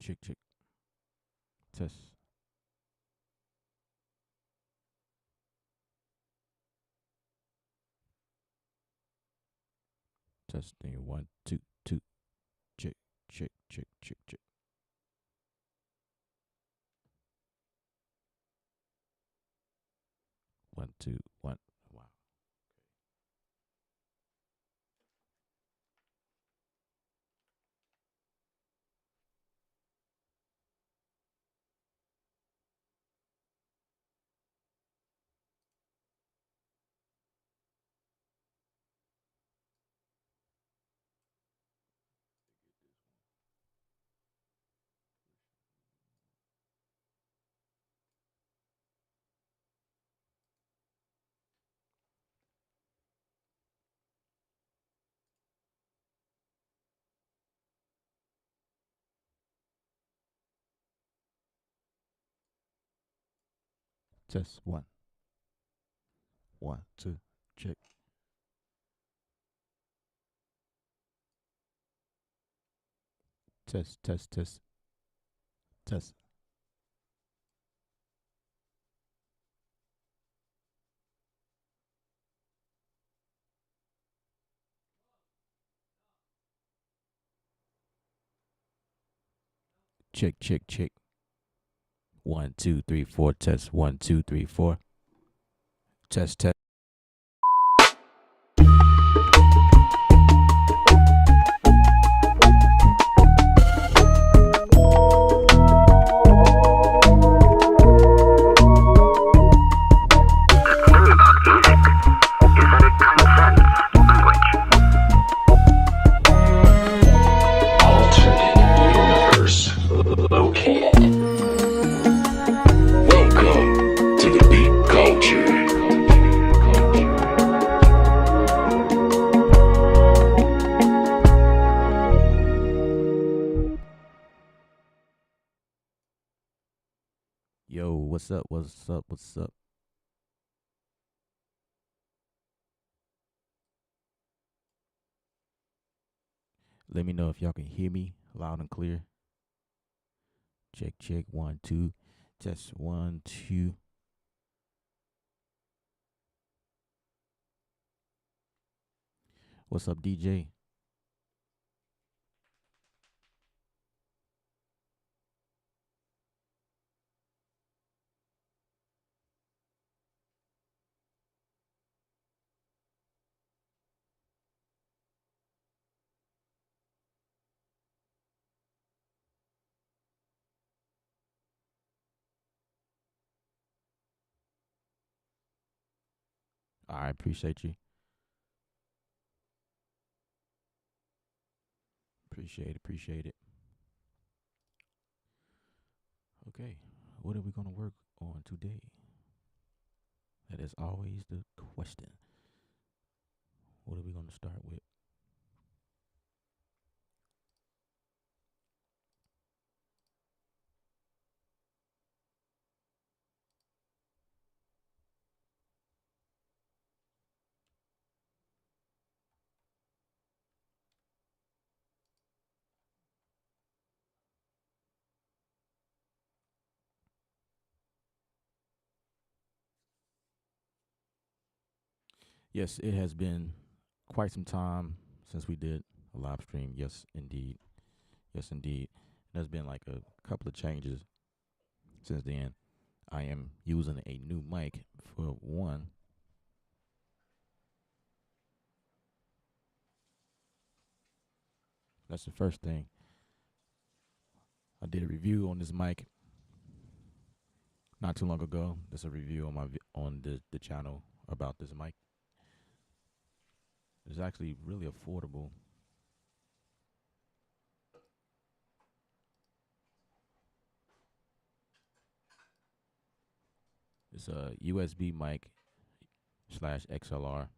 check, check. Test. Testing. One, two, two. Check, check, check, check, check. One, two, one. Wow. Test one. One, two, check. Test, test, test, test. Check, check, check. One, two, three, four. Test. One, two, three, four. Test, test. Yo, what's up? What's up? What's up? Let me know if y'all can hear me loud and clear. Check, check. One, two. Test. One, two. What's up, DJ? I appreciate you. Appreciate it. Appreciate it. Okay. What are we going to work on today? That is always the question. What are we going to start with? Yes, it has been quite some time since we did a live stream. Yes, indeed. Yes, indeed. There's been like a couple of changes since then. I am using a new mic for one. That's the first thing. I did a review on this mic not too long ago. There's a review on on the channel about this mic. It's actually really affordable. It's a USB mic slash XLR.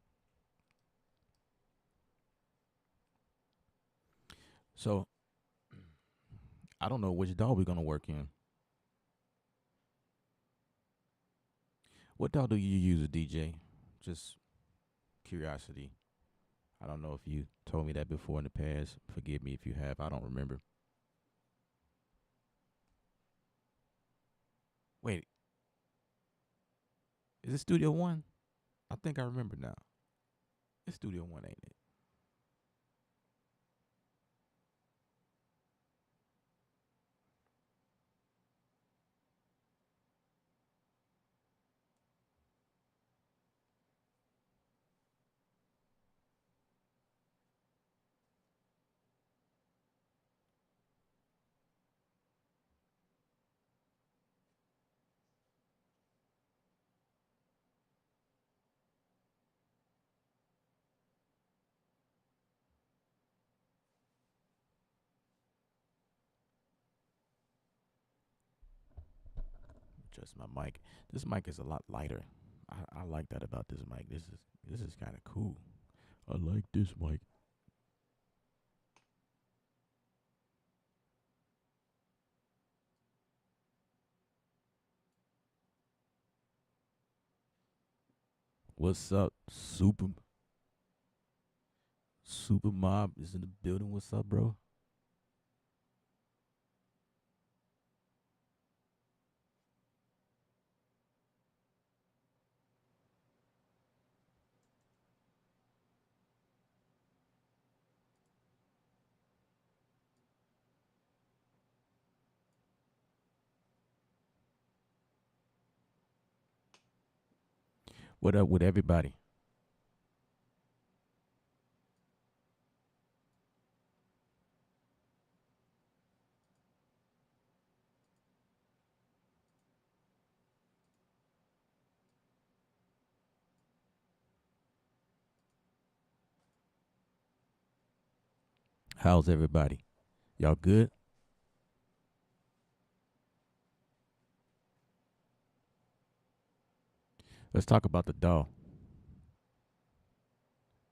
So I don't know which DAW we're gonna work in. What DAW do you use, DJ? Just curiosity. I don't know if you told me that before in the past. Forgive me if you have. I don't remember. Wait, is it Studio One? I think I remember now. It's Studio One, ain't it? Just my mic. This mic is a lot lighter. I like that about this mic. This is kind of cool. I like this mic. What's up, Super Mob is in the building. What's up, bro? What up with everybody? How's everybody? Y'all good? Let's talk about the DAW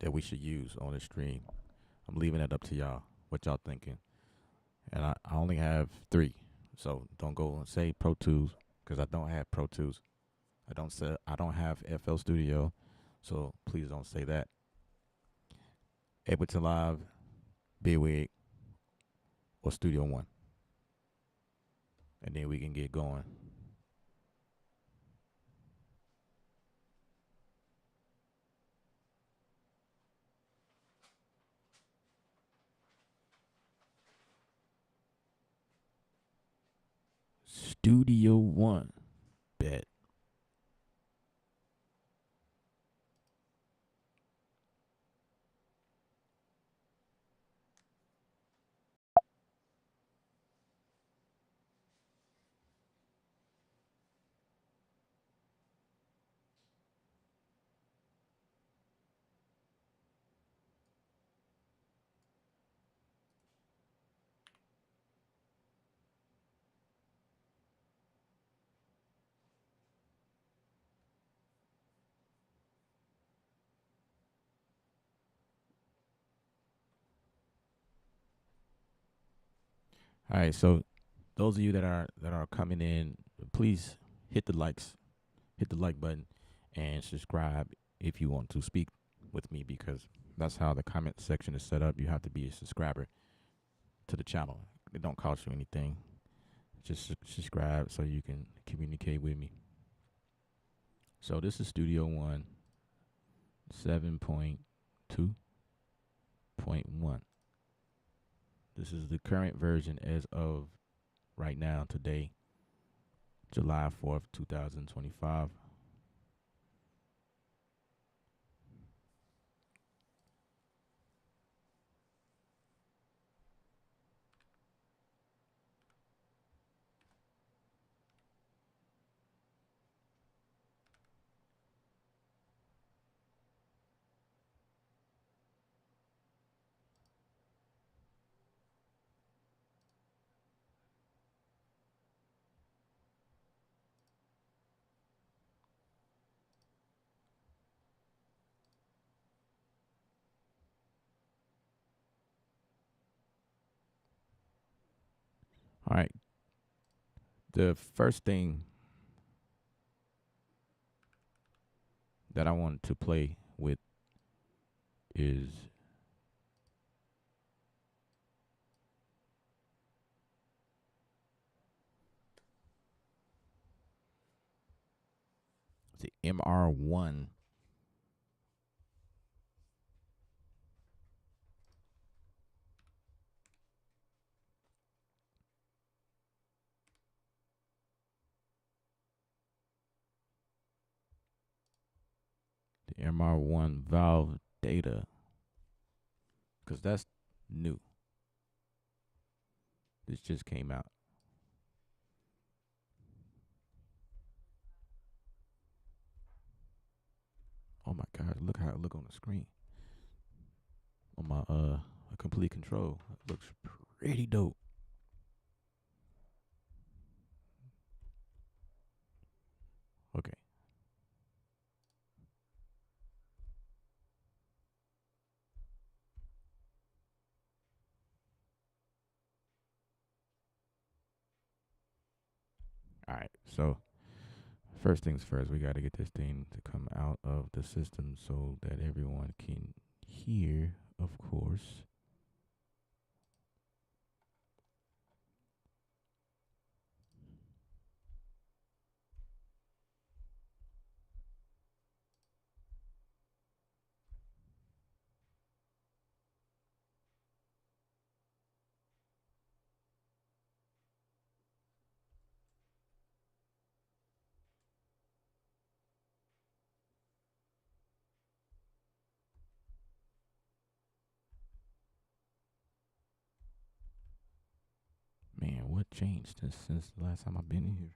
that we should use on the stream. I'm leaving that up to y'all. What y'all thinking? And I only have three, so don't go and say Pro Tools because I don't have Pro Tools. I don't have FL Studio, so please don't say that. Ableton Live, Big or Studio One, and then we can get going. Studio One, bet. All right, so those of you that are coming in, please hit the likes, hit the like button, and subscribe if you want to speak with me because that's how the comment section is set up. You have to be a subscriber to the channel. It don't cost you anything. Just subscribe so you can communicate with me. So this is Studio One 7.2.1. This is the current version as of right now, today, July 4th, 2025. All right. The first thing that I wanted to play with is MR1. The MR1 valve data, because that's new. This just came out. Oh my God! Look how it look on the screen on my complete control. It looks pretty dope. Okay. All right. So first things first, we got to get this thing to come out of the system so that everyone can hear, of course. Man, what changed since the last time I've been in here?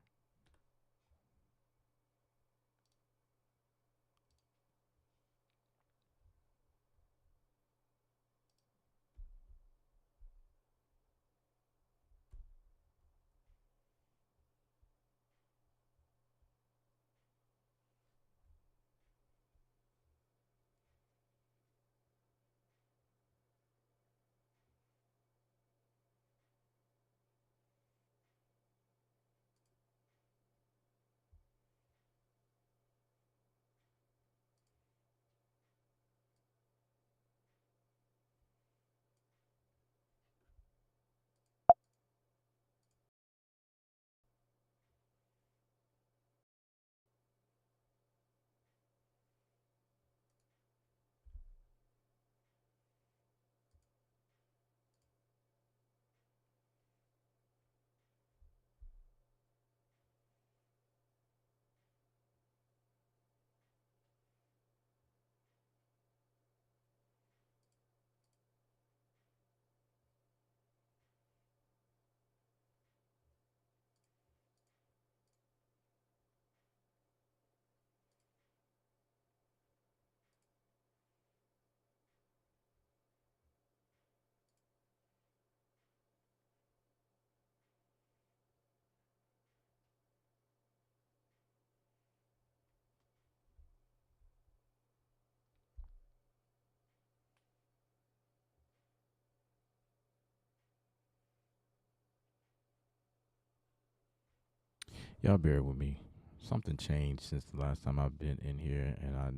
Y'all bear with me. Something changed since the last time I've been in here, and I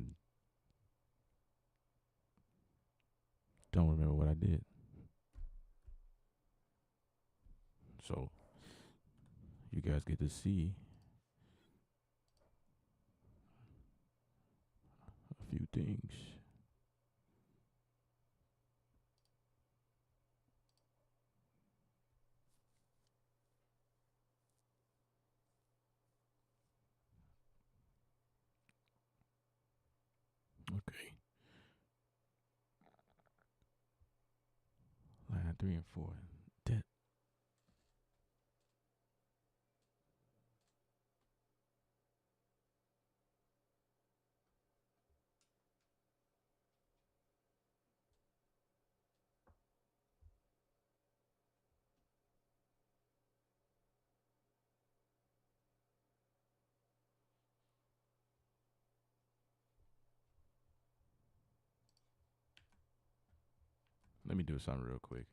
don't remember what I did. So you guys get to see a few things. Okay. Line 3 and 4. That, let me do something real quick.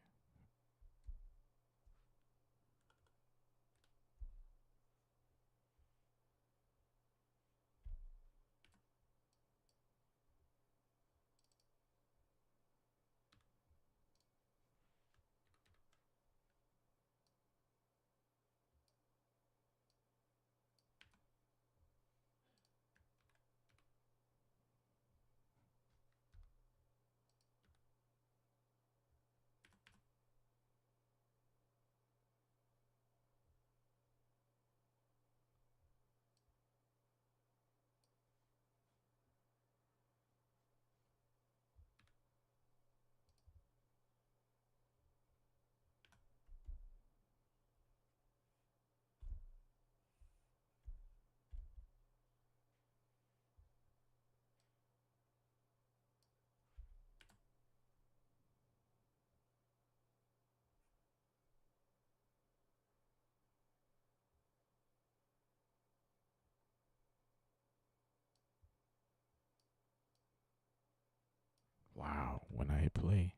when I hit play.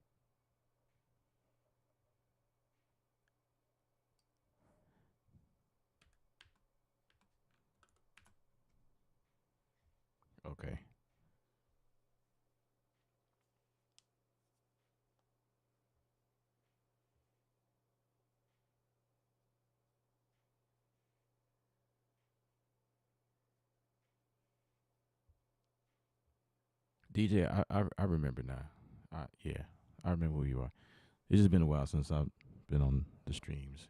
Okay. DJ, I remember now. Yeah, I remember who you are. It's just been a while since I've been on the streams.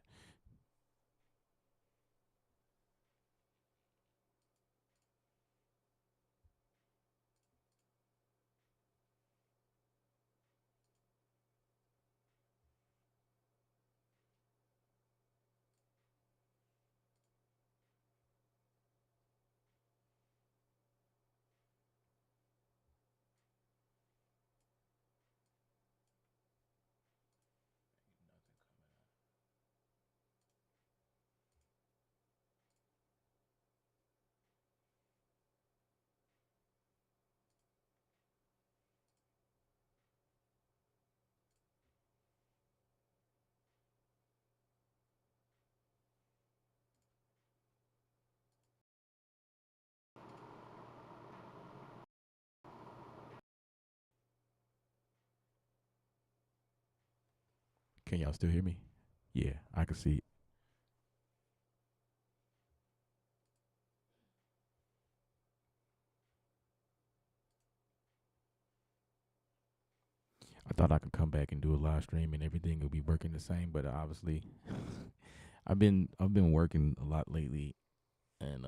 Can y'all still hear me? Yeah, I can see. I thought I could come back and do a live stream and everything would be working the same, but obviously, I've been working a lot lately, and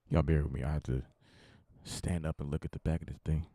y'all bear with me. I have to stand up and look at the back of this thing.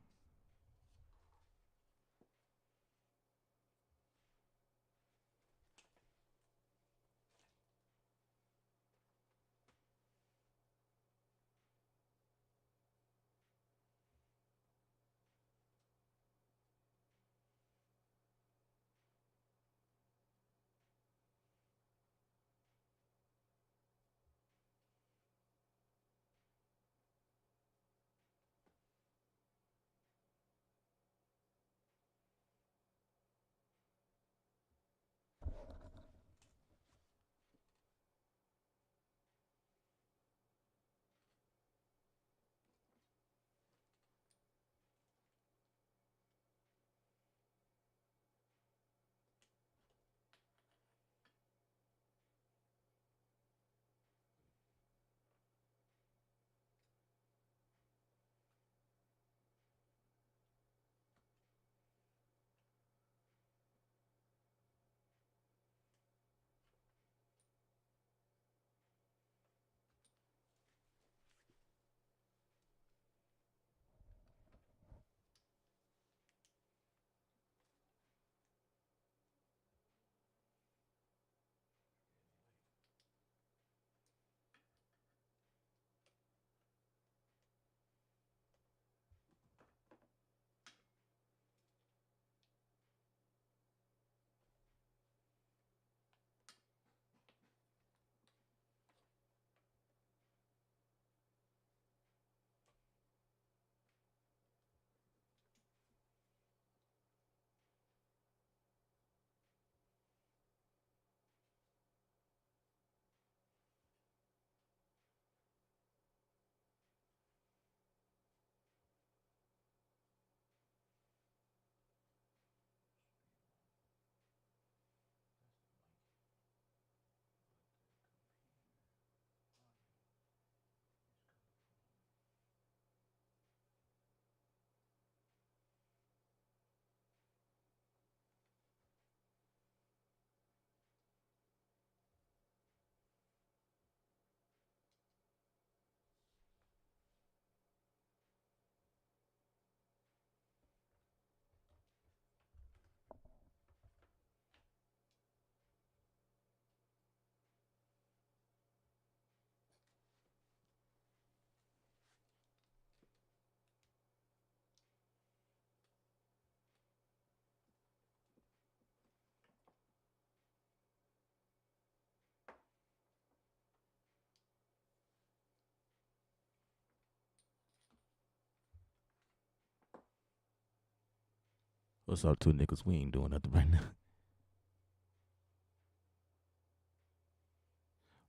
What's up, two niggas? We ain't doing nothing right now.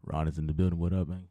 Ron is in the building. What up, man?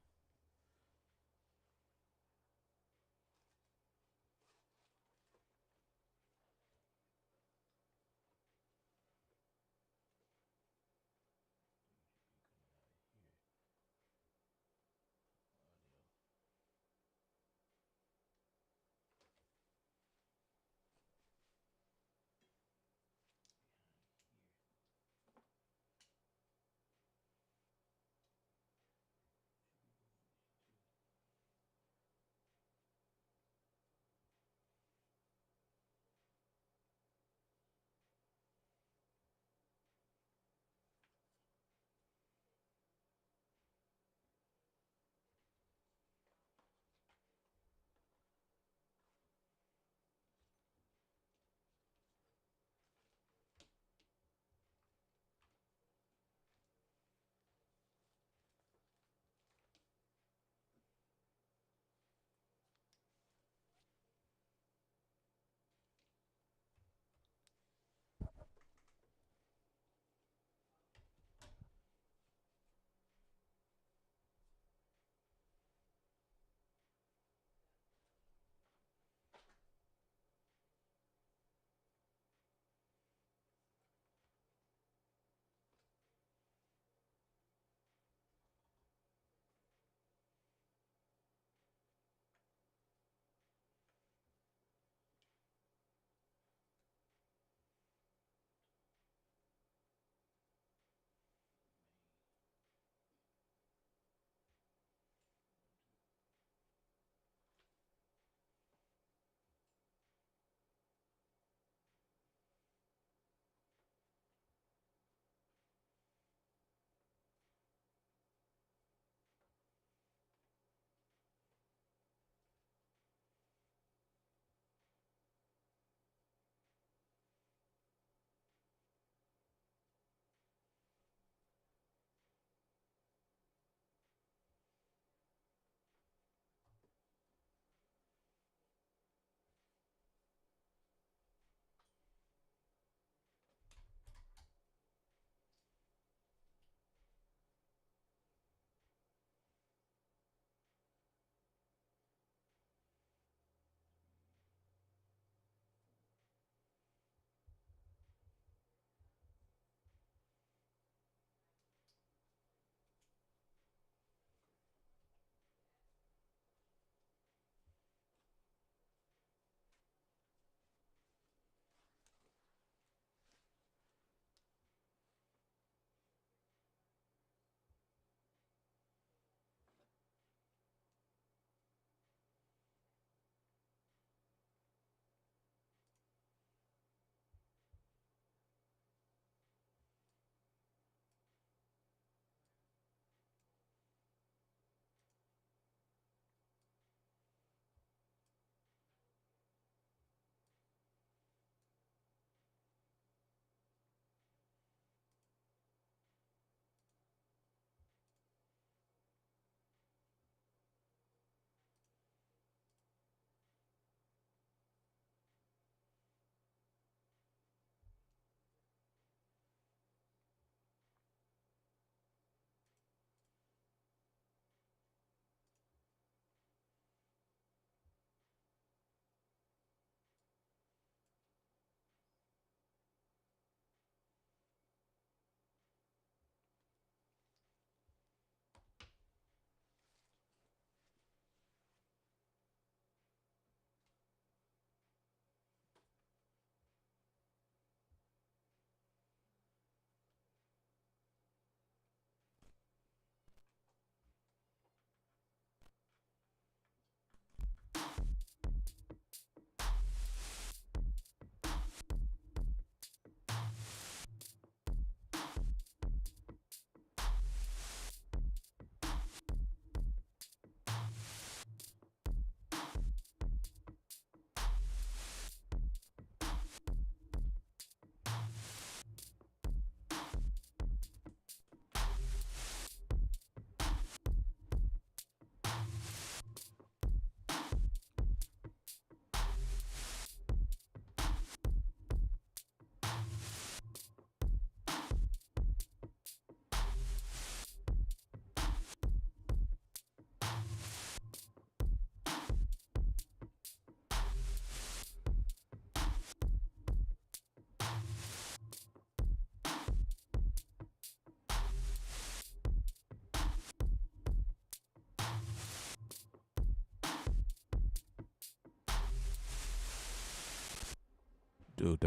Dude,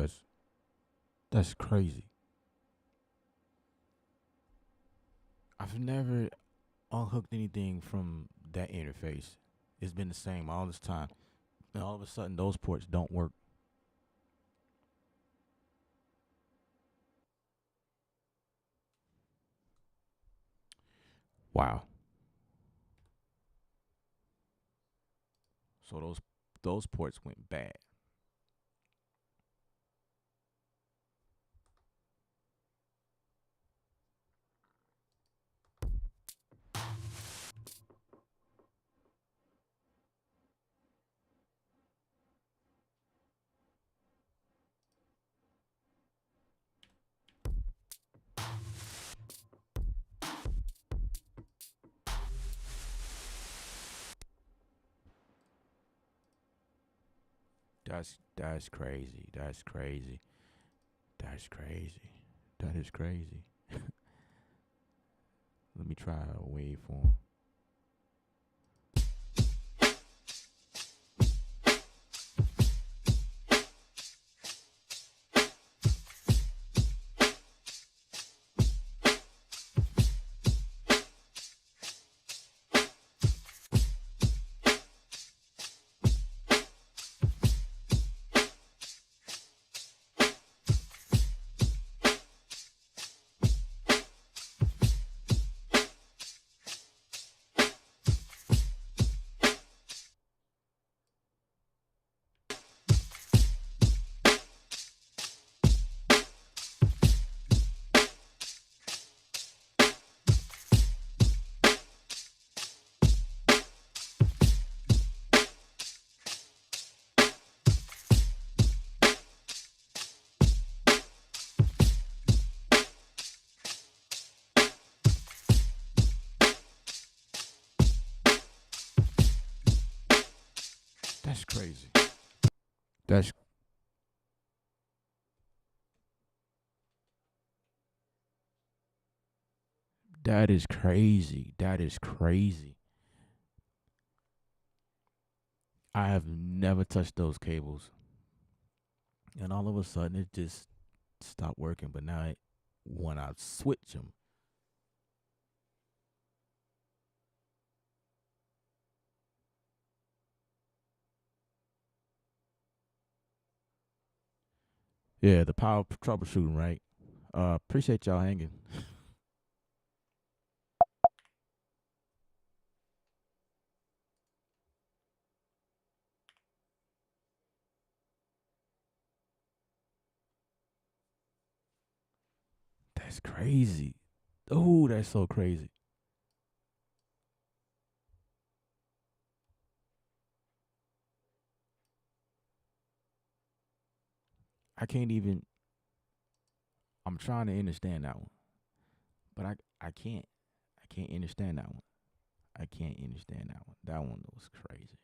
that's crazy. I've never unhooked anything from that interface. It's been the same all this time. And all of a sudden those ports don't work. Wow. So those ports went bad. That's crazy. That's crazy. That's crazy. That is crazy. Let me try a waveform. That's crazy. That's that is crazy. That is crazy. I have never touched those cables, and all of a sudden it just stopped working. But now, when I switch them, yeah, the power troubleshooting, right? Appreciate y'all hanging. That's crazy. Oh, that's so crazy. I can't even. I'm trying to understand that one, but I can't. I can't understand that one. I can't understand that one. That one was crazy.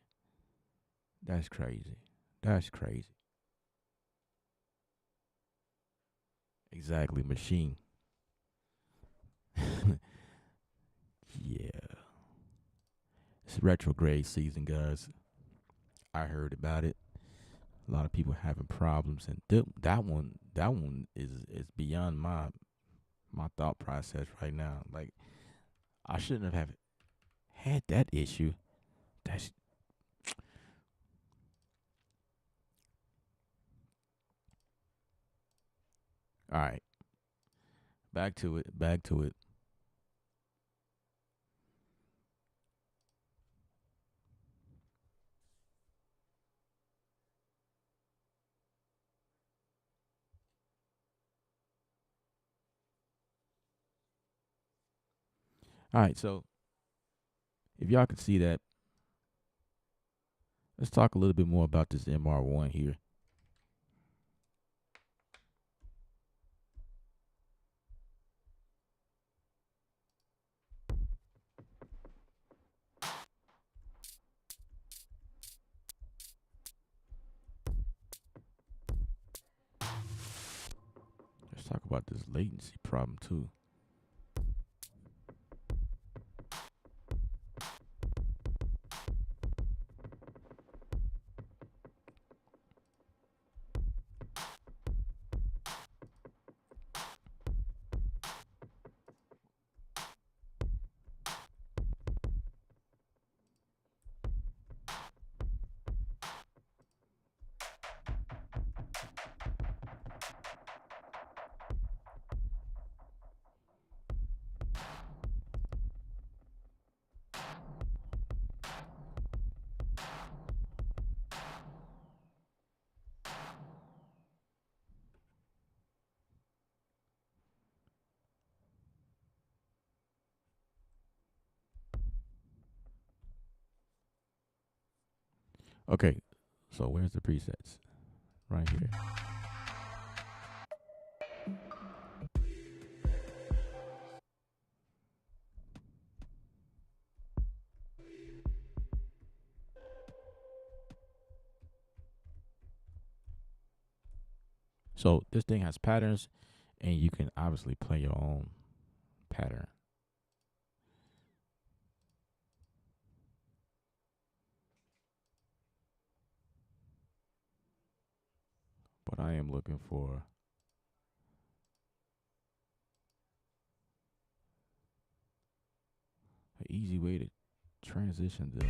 That's crazy. That's crazy. Exactly, machine. Yeah, it's retrograde season, guys. I heard about it. A lot of people having problems, and that one is beyond my thought process right now. Like, I shouldn't have had that issue. That's all right. Back to it. Back to it. All right. So if y'all can see that, let's talk a little bit more about this MR1 here. Let's talk about this latency problem too. Okay, so where's the presets? Right here. So this thing has patterns, and you can obviously play your own pattern. But I am looking for an easy way to transition to.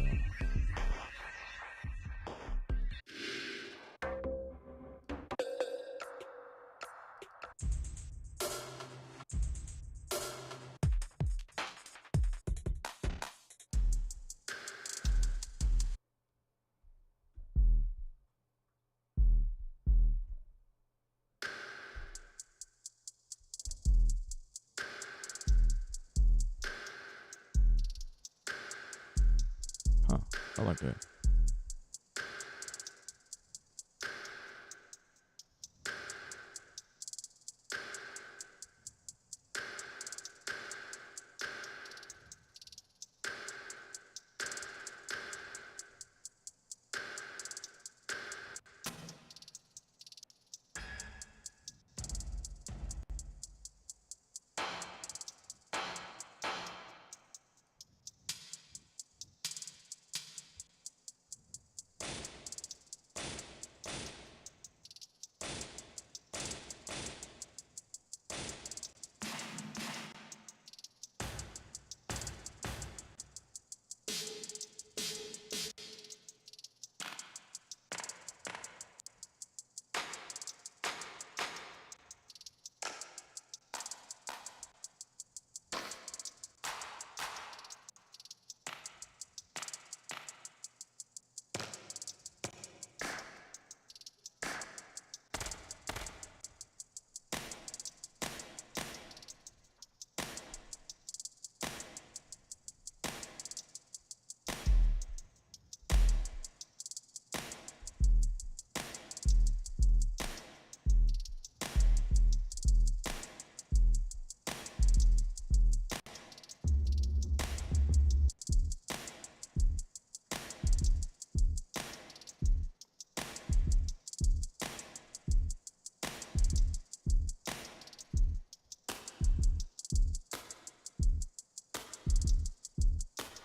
Huh. I like that.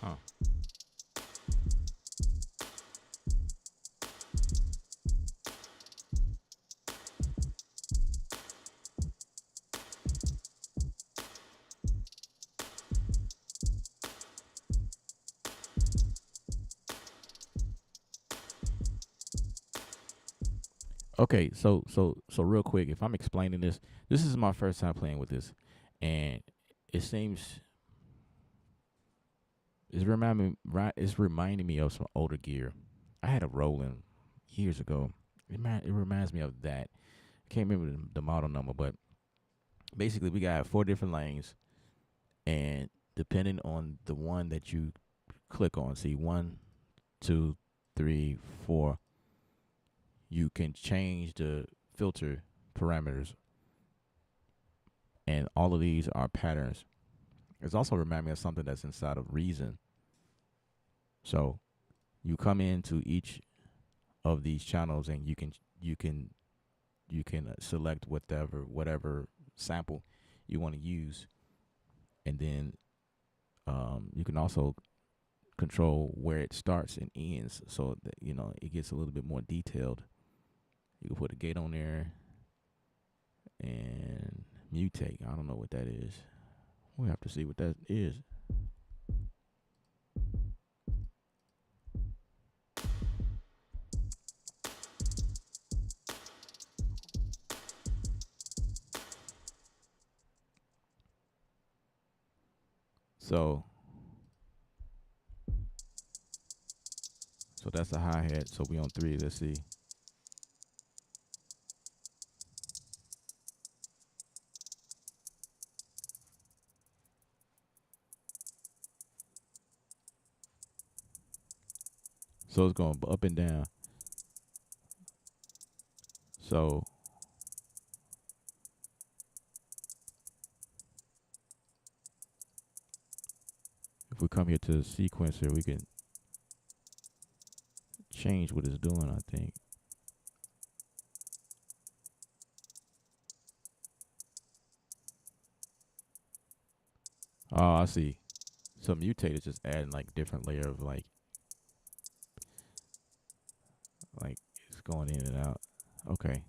Huh. Okay, so real quick, if I'm explaining this, this is my first time playing with this, and it seems it's reminding me of some older gear. I had a Roland years ago. It reminds me of that. I can't remember the model number, but basically we got 4 different lanes, and depending on the one that you click on, see 1, 2, 3, 4, you can change the filter parameters, and all of these are patterns. It's also remind me of something that's inside of Reason. So you come into each of these channels, and you can select whatever sample you want to use, and then you can also control where it starts and ends, so that it gets a little bit more detailed. You can put a gate on there and mutate. I don't know what that is. We have to see what that is. So that's a hi hat. So we on 3. Let's see. So it's going up and down. So if we come here to the sequencer, we can change what it's doing, I think. Oh, I see. So mutate is just adding like different layer of like it's going in and out. Okay.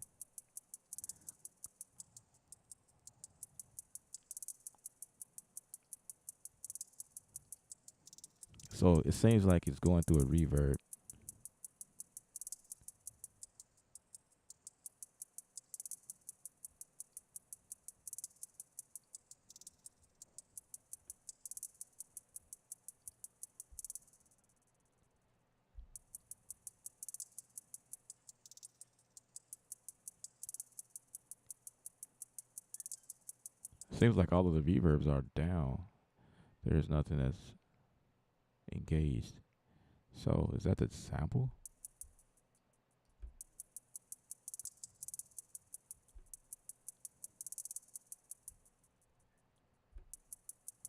So it seems like it's going through a reverb. Seems like all of the reverbs are down. There's nothing that's engaged. So is that the sample?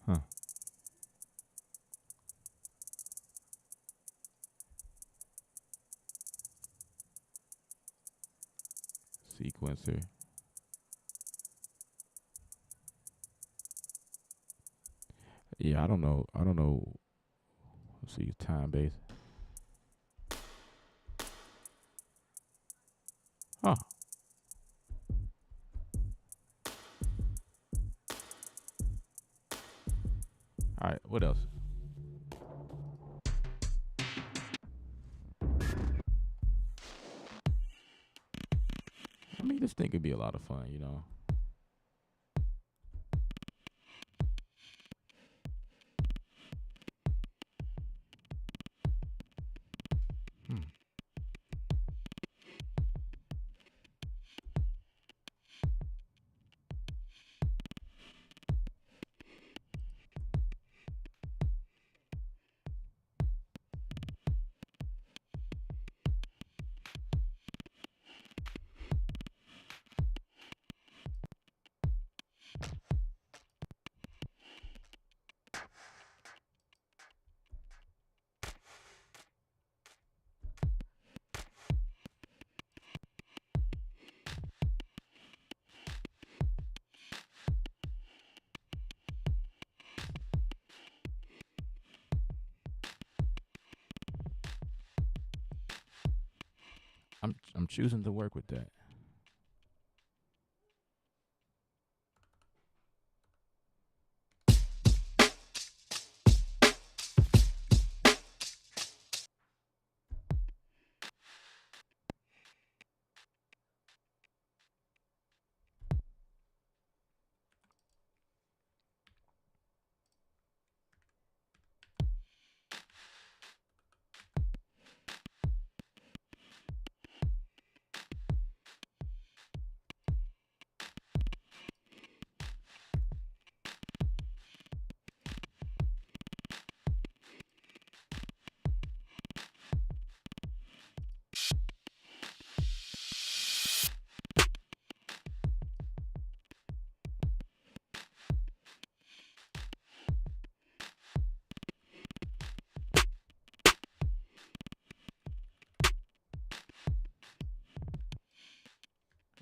Huh. Sequencer. Yeah, I don't know. I don't know. Let's see, time base. Huh. All right. What else? I mean, this thing could be a lot of fun, you know. Hmm. I'm choosing to work with that.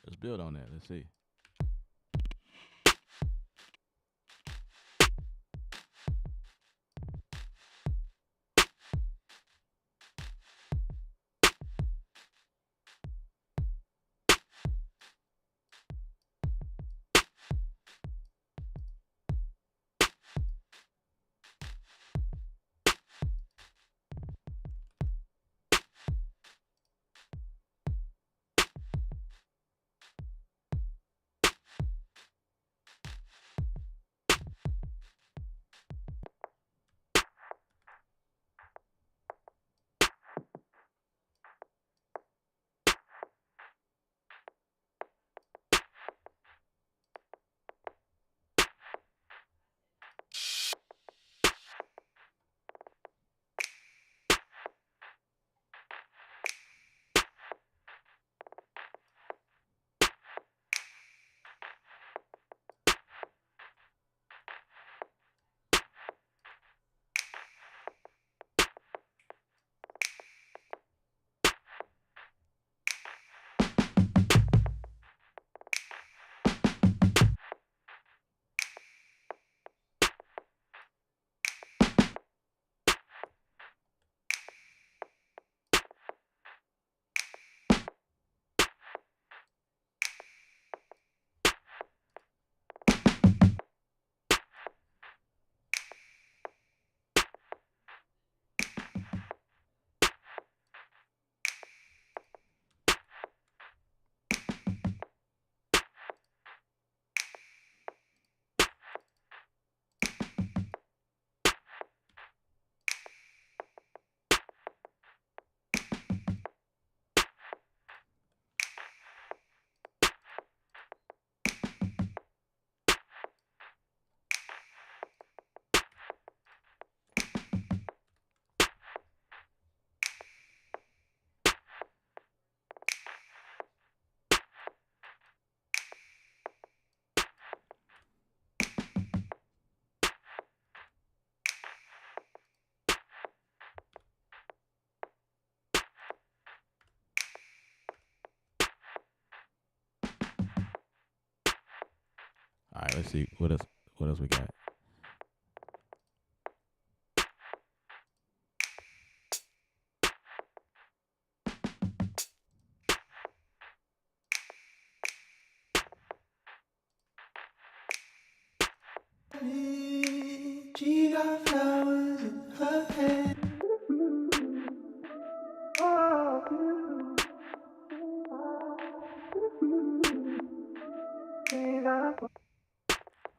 Let's build on that. Let's see. right, let's see what else. What else we got? She got flowers in her hair.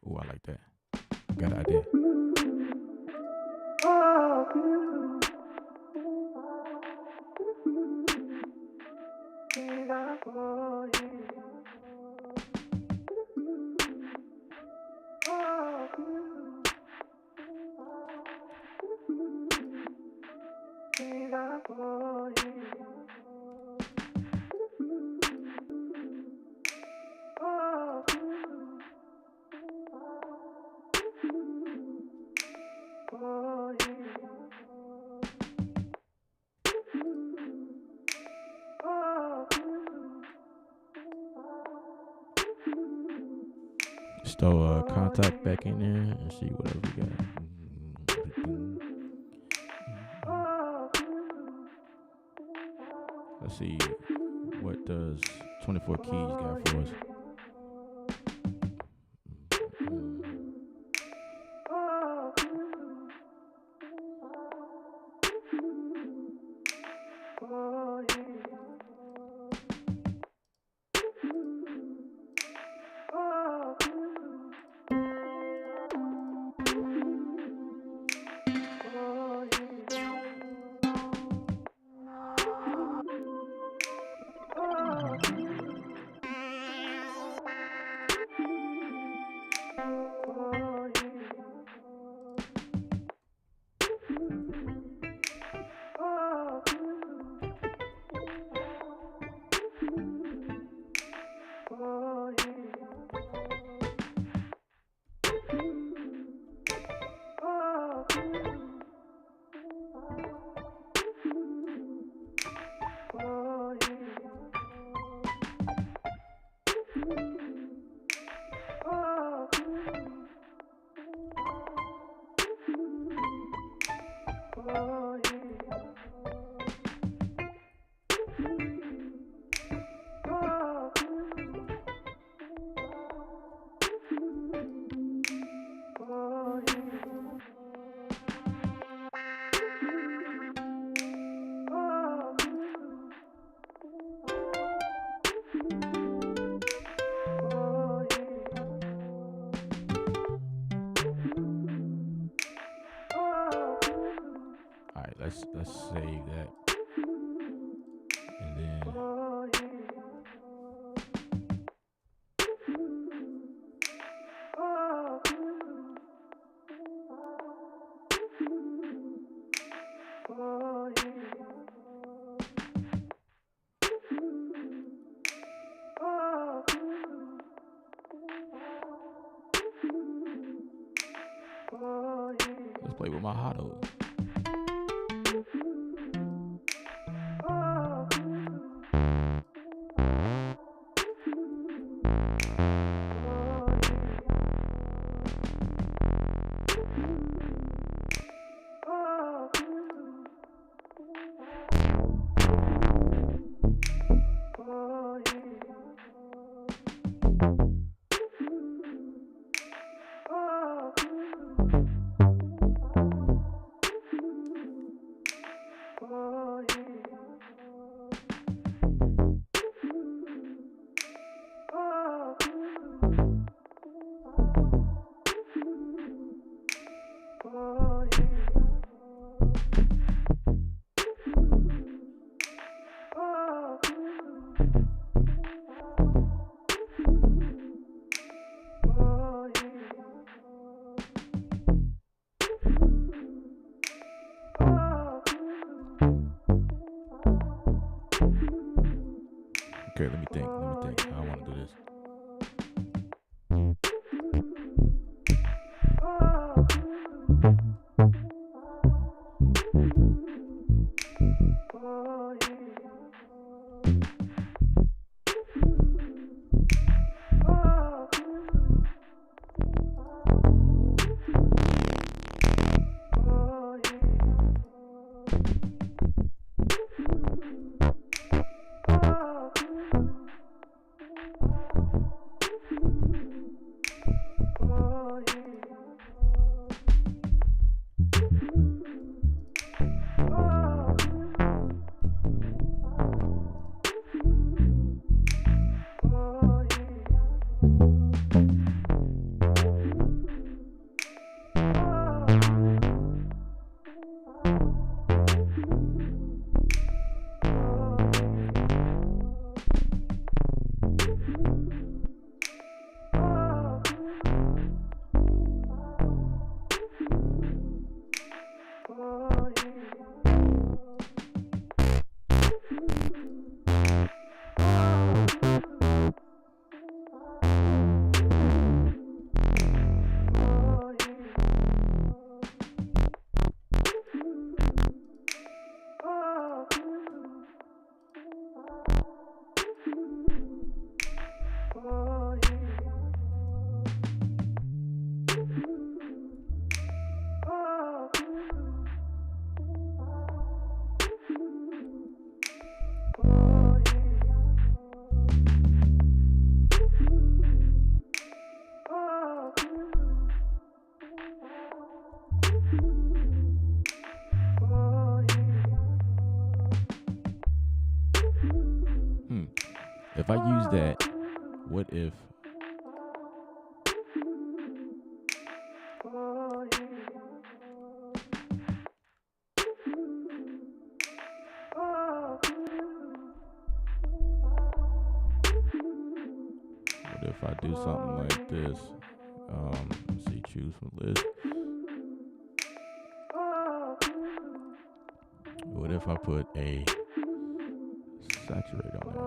Oh, I like that. Got an idea. Just throw contact back in there and see what else we got. Let's see what does 24 keys got for us. All right, let's save that, and then let's play with my hotto. Okay, let me think. How I want to do this. if I use that, what if I do something like this? Let's see, choose from list. What if I put a saturate on there?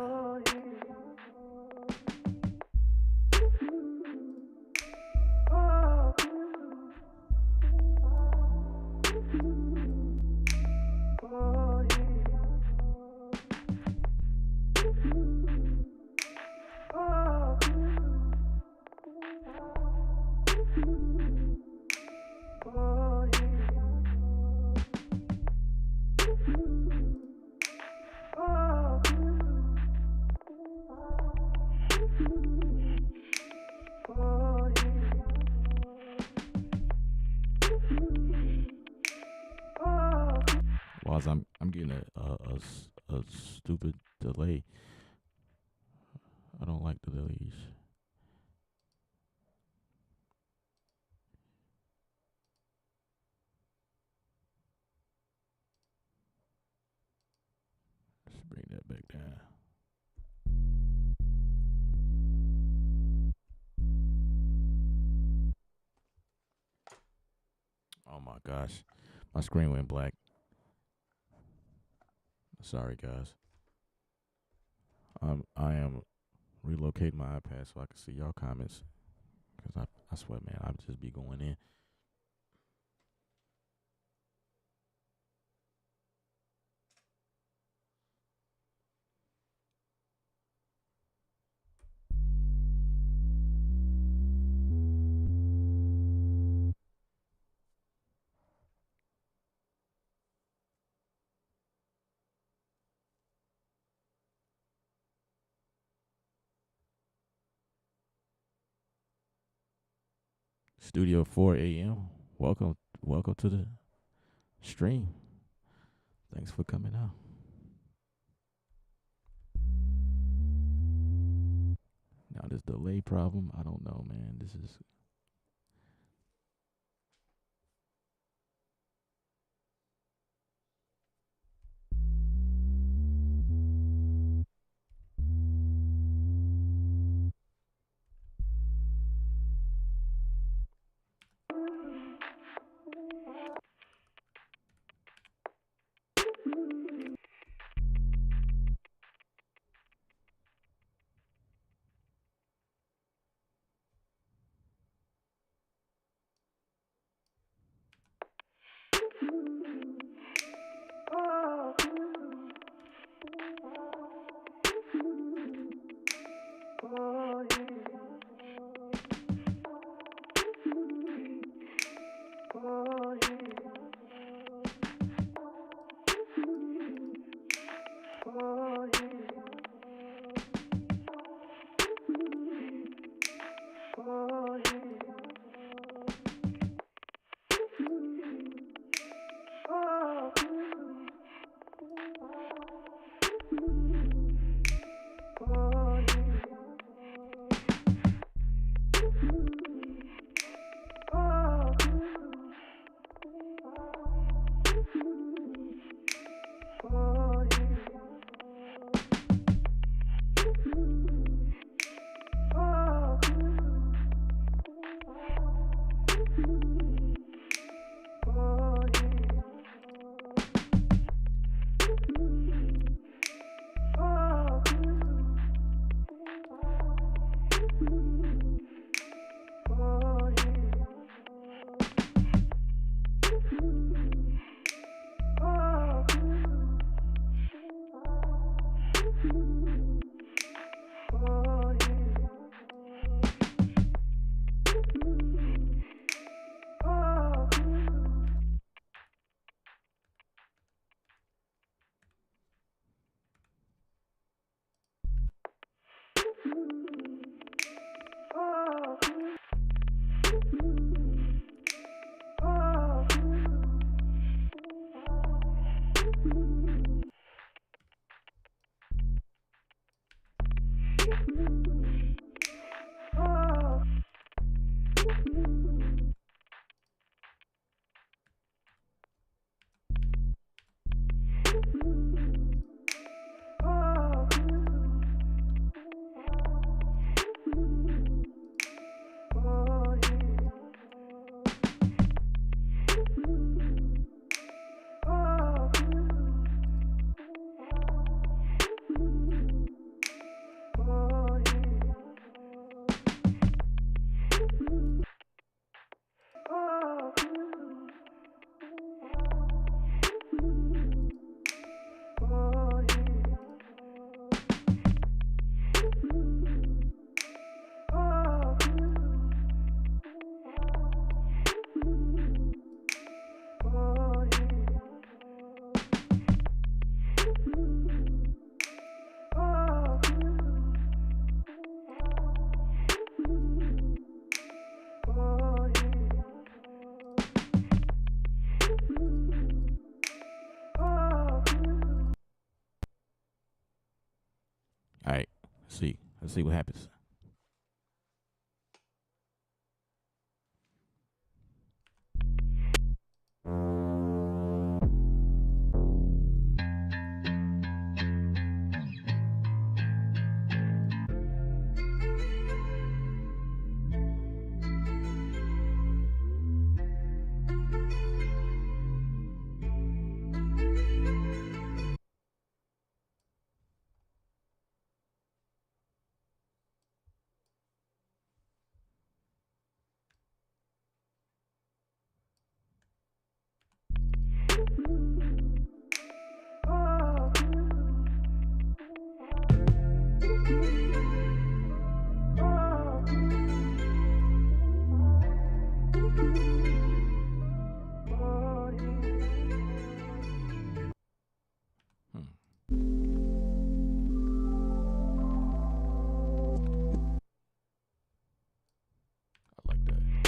Whilst I'm getting a stupid delay. I don't like the delays. Let's bring that back down. Oh my gosh, my screen went black. Sorry guys. I am relocating my iPad so I can see y'all comments. Cause I swear, man, I just be going in. Studio 4 a.m. Welcome to the stream. Thanks for coming out. Now this delay problem, I don't know, man. This is Let's see what happens. Hmm. I like that.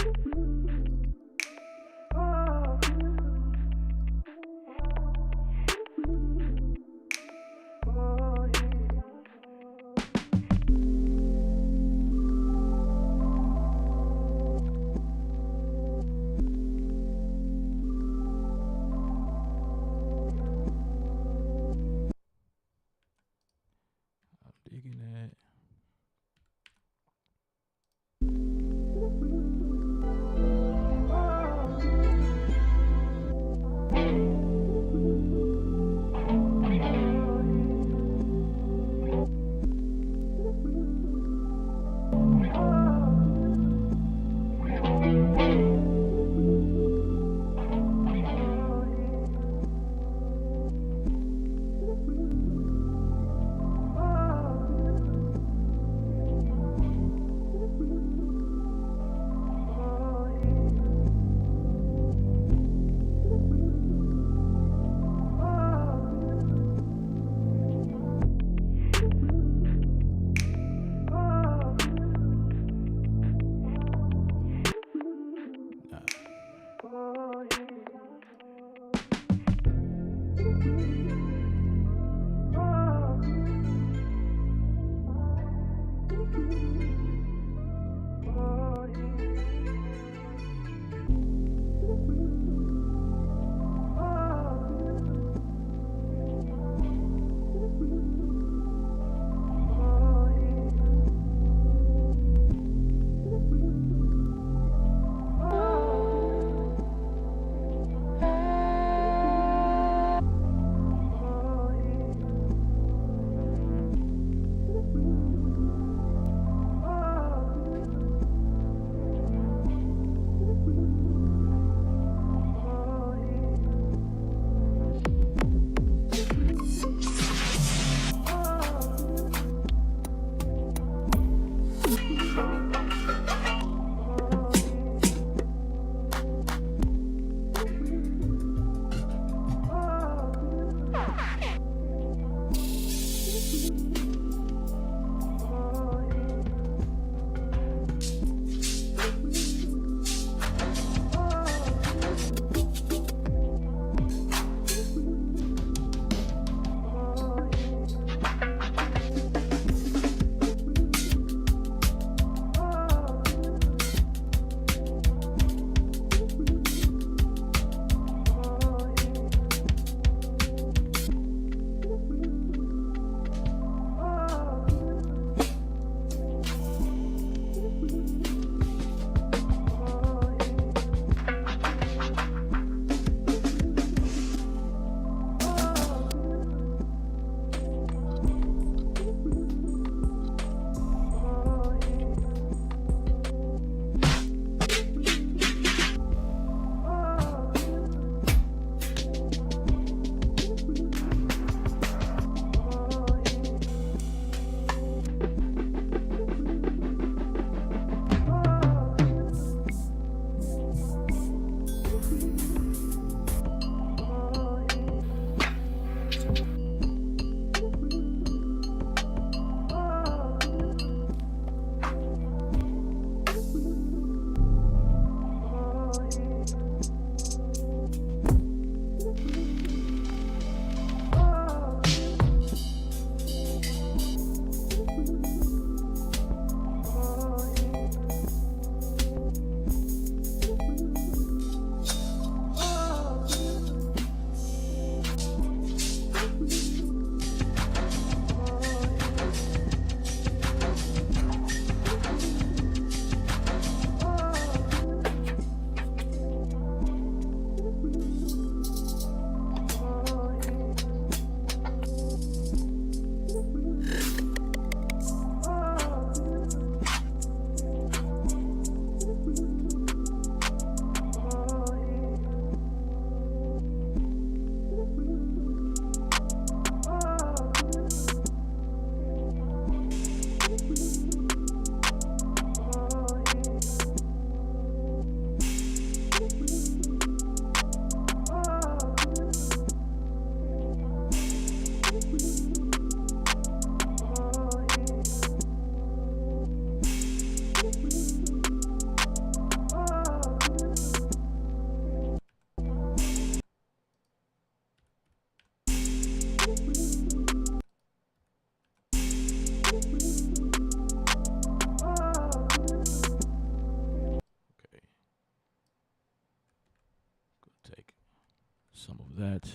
some of that.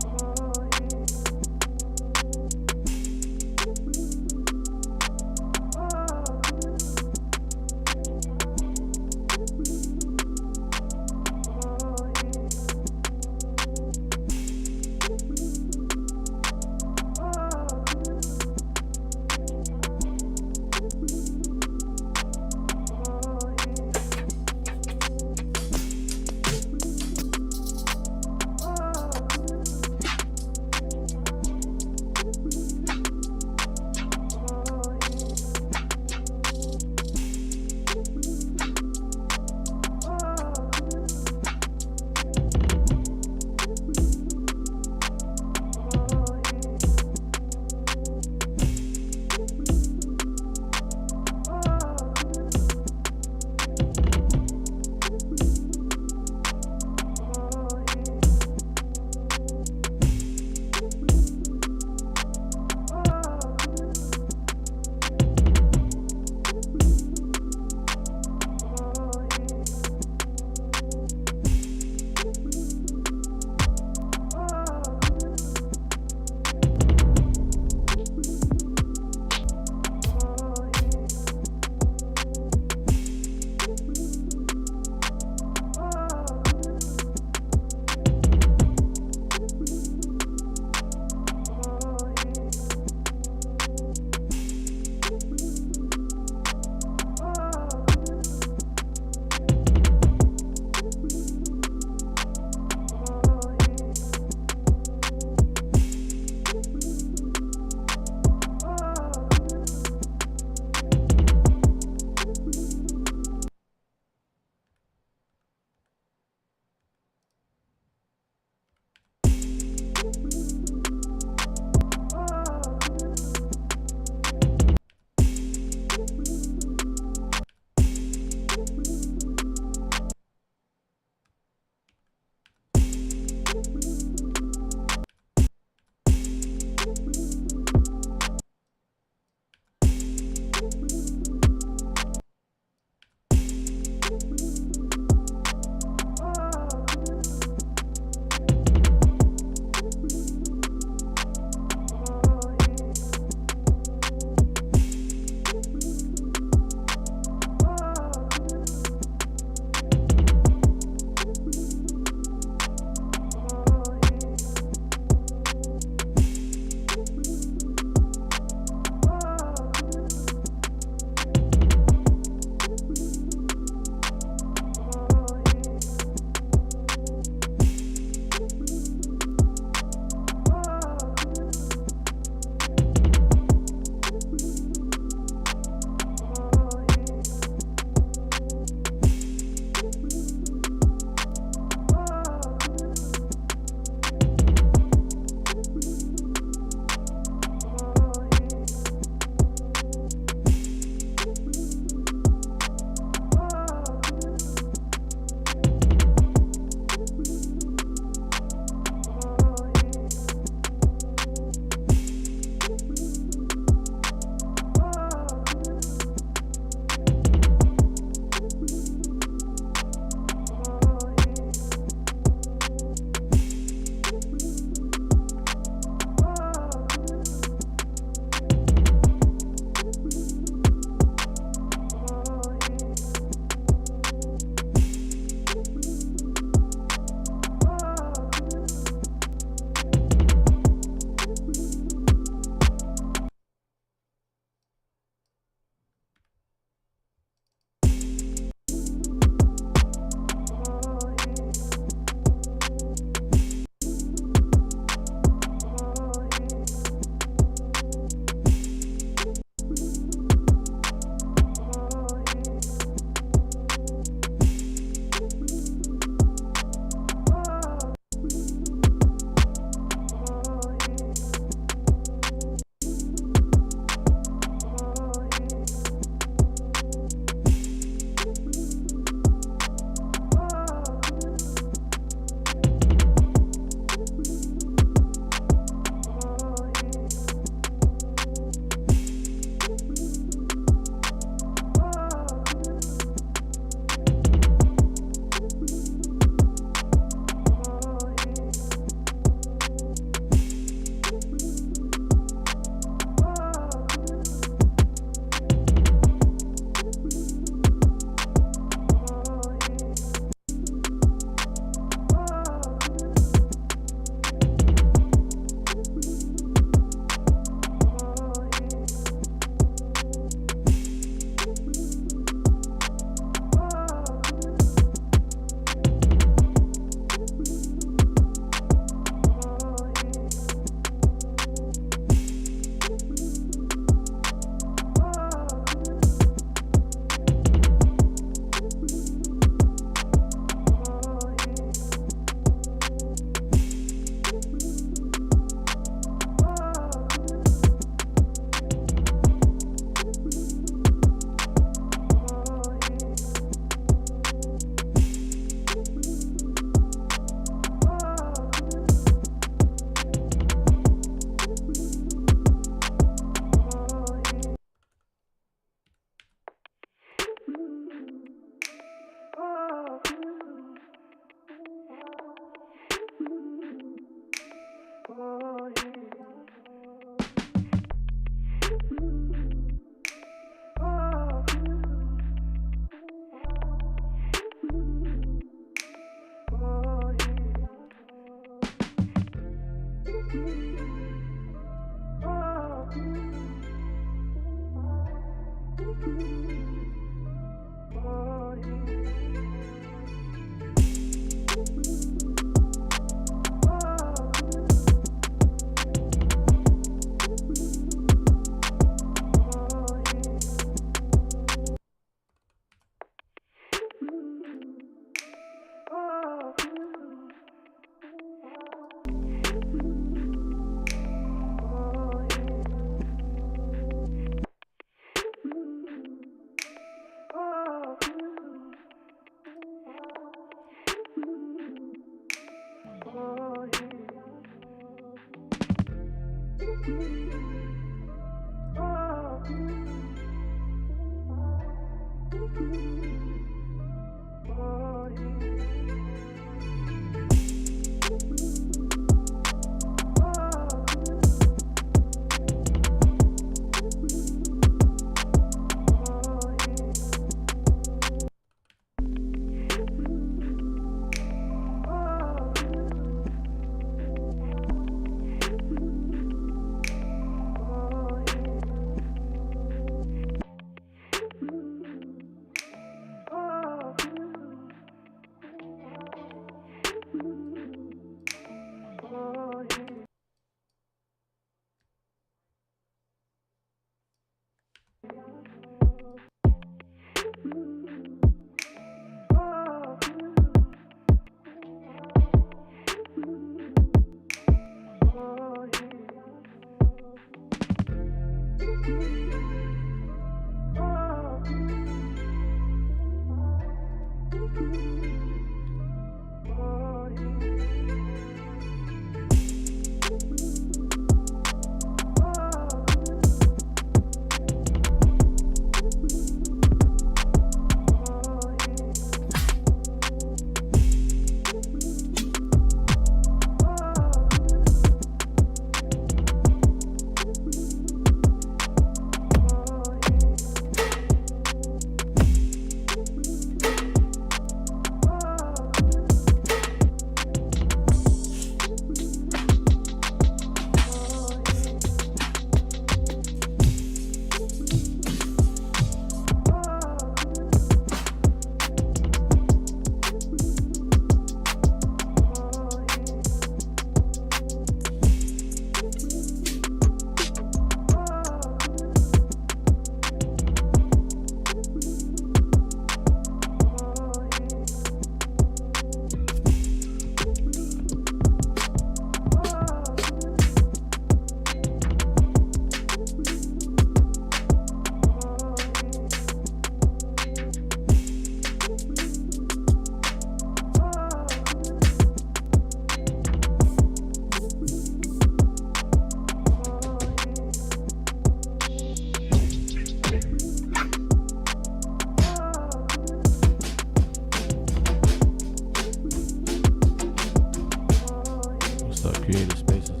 What's up, Creative Spaces?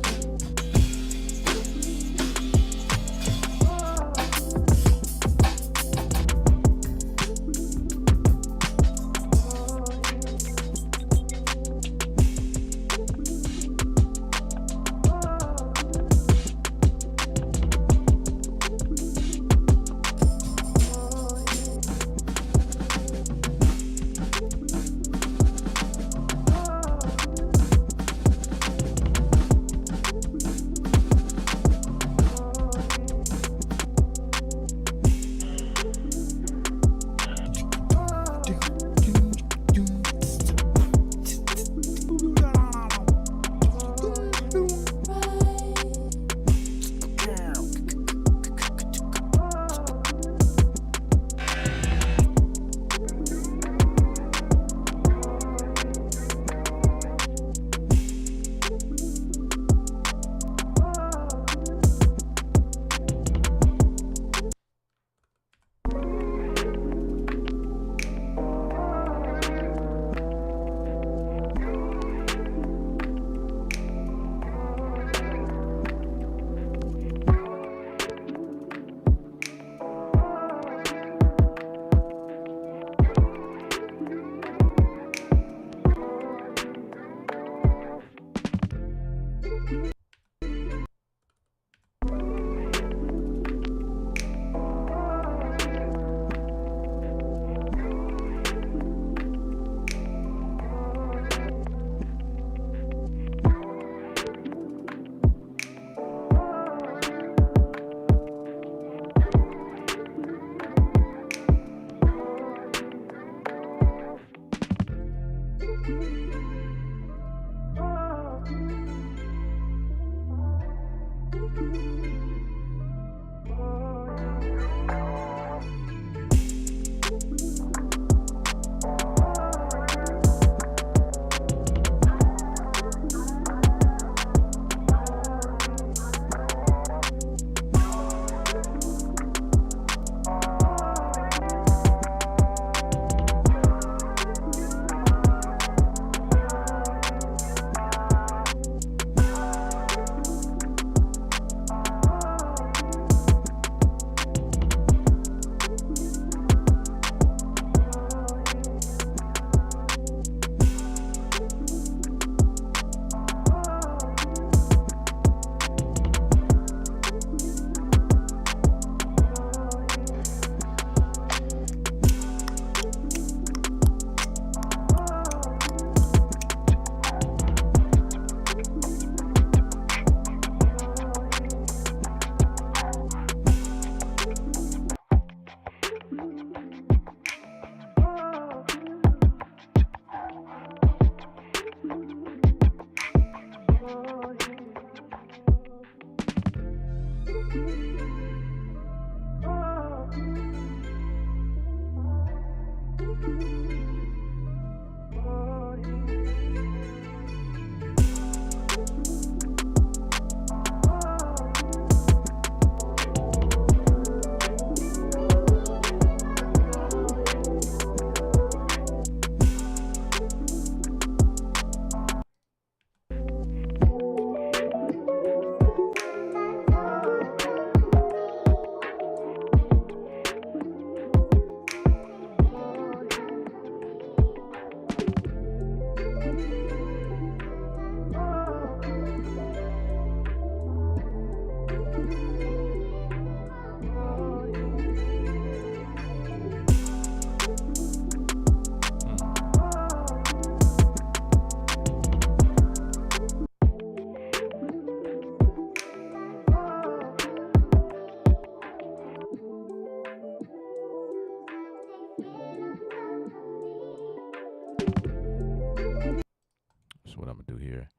what I'm gonna do here.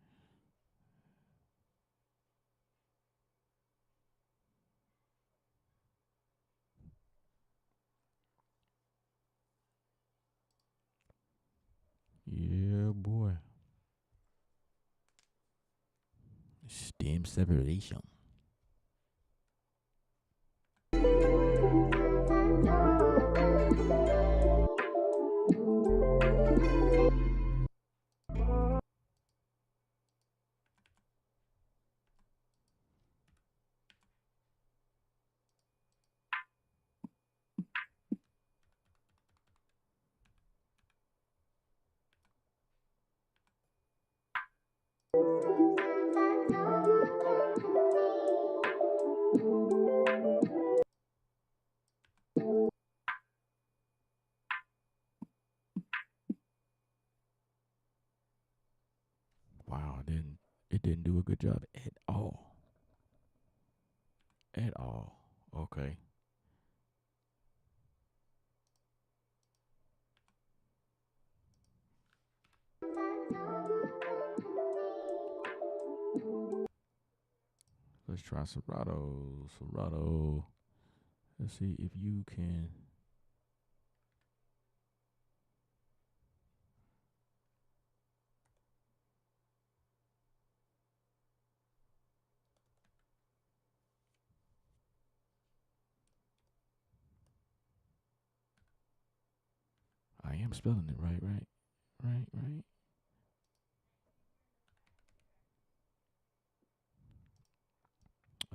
Yeah, boy. Stem separation. Wow, it didn't do a good job at all. At all. Okay. Let's try Serato. Serato. Let's see if you can. I am spelling it right, right, right, right.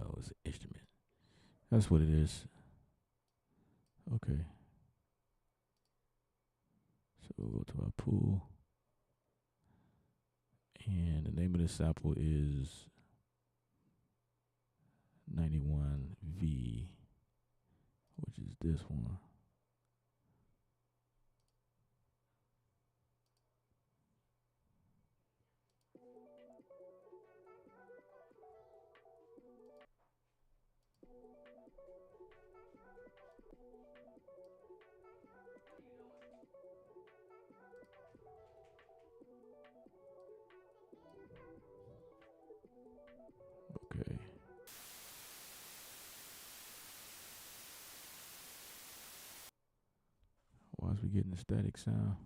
Oh, it's an instrument. That's what it is. Okay. So we'll go to our pool. And the name of the sample is 91V, which is this one. Okay. Why is we getting the static sound?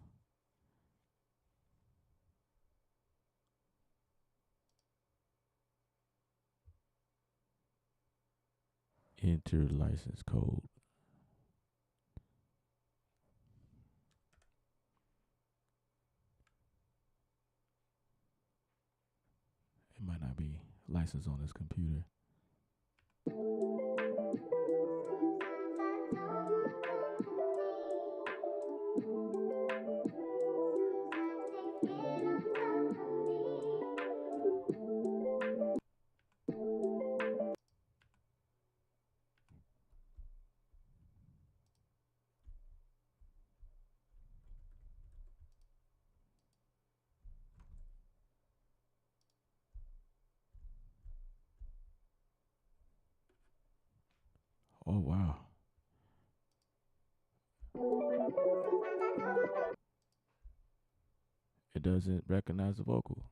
Enter license code. It might not be licensed on this computer. Oh wow. It doesn't recognize the vocal.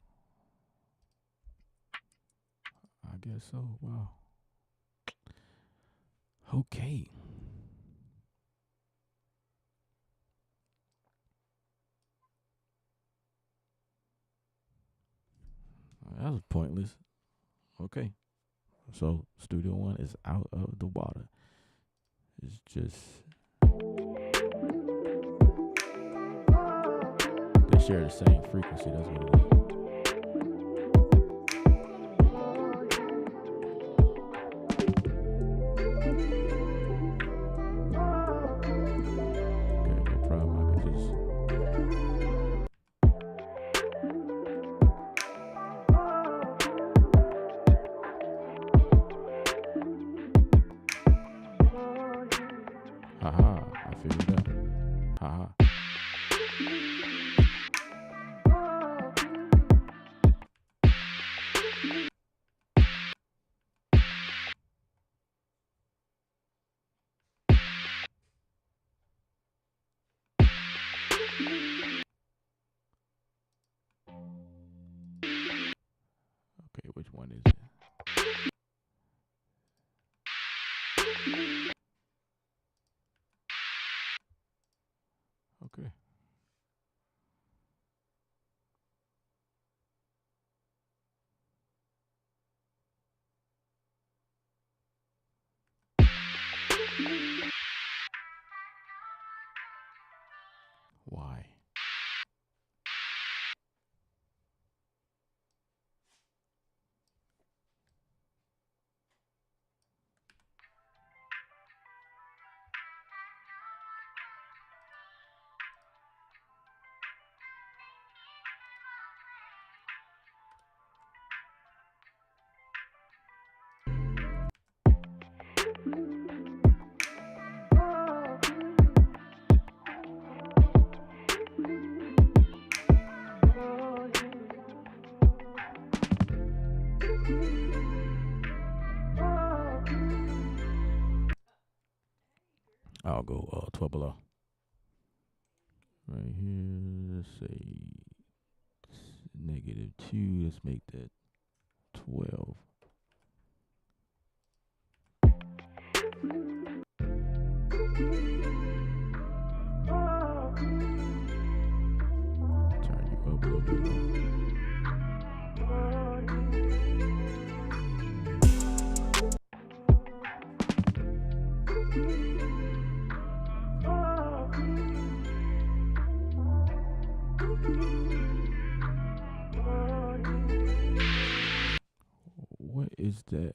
I guess so. Wow. Okay. That was pointless. Okay. So Studio One is out of the water. It's just they share the same frequency. That's what it is. Okay, no problem. I can just haha. I figured it out. Haha. Which one is it? Okay. Why? I'll go 12 below. Right here, let's say -2. Let's make that 12. Turn you up a little bit more. What is that?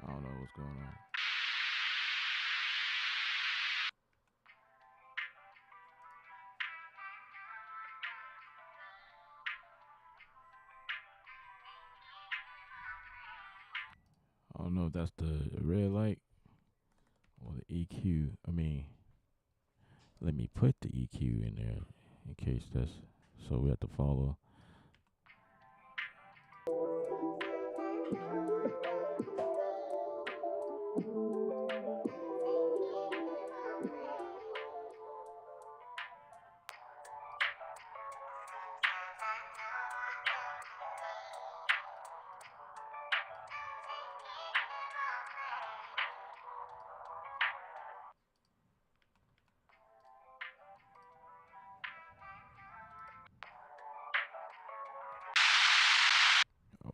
I don't know what's going on. I don't know if that's the red light or the EQ. I mean, let me put the EQ in there in case that's so we have to follow.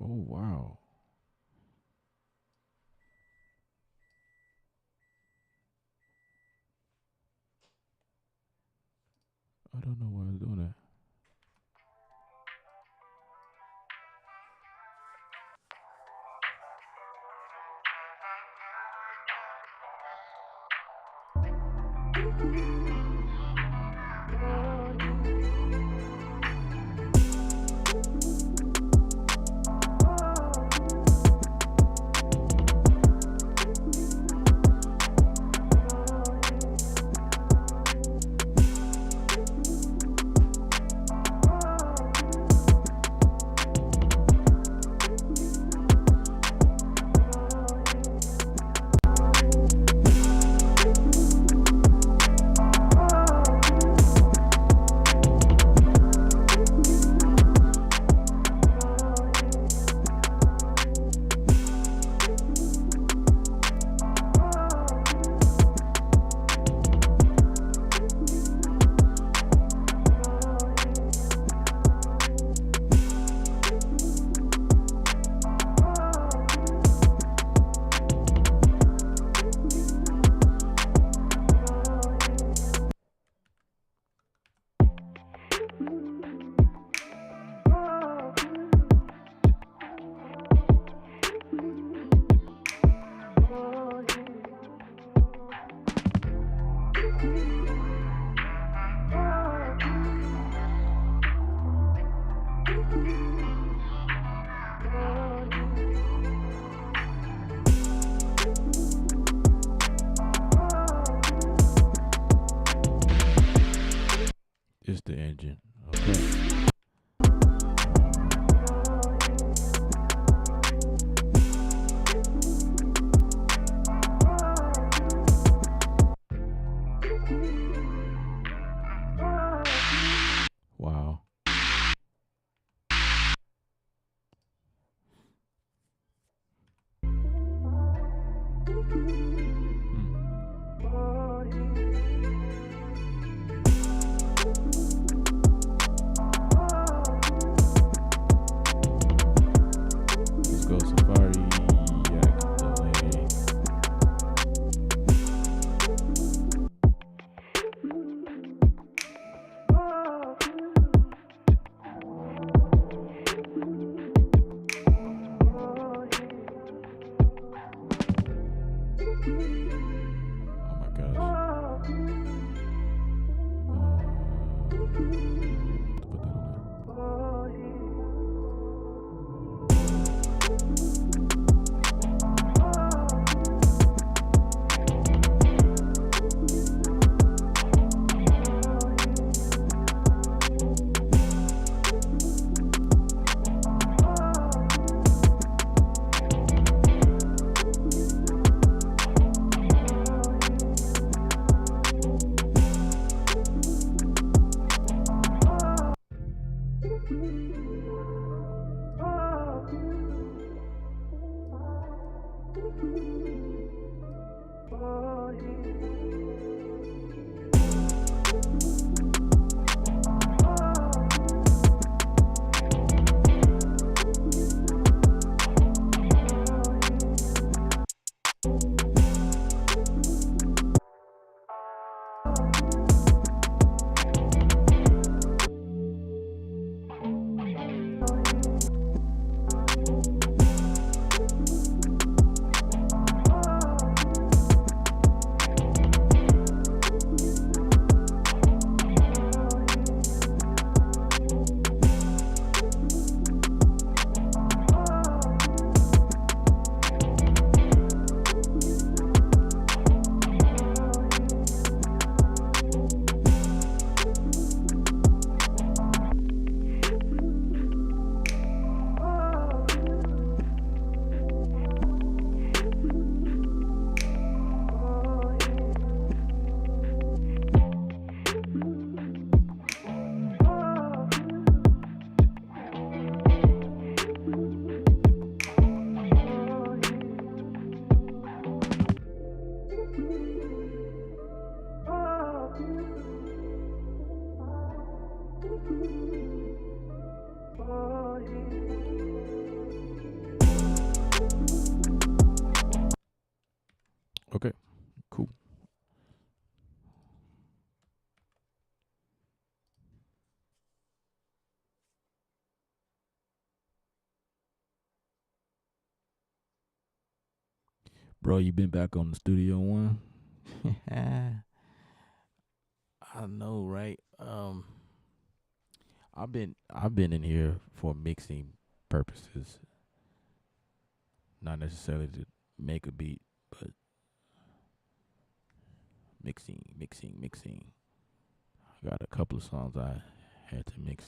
Oh wow. I don't know why I was doing that. It's the engine. Okay. Wow. Hmm. Let's go Safari. Yak delay. Oh my gosh. I'm to put that on there. Okay. Cool. Bro, you been back on the Studio One? I know, right? I've been in here for mixing purposes, not necessarily to make a beat, but mixing. I got a couple of songs I had to mix.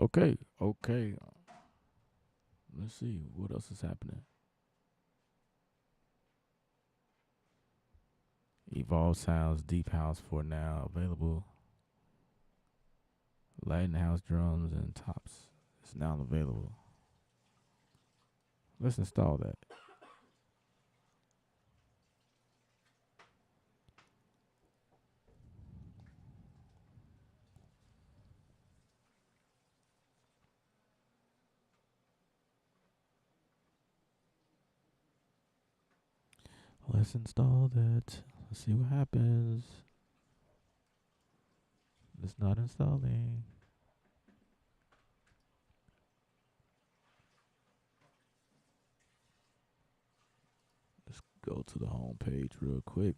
Okay, okay. Let's see what else is happening. Evolve Sounds, Deep House for now available. Latin House drums and tops is now available. Let's install that. Let's install that. Let's see what happens. It's not installing. Let's go to the home page real quick.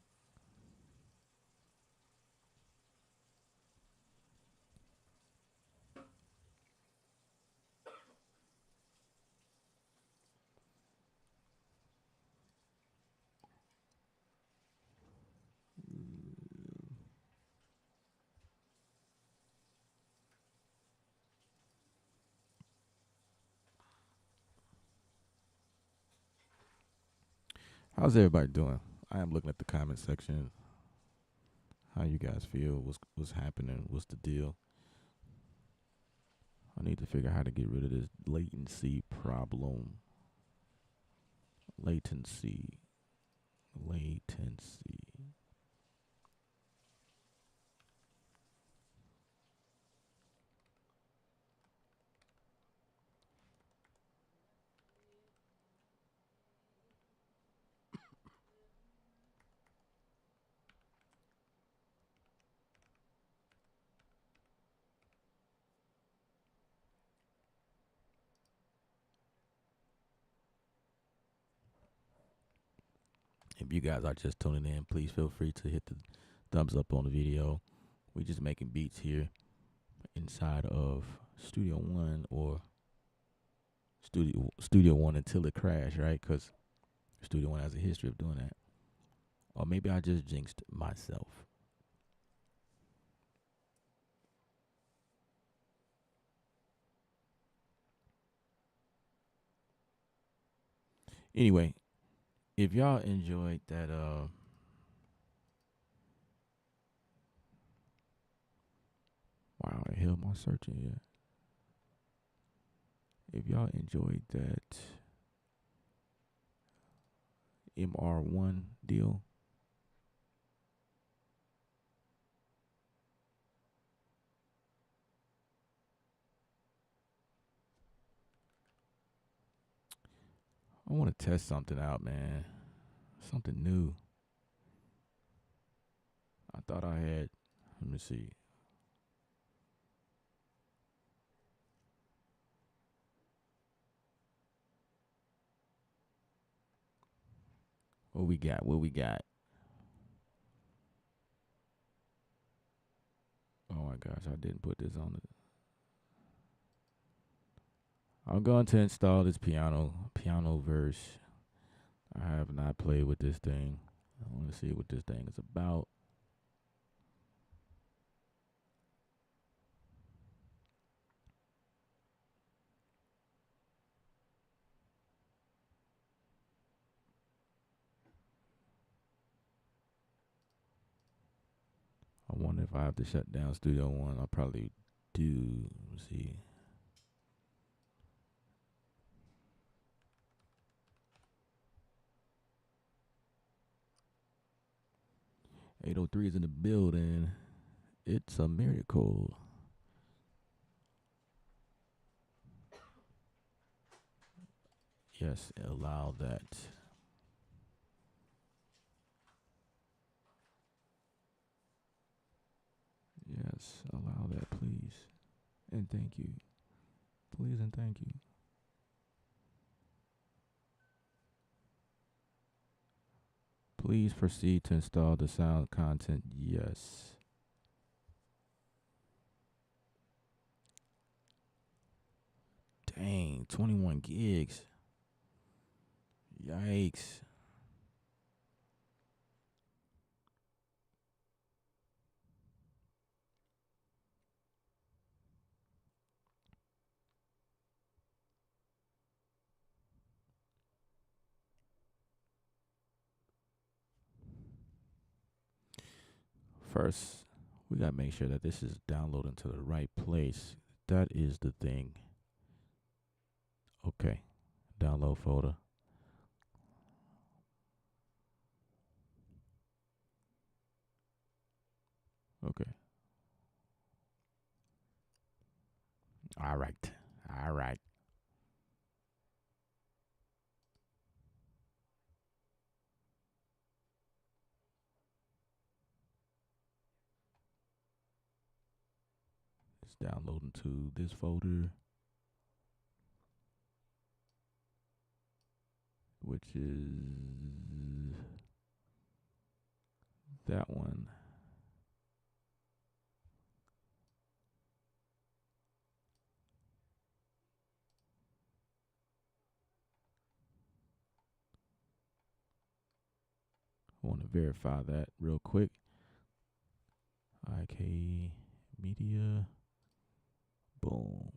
How's everybody doing? I am looking at the comment section. How you guys feel? What's happening? What's the deal? I need to figure out how to get rid of this latency problem. Latency. Latency. If you guys are just tuning in, please feel free to hit the thumbs up on the video. We just making beats here inside of Studio One or Studio One until it crash, right? Because Studio One has a history of doing that. Or maybe I just jinxed myself. Anyway, if y'all enjoyed that, wow, the hell am I searching here? If y'all enjoyed that MR1 deal, I want to test something out, man. Something new. I thought I had. Let me see. What we got? What we got? Oh my gosh, I didn't put this on it. I'm going to install this piano verse. I have not played with this thing. I want to see what this thing is about. I wonder if I have to shut down Studio One. I'll probably do. Let's see. .803 is in the building. It's a miracle. Yes, allow that. Yes, allow that, please. And thank you. Please and thank you. Please proceed to install the sound content. Yes. Dang, 21 gigs. Yikes. First, we got to make sure that this is downloading to the right place. That is the thing. Okay. Download folder. Okay. All right. All right. It's downloading to this folder, which is that one. I want to verify that real quick. IK Media. Boom.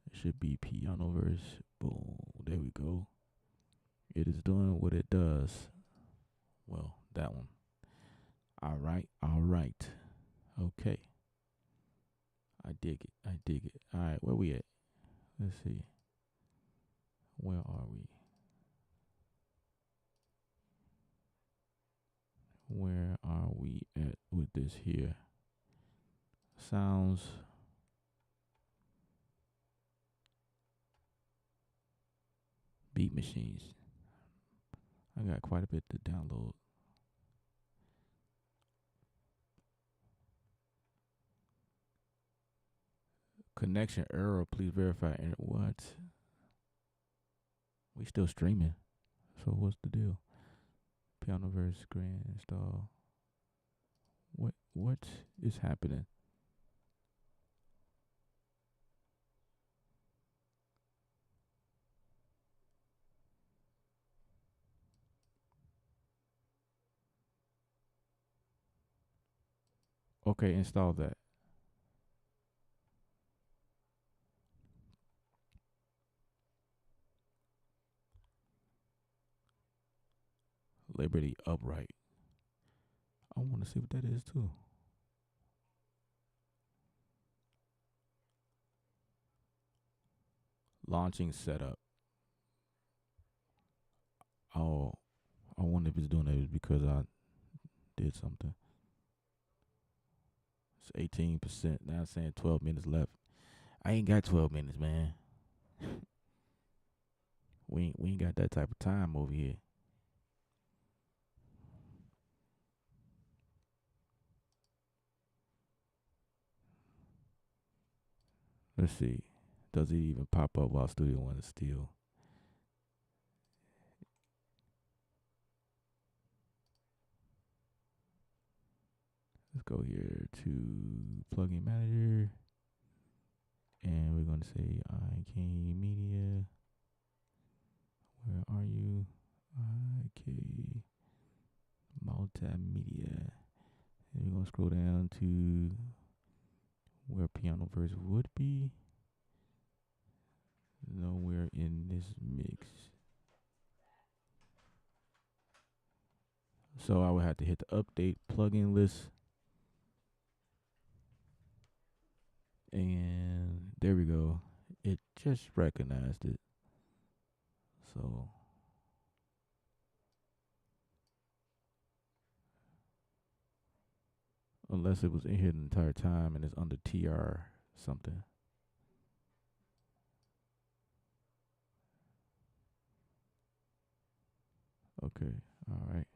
It should be piano verse. Boom. There we go. It is doing what it does. Well, that one. All right. All right. Okay. I dig it. I dig it. All right. Where we at? Let's see. Where are we? Where are we at with this here? Sounds. Beat machines. I got quite a bit to download. Connection error. Please verify. What? We still streaming. So what's the deal? Piano verse screen install. What is happening? Okay, install that. Liberty Upright. I want to see what that is too. Launching setup. Oh, I wonder if it's doing it because I did something. It's 18%. Now it's saying 12 minutes left. I ain't got 12 minutes, man. We ain't got that type of time over here. Let's see. Does it even pop up while Studio One is still? Let's go here to plugin manager, and we're gonna say IK Media. Where are you? IK Multimedia. And we're gonna scroll down to where piano verse would be. Nowhere in this mix. So I would have to hit the update plugin list. And there we go. It just recognized it. So unless it was in here the entire time and it's under TR something. Okay. All right.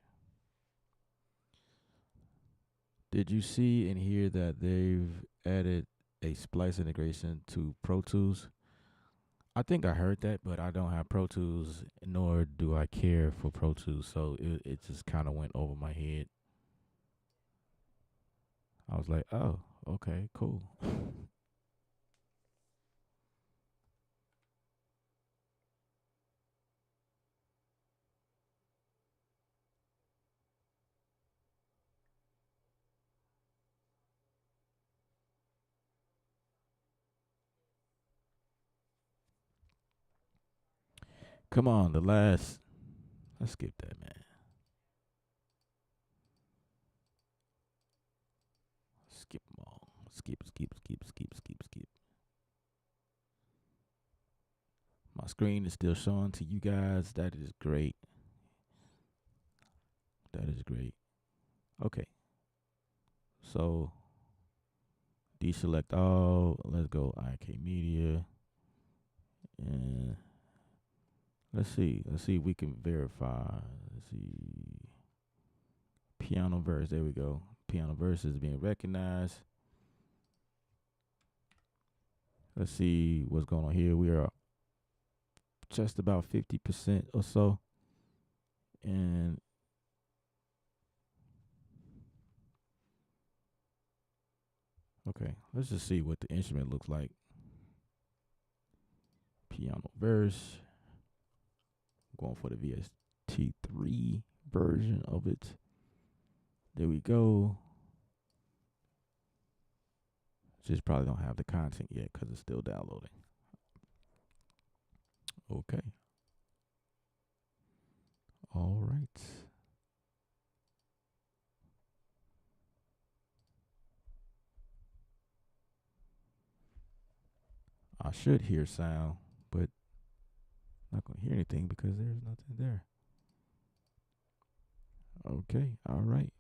Did you see and hear that they've added a splice integration to Pro Tools? I think I heard that, but I don't have Pro Tools, nor do I care for Pro Tools, so it just kind of went over my head. I was like, oh, okay, cool. Come on, the last. Let's skip that, man. Skip them all. Skip, skip, skip, skip, skip, skip. My screen is still showing to you guys. That is great. That is great. Okay. So deselect all. Let's go IK Media. And let's see. Let's see if we can verify. Let's see. Piano verse. There we go. Piano verse is being recognized. Let's see what's going on here. We are just about 50% or so. And okay, let's just see what the instrument looks like. Piano verse. Going for the VST3 version of it. There we go. Just probably don't have the content yet because it's still downloading. Okay. I should hear sound, but I'm not gonna hear anything because there's nothing there. Okay, all right.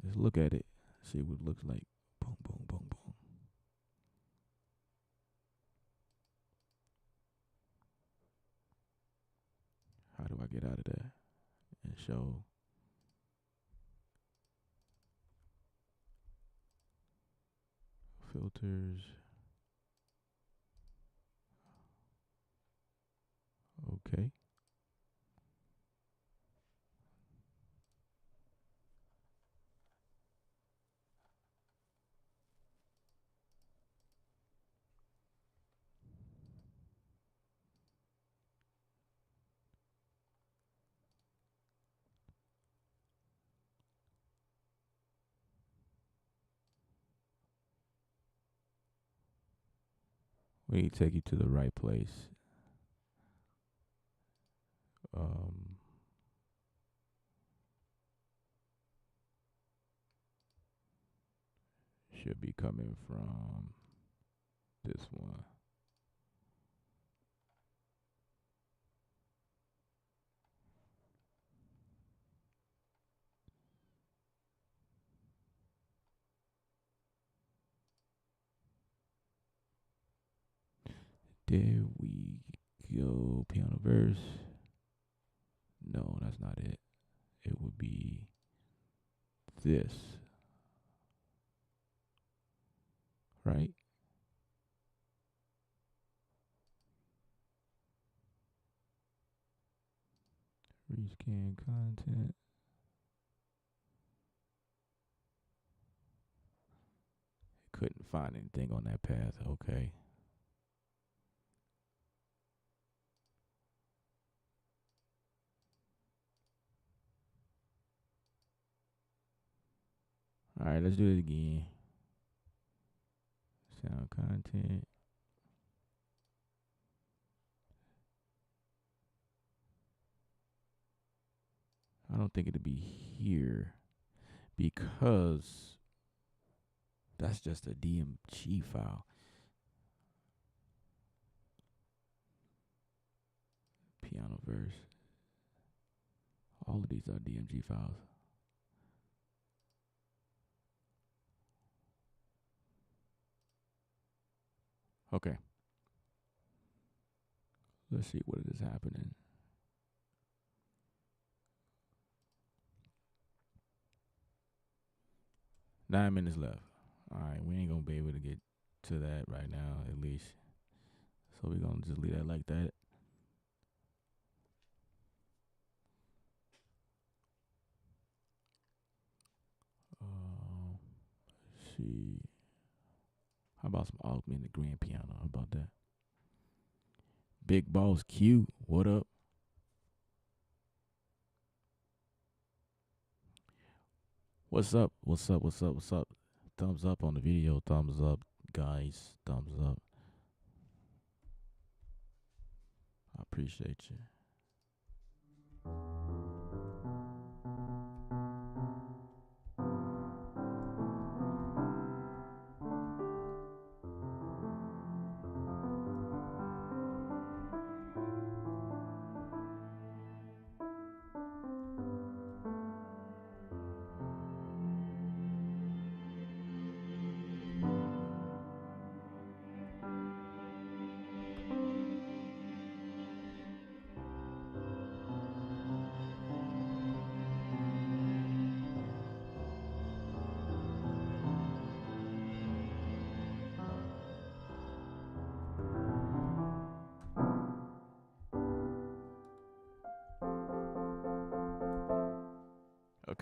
Let's look at it. See what it looks like. Boom, boom, boom, boom. How do I get out of that and show filters? Okay. We need to take you to the right place. Um, should be coming from this one. There we go. Piano verse. No, that's not it. It would be this, right? Rescan content. Couldn't find anything on that path. Okay. All right, let's do it again. Sound content. I don't think it'll be here because that's just a DMG file. Piano verse. All of these are DMG files. Okay. Let's see what is happening. 9 minutes left. All right, we ain't gonna be able to get to that right now, at least. So we're gonna just leave that like that. Let's see. How about some augmented grand piano? How about that? Big Boss Q, what up? What's up? What's up? What's up? What's up? Thumbs up on the video. Thumbs up, guys. Thumbs up. I appreciate you.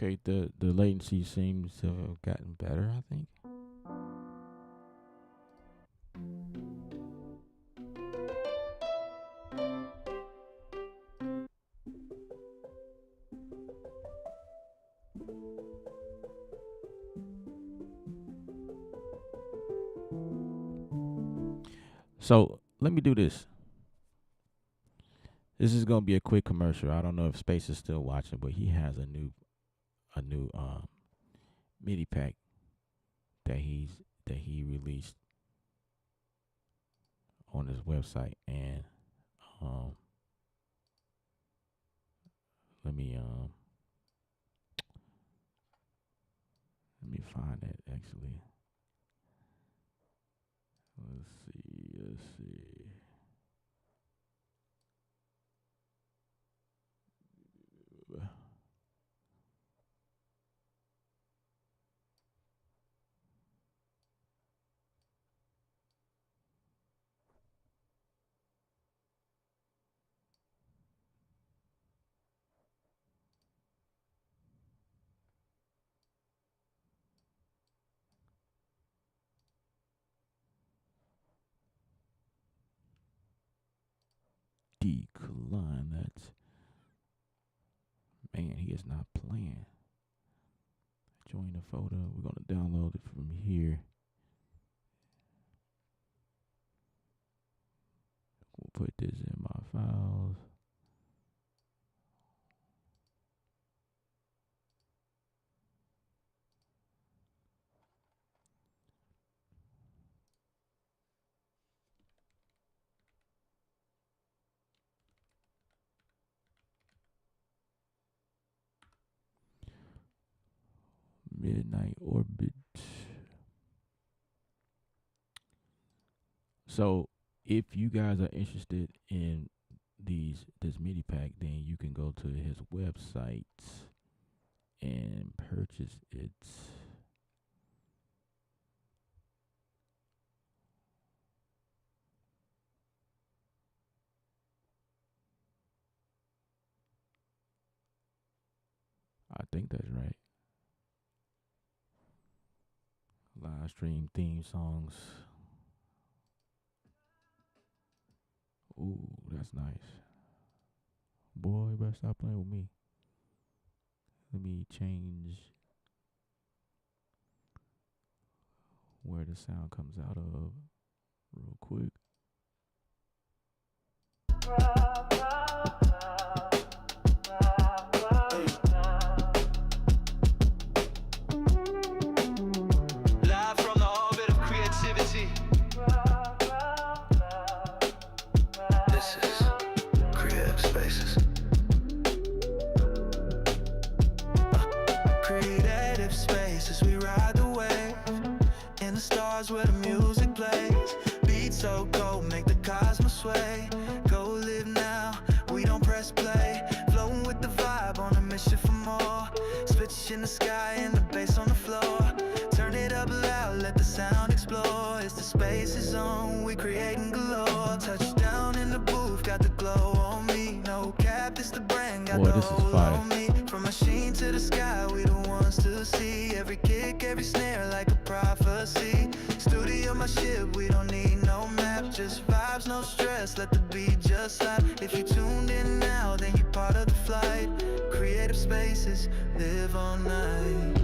Okay, the latency seems to have gotten better, I think. So let me do this. This is gonna be a quick commercial. I don't know if Space is still watching, but he has a new MIDI pack that he released. on this website, and um, let me let me find that actually. Let's see. Let's see. Decline. That's man. He is not playing. Join the folder. We're gonna download it from here. We'll put this in my files. Midnight Orbit. So if you guys are interested in this MIDI pack, then you can go to his website and purchase it. I think that's right. Live stream theme songs. Ooh, that's nice. Boy, you better stop playing with me. Let me change where the sound comes out of real quick. Live from the orbit of creativity. This is Creative Spaces. Creative Spaces, we ride the wave in the stars where the music plays. Beats so cold, make the cosmos sway. Go live now, we don't press play. Flowing with the vibe on a mission for more. Switch in the sky and the bass on the floor. Turn it up loud, let the sound explore. It's the Spaces Zone, we creating galore. Touchdown in the booth, got the glow on me. No cap, it's the brand, got Boy, the this is whole fire. on me. From machine to the sky, we the ones to see. Every kick, every snare like a prophecy. Studio my ship, we don't need no map. Just vibes, no stress, let the beat just slap. If you tuned in now, then you're part of the flight. Creative Spaces, live all night.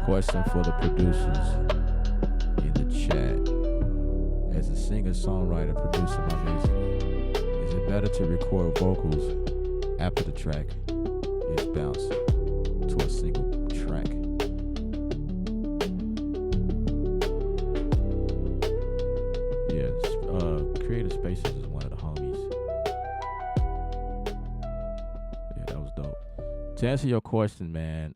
Question for the producers in the chat. As a singer-songwriter producing my music, is it better to record vocals after the track is bounced to a single track? Yes, Creative Spaces is one of the homies. Yeah, that was dope. To answer your question, man,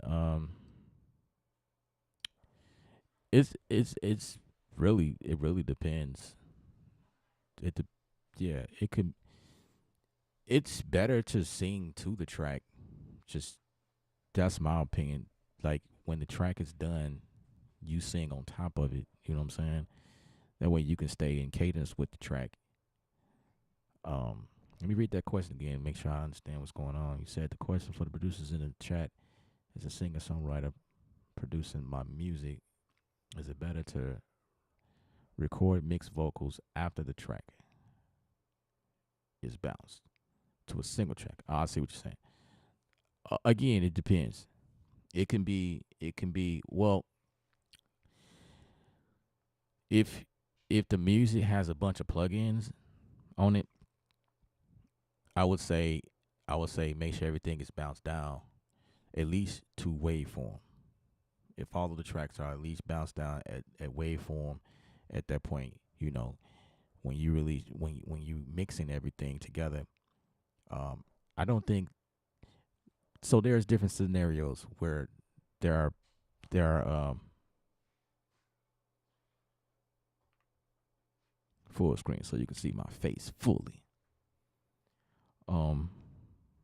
it's really it really depends. It de- yeah, it could. It's better to sing to the track. Just that's my opinion. Like when the track is done, you sing on top of it. You know what I'm saying? That way you can stay in cadence with the track. Let me read that question again. Make sure I understand what's going on. You said the question for the producers in the chat is a singer songwriter producing my music. Is it better to record mixed vocals after the track is bounced to a single track? Oh, I see what you're saying. Again, it depends. It can be. Well, if if the music has a bunch of plugins on it, I would say make sure everything is bounced down at least to waveform. If all of the tracks are at least bounced down at waveform, at that point, when you really when you mixing everything together, um, I don't think so. There's different scenarios where there are there are full screen, so you can see my face fully. Um,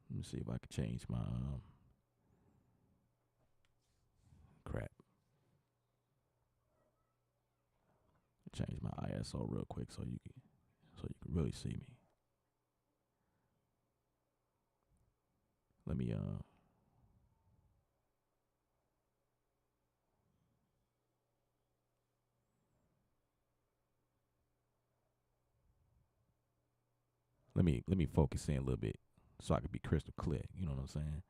Let me see if I can change my crap. Change my ISO real quick so you can really see me. Let me let me focus in a little bit so I can be crystal clear. You know what I'm saying?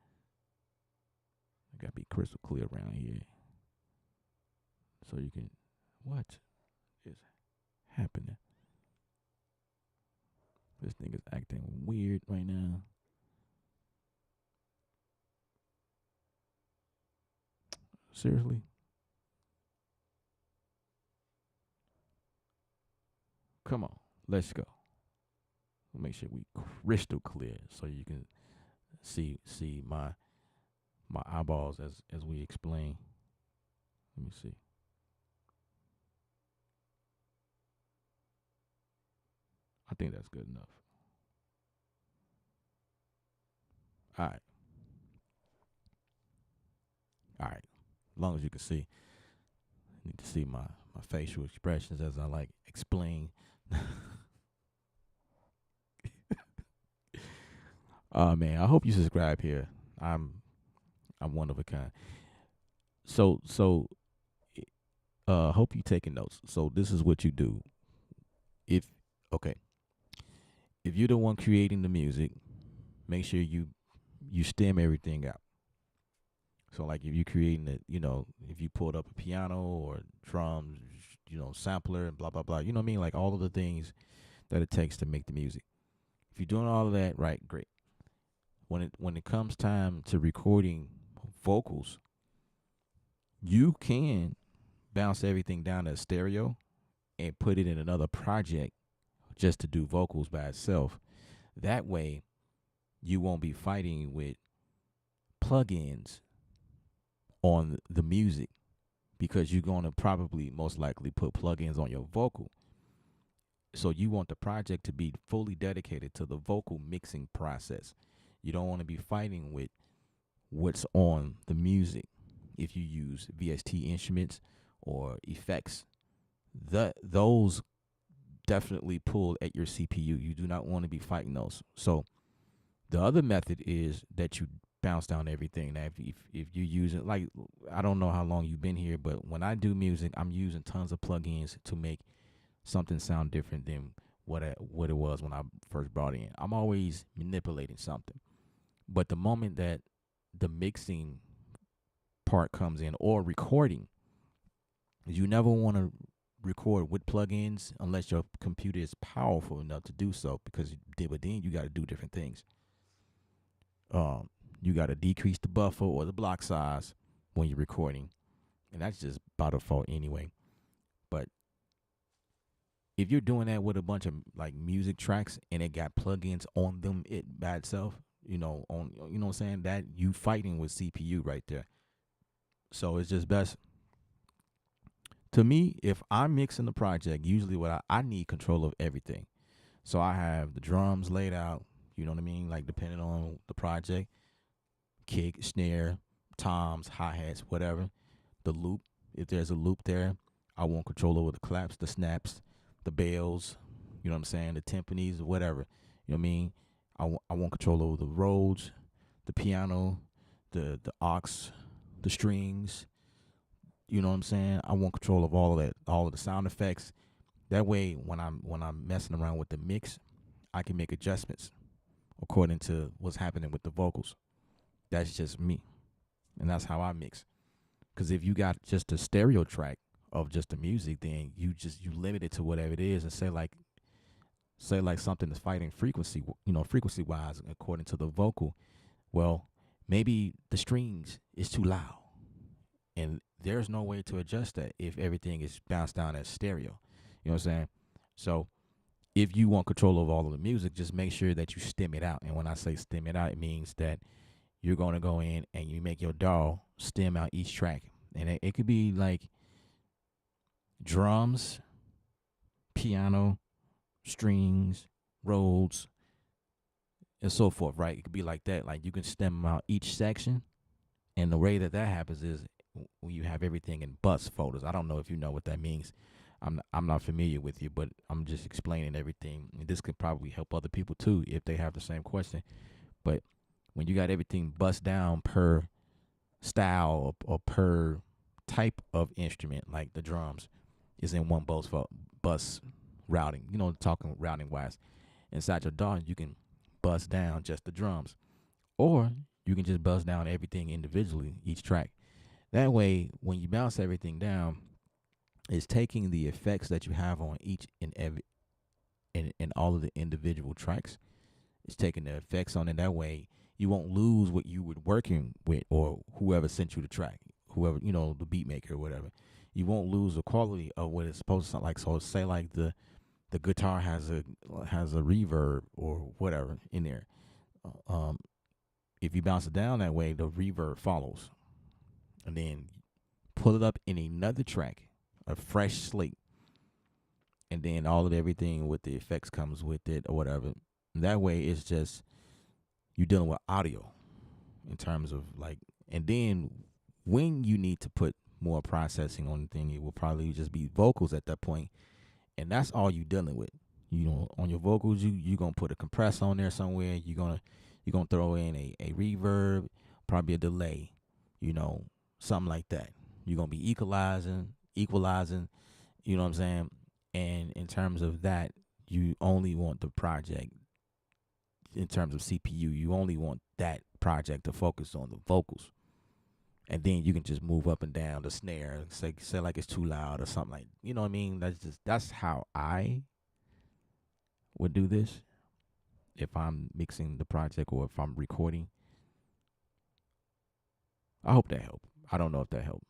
I gotta be crystal clear around here so you can. What is happening? This thing is acting weird right now. Seriously? Come on, let's go. We'll make sure we crystal clear so you can see my eyeballs as we explain. Let me see. I think that's good enough. All right, all right. As long as you can see, you need to see my facial expressions as I like explain. Man, I hope you subscribe here. I'm one of a kind. So hope you taking notes. So this is what you do. If okay, if you're the one creating the music, make sure you stem everything out. So like if you creating it, if you pulled up a piano or drums, sampler and blah blah blah. You know what I mean? Like all of the things that it takes to make the music. If you're doing all of that, right, great. When it comes time to recording vocals, you can bounce everything down to stereo and put it in another project just to do vocals by itself. That way, you won't be fighting with plugins on the music because you're going to probably most likely put plugins on your vocal. So you want the project to be fully dedicated to the vocal mixing process. You don't want to be fighting with what's on the music. If you use VST instruments or effects, those definitely pull at your CPU. You do not want to be fighting those. So the other method is that you bounce down everything. Now, if you use it, like I don't know how long you've been here, but when I do music, I'm using tons of plugins to make something sound different than what it was when I first brought it in. I'm always manipulating something. But the moment that the mixing part comes in or recording, you never want to record with plugins unless your computer is powerful enough to do so, because but then you got to do different things. You got to decrease the buffer or the block size when you're recording, and that's just by default anyway. But if you're doing that with a bunch of like music tracks and it got plugins on them it by itself, what I'm saying, that you fighting with CPU right there. So it's just best to me, if I'm mixing the project, usually what I need control of everything. So I have the drums laid out, you know what I mean? Like depending on the project, kick, snare, toms, hi-hats, whatever. The loop, if there's a loop there, I want control over the claps, the snaps, the bells, you know what I'm saying? The timpanis, whatever. You know what I mean? I want control over the Rhodes, the piano, the aux, the strings. You know what I'm saying? I want control of all of that, all of the sound effects. That way, when I'm messing around with the mix, I can make adjustments according to what's happening with the vocals. That's just me, and that's how I mix. Because if you got just a stereo track of just the music, then you limit it to whatever it is, and say like something is fighting frequency, frequency wise according to the vocal. Well, maybe the strings is too loud, and there's no way to adjust that if everything is bounced down as stereo. You know what I'm saying? So if you want control of all of the music, just make sure that you stem it out. And when I say stem it out, it means that you're going to go in and you make your DAW stem out each track. And it could be like drums, piano, strings, Rhodes, and so forth, right? It could be like that. Like you can stem out each section. And the way that that happens is when you have everything in bus folders. I don't know if you know what that means. I'm not familiar with you, but I'm just explaining everything. And this could probably help other people too if they have the same question. But when you got everything bust down per style or per type of instrument, like the drums is in one bus routing, talking routing wise. Inside your DAW, you can bust down just the drums, or you can just bust down everything individually, each track. That way, when you bounce everything down, it's taking the effects that you have on each and every and all of the individual tracks. It's taking the effects on it. That way, you won't lose what you were working with or whoever sent you the track, whoever, the beat maker or whatever. You won't lose the quality of what it's supposed to sound like. So say like the guitar has a reverb or whatever in there. Um, if you bounce it down that way, the reverb follows, and then pull it up in another track, a fresh slate, and then all of everything with the effects comes with it or whatever. That way, it's just you're dealing with audio in terms of like, and then when you need to put more processing on the thing, it will probably just be vocals at that point, and that's all you dealing with. On your vocals, you gonna put a compressor on there somewhere. You're gonna throw in a reverb, probably a delay, you know, something like that. You're gonna be equalizing. You know what I'm saying? And in terms of that, you only want the project in terms of CPU. You only want that project to focus on the vocals, and then you can just move up and down the snare. Say like it's too loud or something like. You know what I mean? That's how I would do this if I'm mixing the project or if I'm recording. I hope that helped. I don't know if that helped.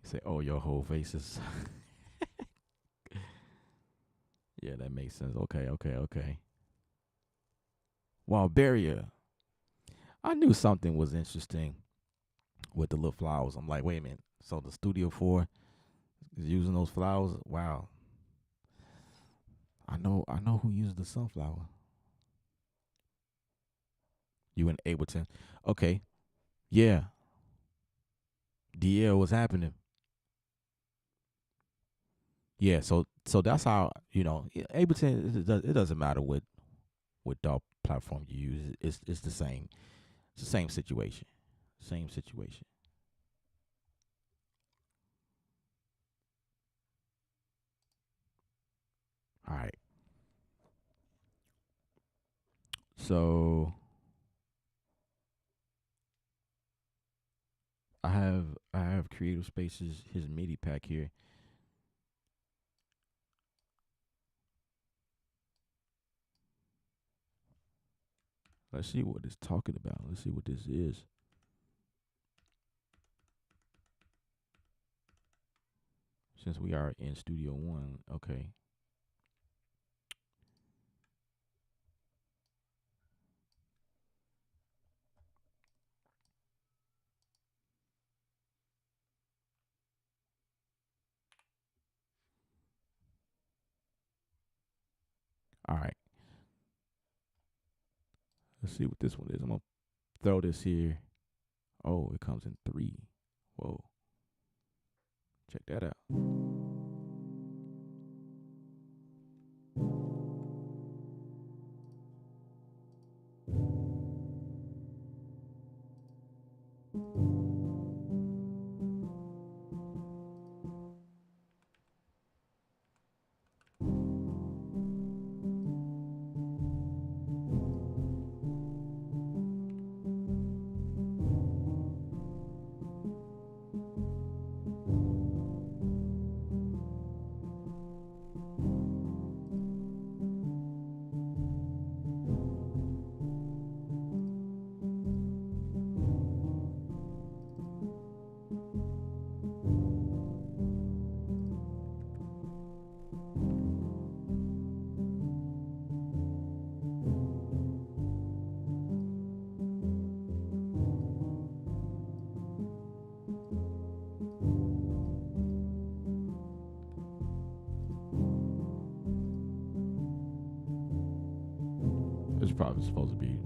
Say, oh, your whole face is. Yeah, that makes sense. Okay. Well, barrier. I knew something was interesting with the little flowers. I'm like, wait a minute. So the Studio 4 is using those flowers? Wow. I know who used the sunflower. You in Ableton. Okay. Yeah. DL was happening. Yeah, so that's how, Ableton, it doesn't matter what DAW platform you use. It's the same. It's the same situation. Same situation. All right. So I have Creative Spaces, his MIDI pack here. Let's see what it's talking about. Let's see what this is. Since we are in Studio One, okay. All right. Let's see what this one is. I'm gonna throw this here. Oh, it comes in 3. Whoa. Check that out. probably supposed to be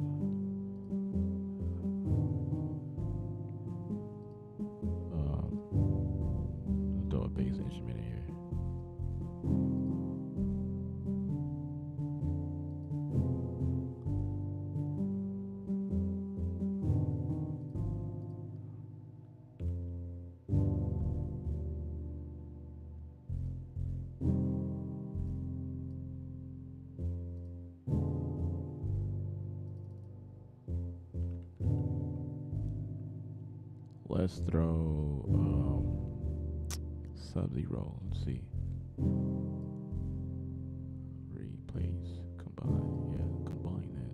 throw a bass instrument in here. Let's throw Sub-Zero. Let's see. Replace, combine. Yeah, combine that.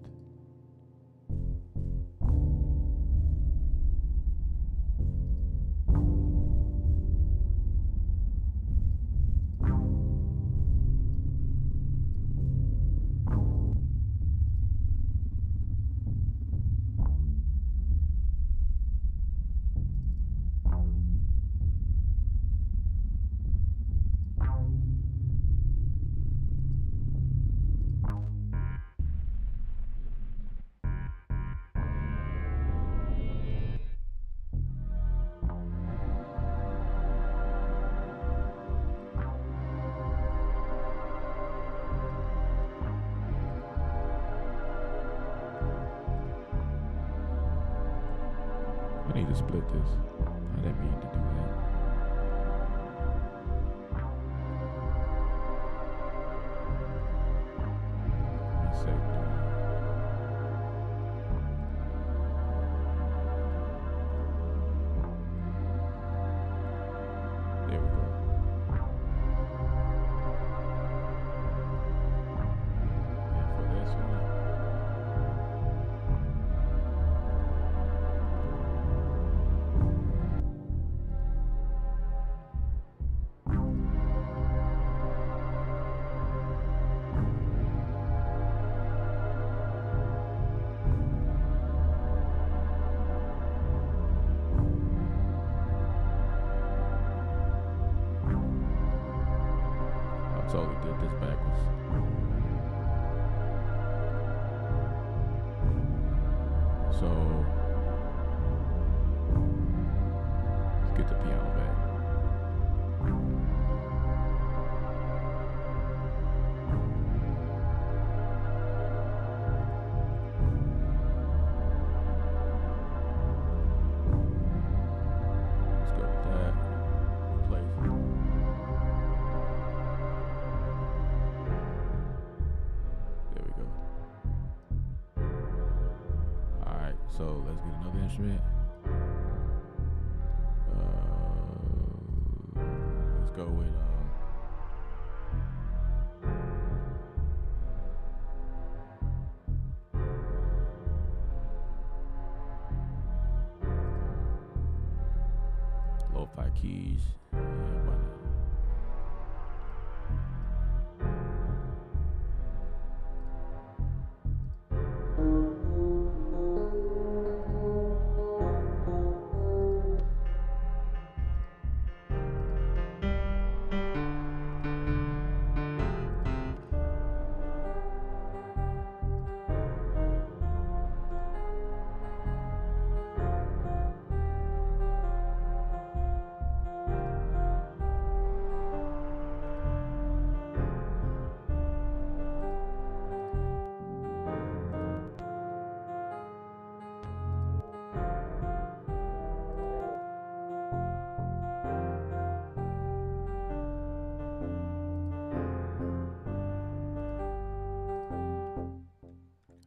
I need to split this. I didn't mean to do that. Let me save that. There we go. And for this one, I totally did this backwards. So let's get the piano back. Let's go with that. Replace. There we go. Alright, so let's get another instrument. Let's go with lo-fi keys. Yeah, why not?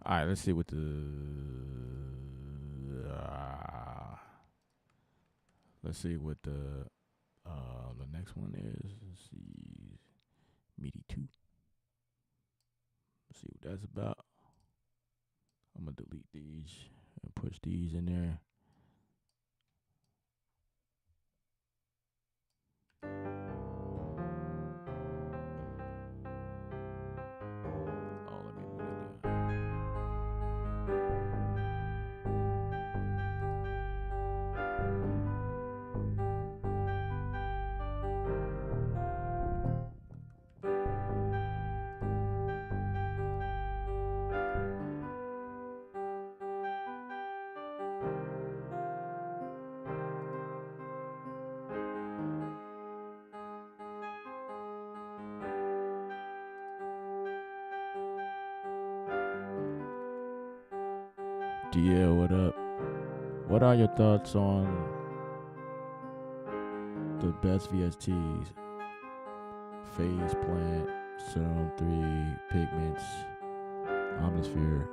All right, let's see what the next one is. Let's see, MIDI 2. Let's see what that's about. I'm gonna delete these and push these in there. Oh, let me move that down. DL, what up? What are your thoughts on the best VSTs? Phase plant, Serum 3, Pigments, Omnisphere,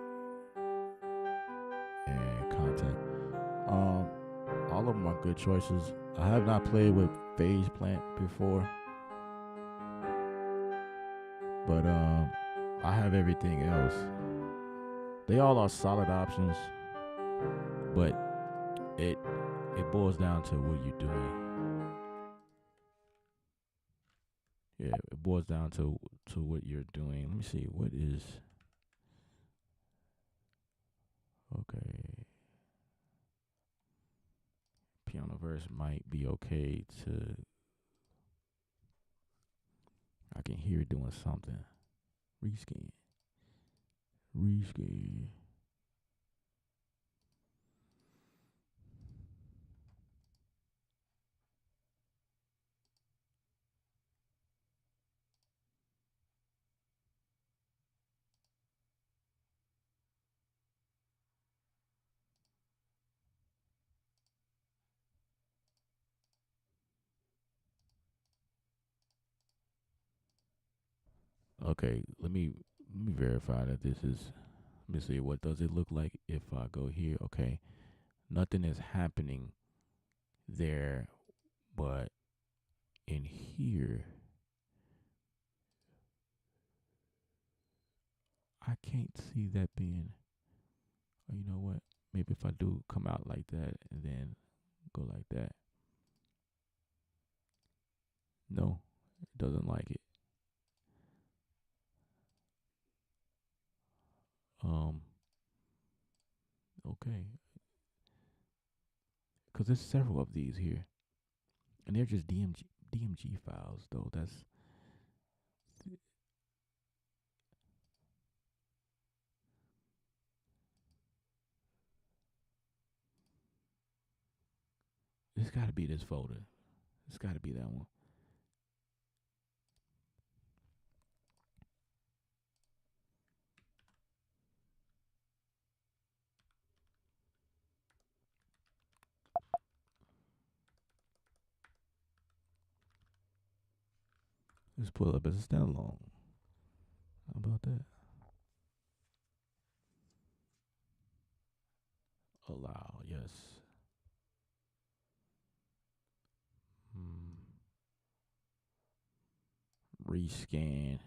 and Contact. Um, all of them are good choices. I have not played with Phase Plant before, but I have everything else. They all are solid options, but it it boils down to what you're doing. Yeah, it boils down to what you're doing. Let me see. What is okay? Piano verse might be okay to. I can hear it doing something. Rescan. Rescan. Okay, let me verify that this is. Let me see. What does it look like if I go here? Okay, nothing is happening there, but in here, I can't see that being. Oh, you know what? Maybe if I do come out like that and then go like that. No, it doesn't like it. Um, okay, because there's several of these here, and they're just DMG files though. That's it's got to be this folder. It's got to be that one. Let's pull it up as a standalone. How about that? Allow, yes. Hmm. Rescan.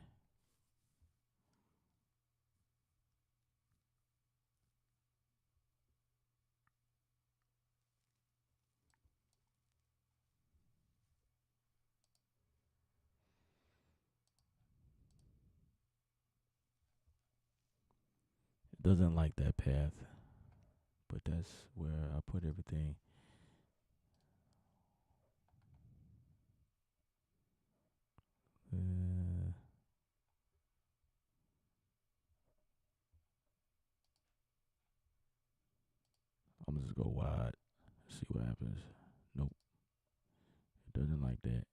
It doesn't like that path, but that's where I put everything. Uh, I'm gonna just go wide. See what happens. Nope, it doesn't like that.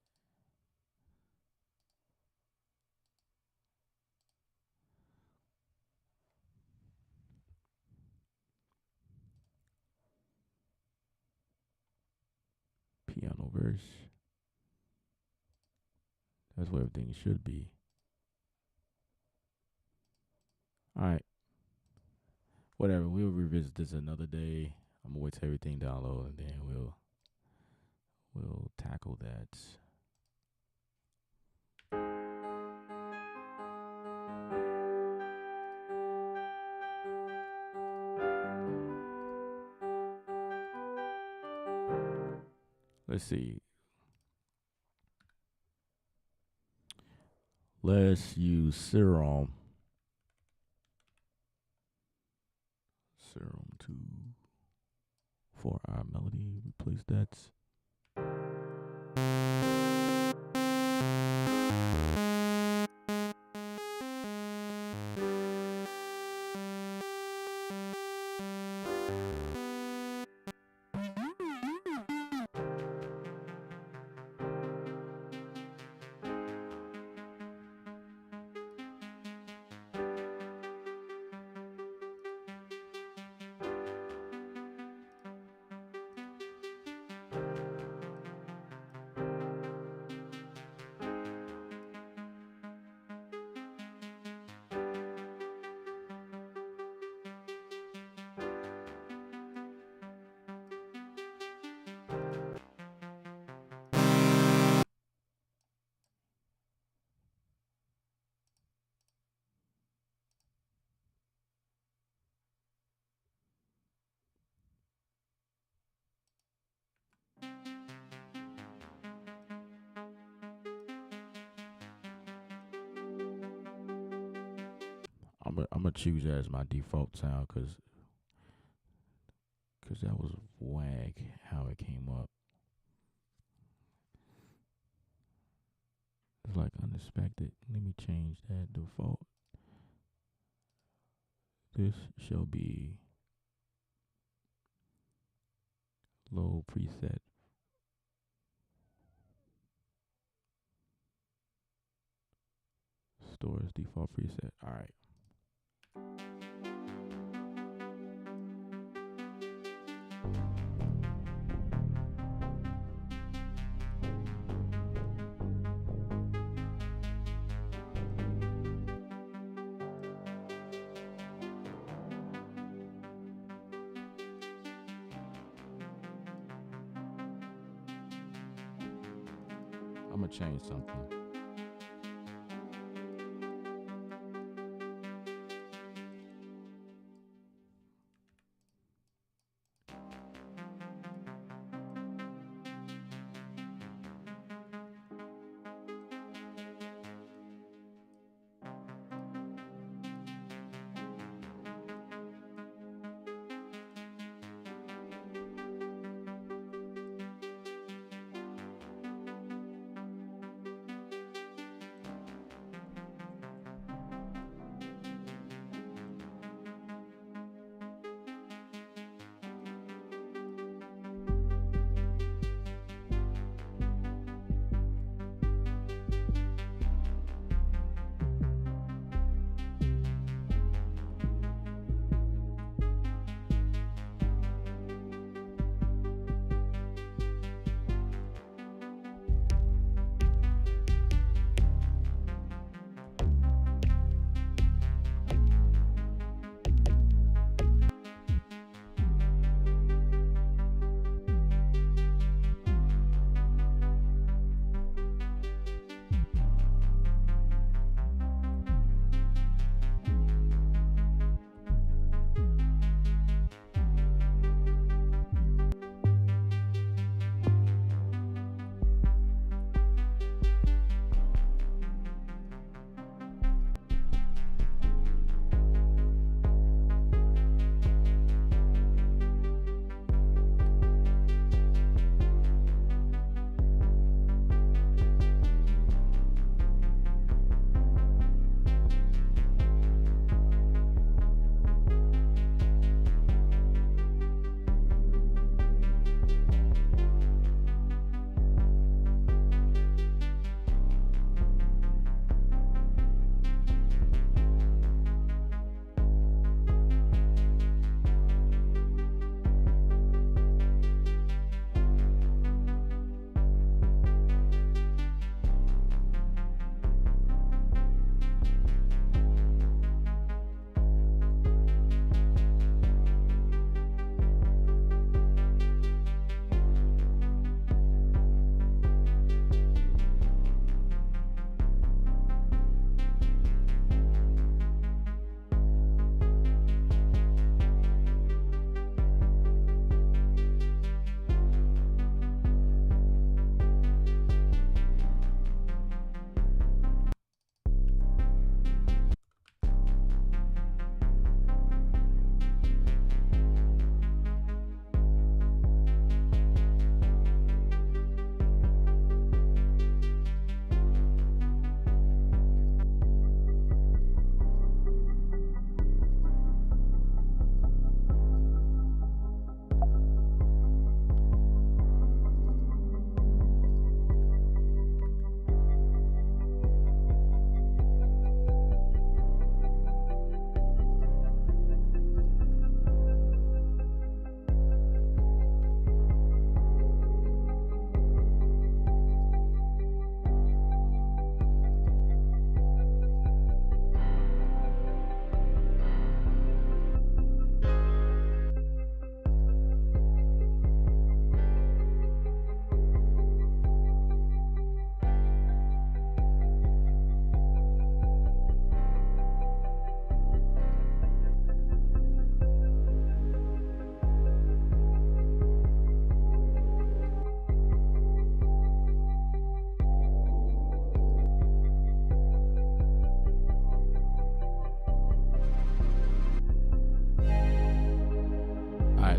Piano verse. That's where everything should be. All right, whatever. We'll revisit this another day. I'm gonna wait till everything download and then we'll tackle that. Let's see. Let's use Serum. Serum 2 for our melody. Replace that. I'm gonna choose that as my default sound because that was wag how it came up. It's like unexpected. Let me change that default. This shall be low preset. Store as default preset. All right. I'm gonna change something.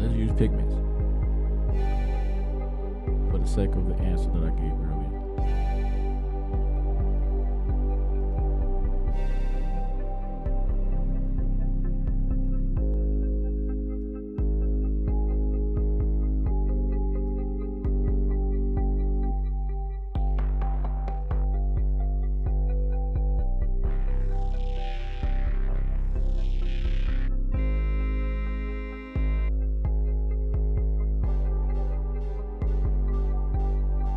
let's use pigments for the sake of the answer that I gave earlier.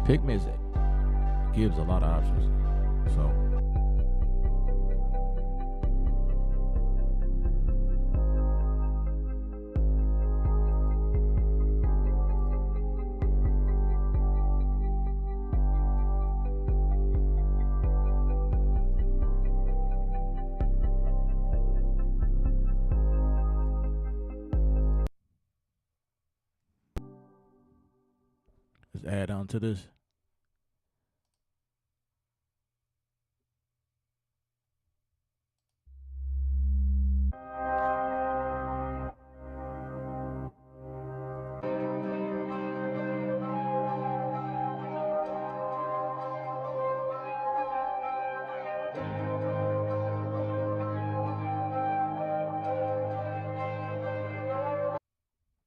Pigments gives a lot of options. So let's add on to this.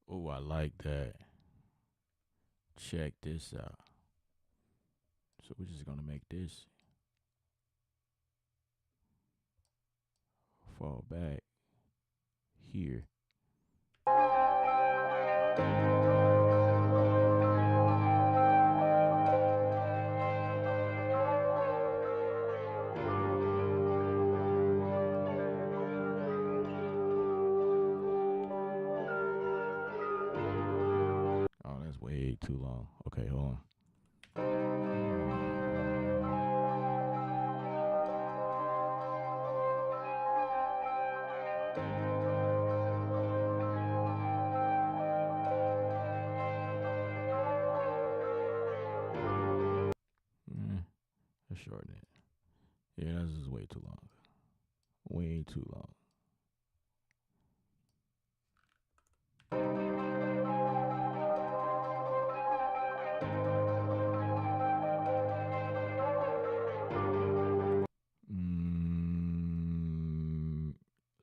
Oh, I like that. Check this out. So we're just gonna make this fall back here. Oh, that's way too long. Okay, hold on. Let's shorten it. Yeah, this is way too long. Way too long. Mm,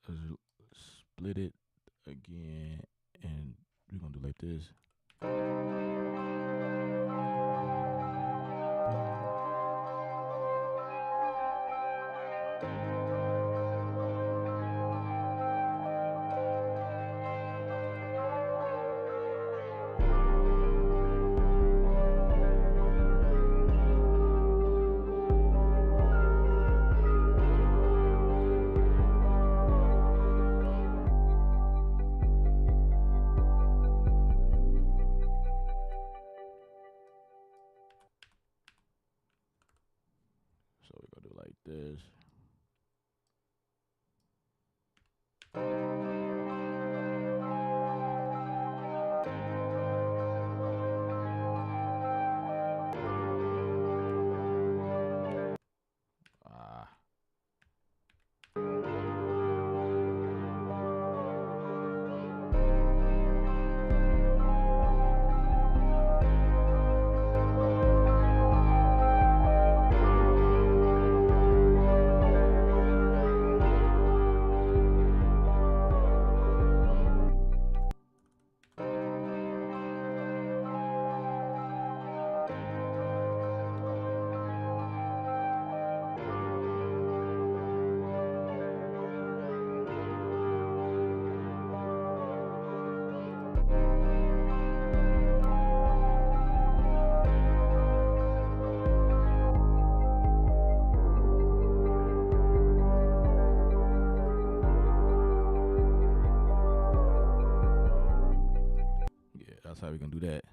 let's split it again, and we're gonna do like this. So we're gonna do like this. Ah. Yeah, that's how we're gonna do that.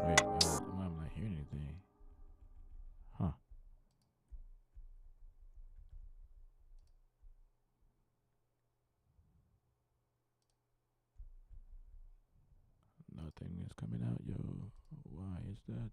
Wait, why am I not hearing anything? Huh? Nothing is coming out, yo. Why is that?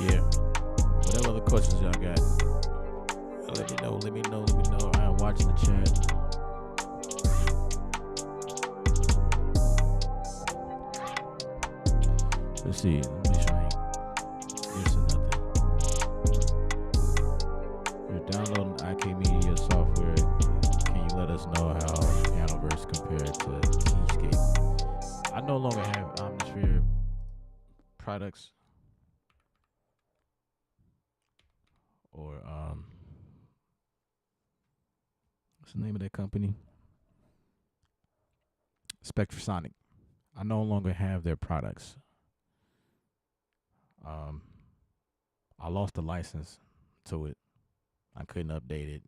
Yeah. Whatever other questions y'all got, let me know. Let me know. Let me know. I'm watching the chat. Let's see. Let me show you. Listen, nothing. You're downloading IK Media software. Can you let us know how Pianoverse compared to Keyscape? I no longer have Omnisphere products or what's the name of that company? Spectrasonic. I no longer have their products. Um, I lost the license to it. I couldn't update it,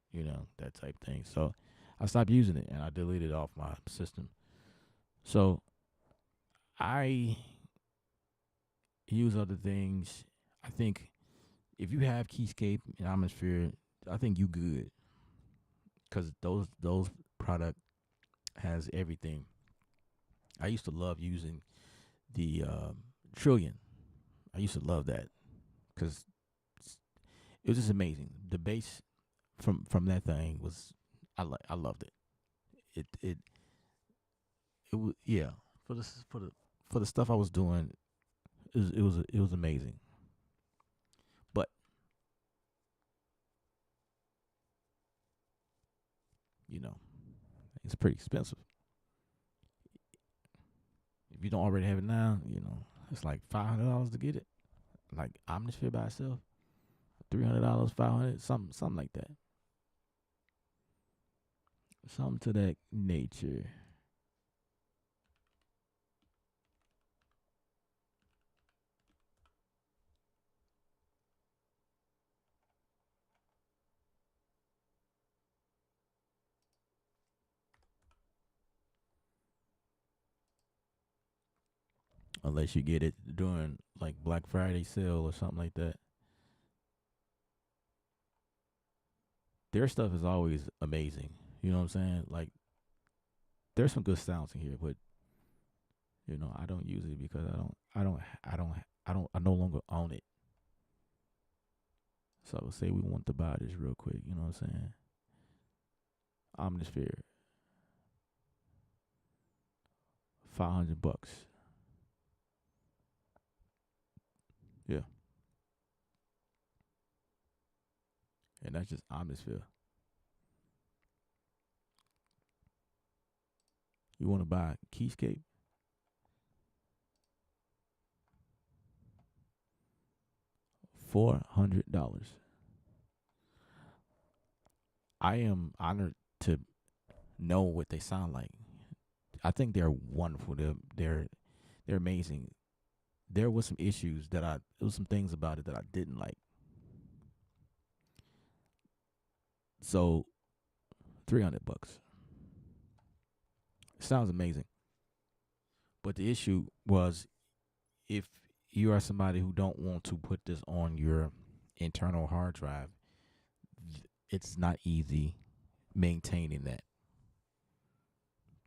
that type thing. So I stopped using it and I deleted it off my system. So I use other things. I think if you have Keyscape and Atmosphere, I think you good because those product has everything. I used to love using the Trillion. I used to love that because it was just amazing. The bass from that thing was I loved it. It was, yeah, for the stuff I was doing, it was amazing. But you know, it's pretty expensive. If you don't already have it now, it's like $500 to get it. Like Omnisphere by itself, $300, 500, something like that. Something to that nature. Unless you get it during like Black Friday sale or something like that. Their stuff is always amazing. You know what I'm saying? Like there's some good sounds in here, but I don't use it because I no longer own it. So I would say we want to buy this real quick. You know what I'm saying? Omnisphere, $500. Yeah, and that's just Omnisphere. You want to buy Keyscape? $400. I am honored to know what they sound like. I think they're wonderful. They're amazing. There was some issues there was some things about it that I didn't like. So $300. Sounds amazing. But the issue was if you are somebody who don't want to put this on your internal hard drive, it's not easy maintaining that,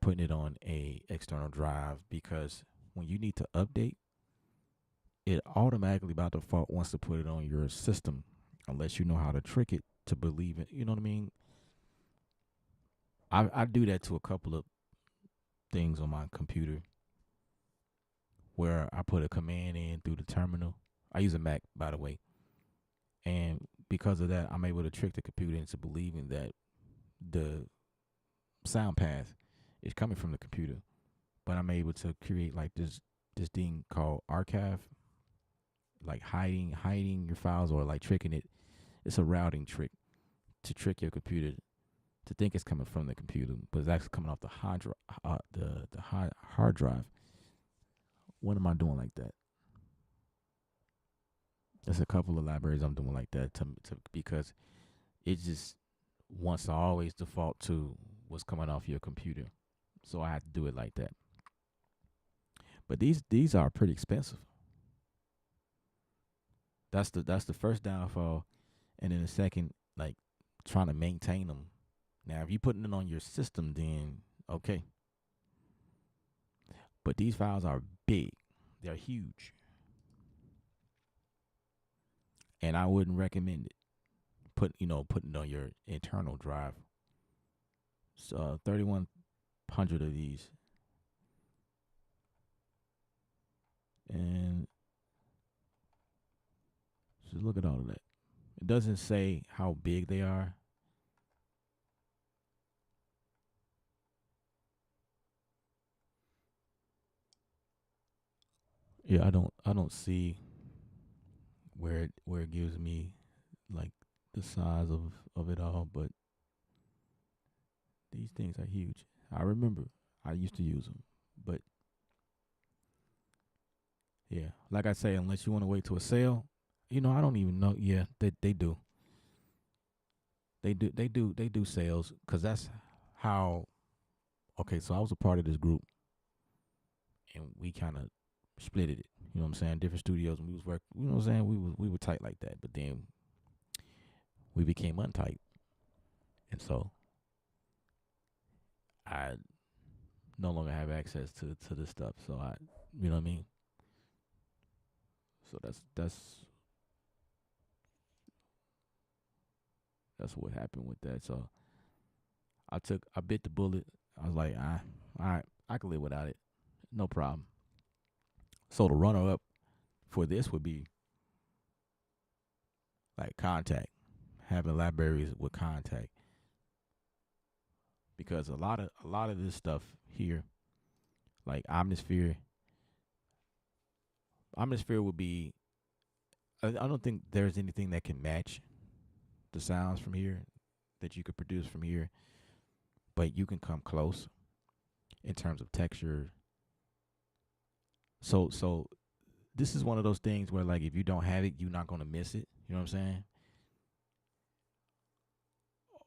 putting it on a external drive, because when you need to update, it automatically by default wants to put it on your system, unless you know how to trick it to believe it. You know what I mean? I do that to a couple of things on my computer where I put a command in through the terminal. I use a Mac, by the way. And because of that, I'm able to trick the computer into believing that the sound path is coming from the computer. But I'm able to create like this thing called archive, like hiding your files, or like tricking it. It's a routing trick to trick your computer to think it's coming from the computer, but it's actually coming off the hard drive. What am I doing like that? There's a couple of libraries I'm doing like that to because it just wants to always default to what's coming off your computer. So I have to do it like that. But these are pretty expensive. That's the first downfall, and then the second, like trying to maintain them. Now, if you're putting it on your system, then okay. But these files are big; they're huge, and I wouldn't recommend it. Putting it on your internal drive. So 3,100 of these, and just look at all of that. It doesn't say how big they are. Yeah, I don't see where it gives me like the size of it all, but these things are huge. I remember I used to use them, but yeah, like I say, unless you want to wait to a sale, I don't even know. Yeah, they do. They do sales, because that's how. Okay, so I was a part of this group, and we kind of split it. You know what I'm saying? Different studios, and we was work. You know what I'm saying? We were tight like that, but then we became untight, and so I no longer have access to this stuff. So you know what I mean? So that's what happened with that. So I bit the bullet. I was like, all right, I can live without it, no problem. So the runner up for this would be like Contact, having libraries with Contact, because a lot of this stuff here, like Omnisphere would be. I don't think there's anything that can match the sounds from here that you could produce from here, but you can come close in terms of texture. So this is one of those things where, like, if you don't have it, you're not gonna miss it. You know what I'm saying?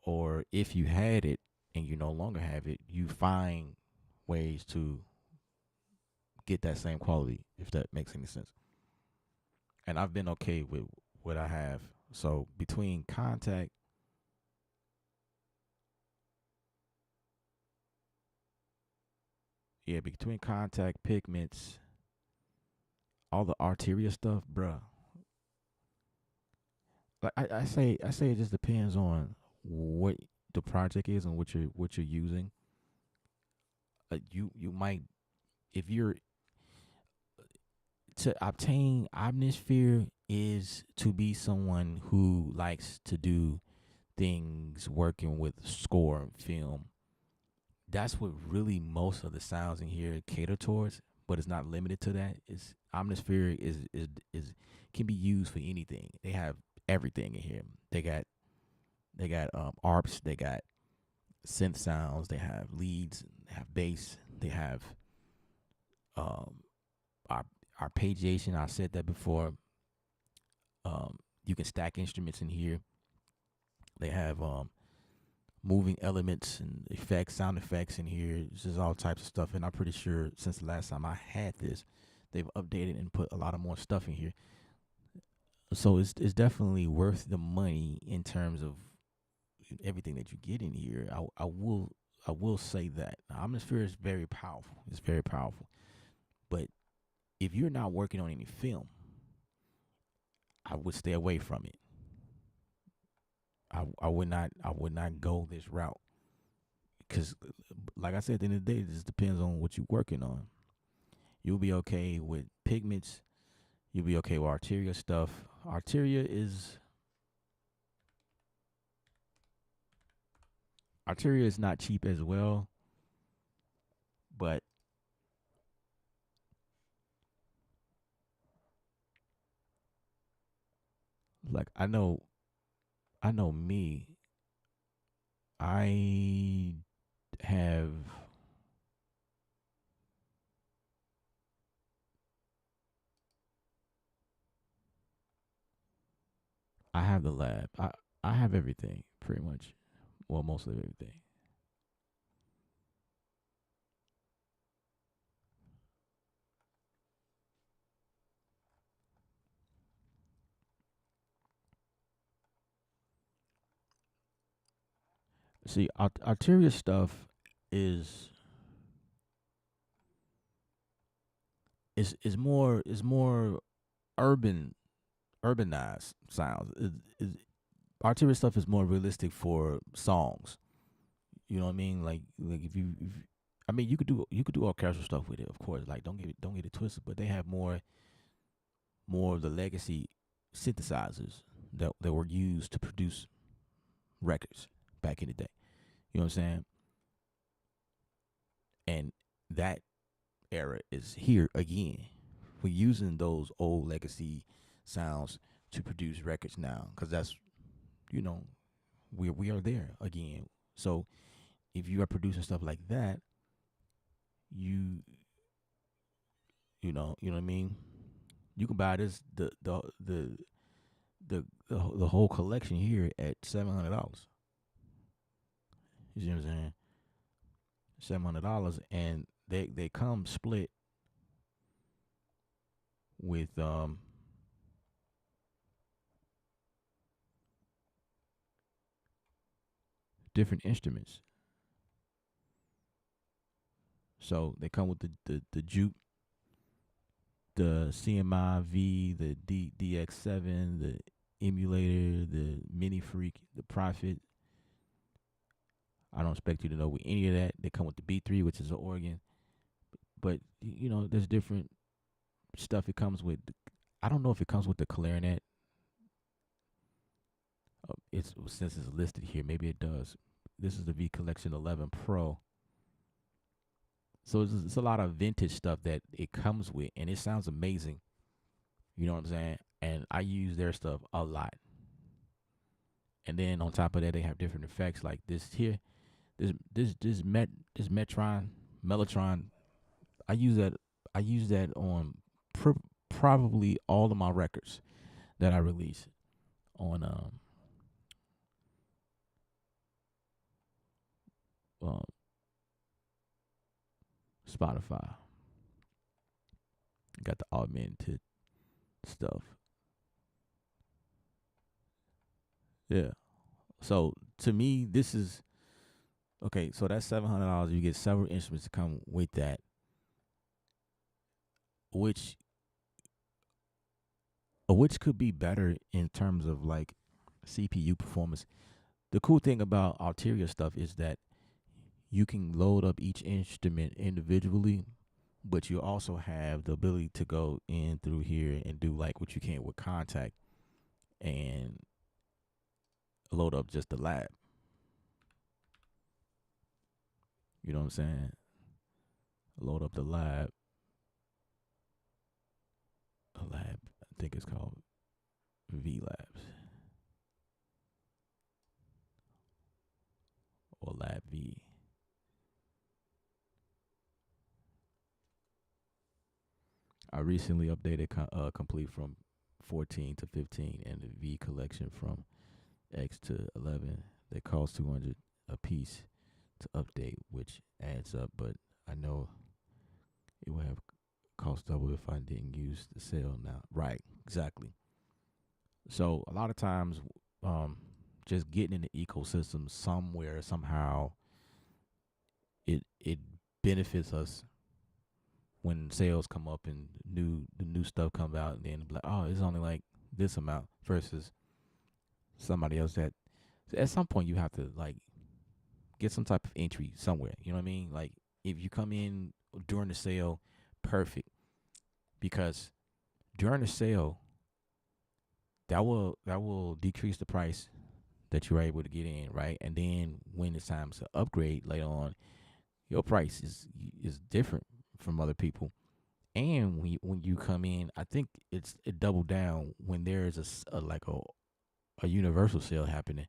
Or if you had it and you no longer have it, you find ways to get that same quality, if that makes any sense. And I've been okay with what I have. So between Contact, yeah, between Contact, Pigments, all the Arteria stuff, bruh. Like I say it just depends on what the project is and what you're using. You might, if you're to obtain Omnisphere, is to be someone who likes to do things working with score and film. That's what really most of the sounds in here cater towards, but it's not limited to that. It's Omnisphere is can be used for anything. They have everything in here. They got ARPs, they got synth sounds, they have leads, they have bass, they have um our arpeggiation. I said that before. You can stack instruments in here. They have moving elements and effects, sound effects in here. It's just all types of stuff. And I'm pretty sure since the last time I had this, they've updated and put a lot of more stuff in here. So it's definitely worth the money in terms of everything that you get in here. I will say that Atmosphere is very powerful. It's very powerful. But if you're not working on any film, I would stay away from it. I would not go this route because, like I said, at the end of the day, it just depends on what you're working on. You'll be okay with pigments. You'll be okay with arterial stuff. Arteria is not cheap as well, but like I know me. I have I have the lab. I have everything pretty much. Well, most of everything. See, arterial stuff is is more urban urbanized sounds. Arterial stuff is more realistic for songs. You know what I mean? Like I mean you could do orchestral stuff with it, of course. Like don't get it twisted, but they have more of the legacy synthesizers that were used to produce records back in the day. You know what I'm saying? And that era is here again. We're using those old legacy sounds to produce records now because that's you know we are there again. So if you are producing stuff like that, you you know what I mean. You can buy this the whole collection here at $700. You see what I'm saying? $700, and they come split with different instruments. So they come with the Juke, the CMI V, the DX7, the emulator, the Mini Freak, the Prophet. I don't expect you to know with any of that. They come with the B3, which is an organ, but there's different stuff it comes with. I don't know if it comes with the clarinet. It's since it's listed here, maybe it does. This is the V Collection 11 Pro. So it's a lot of vintage stuff that it comes with, and it sounds amazing. You know what I'm saying? And I use their stuff a lot. And then on top of that, they have different effects like this here, this Metron, Mellotron. I use that. I use that on probably all of my records that I release on um, Spotify. Got the augmented stuff. Yeah. So to me, this is okay. So that's $700. You get several instruments to come with that, which which could be better in terms of like CPU performance. The cool thing about Altaria stuff is that you can load up each instrument individually, but you also have the ability to go in through here and do like what you can with Contact and load up just the lab. You know what I'm saying? Load up the lab. A lab, I think it's called V Labs or Lab V. I recently updated complete from 14 to 15 and the V collection from X to 11. They cost 200 a piece to update, which adds up, but I know it would have cost cost double if I didn't use the sale now. Right, exactly. So a lot of times, um, just getting in the ecosystem somewhere somehow, it benefits us when sales come up and the new stuff comes out, and then like, oh, it's only like this amount versus somebody else that at some point you have to like get some type of entry somewhere. You know what I mean? Like if you come in during the sale, perfect, because during the sale that will decrease the price that you're able to get in, right? And then when it's time to upgrade later on, your price is different from other people. And when you come in, I think it double down when there is like a universal sale happening.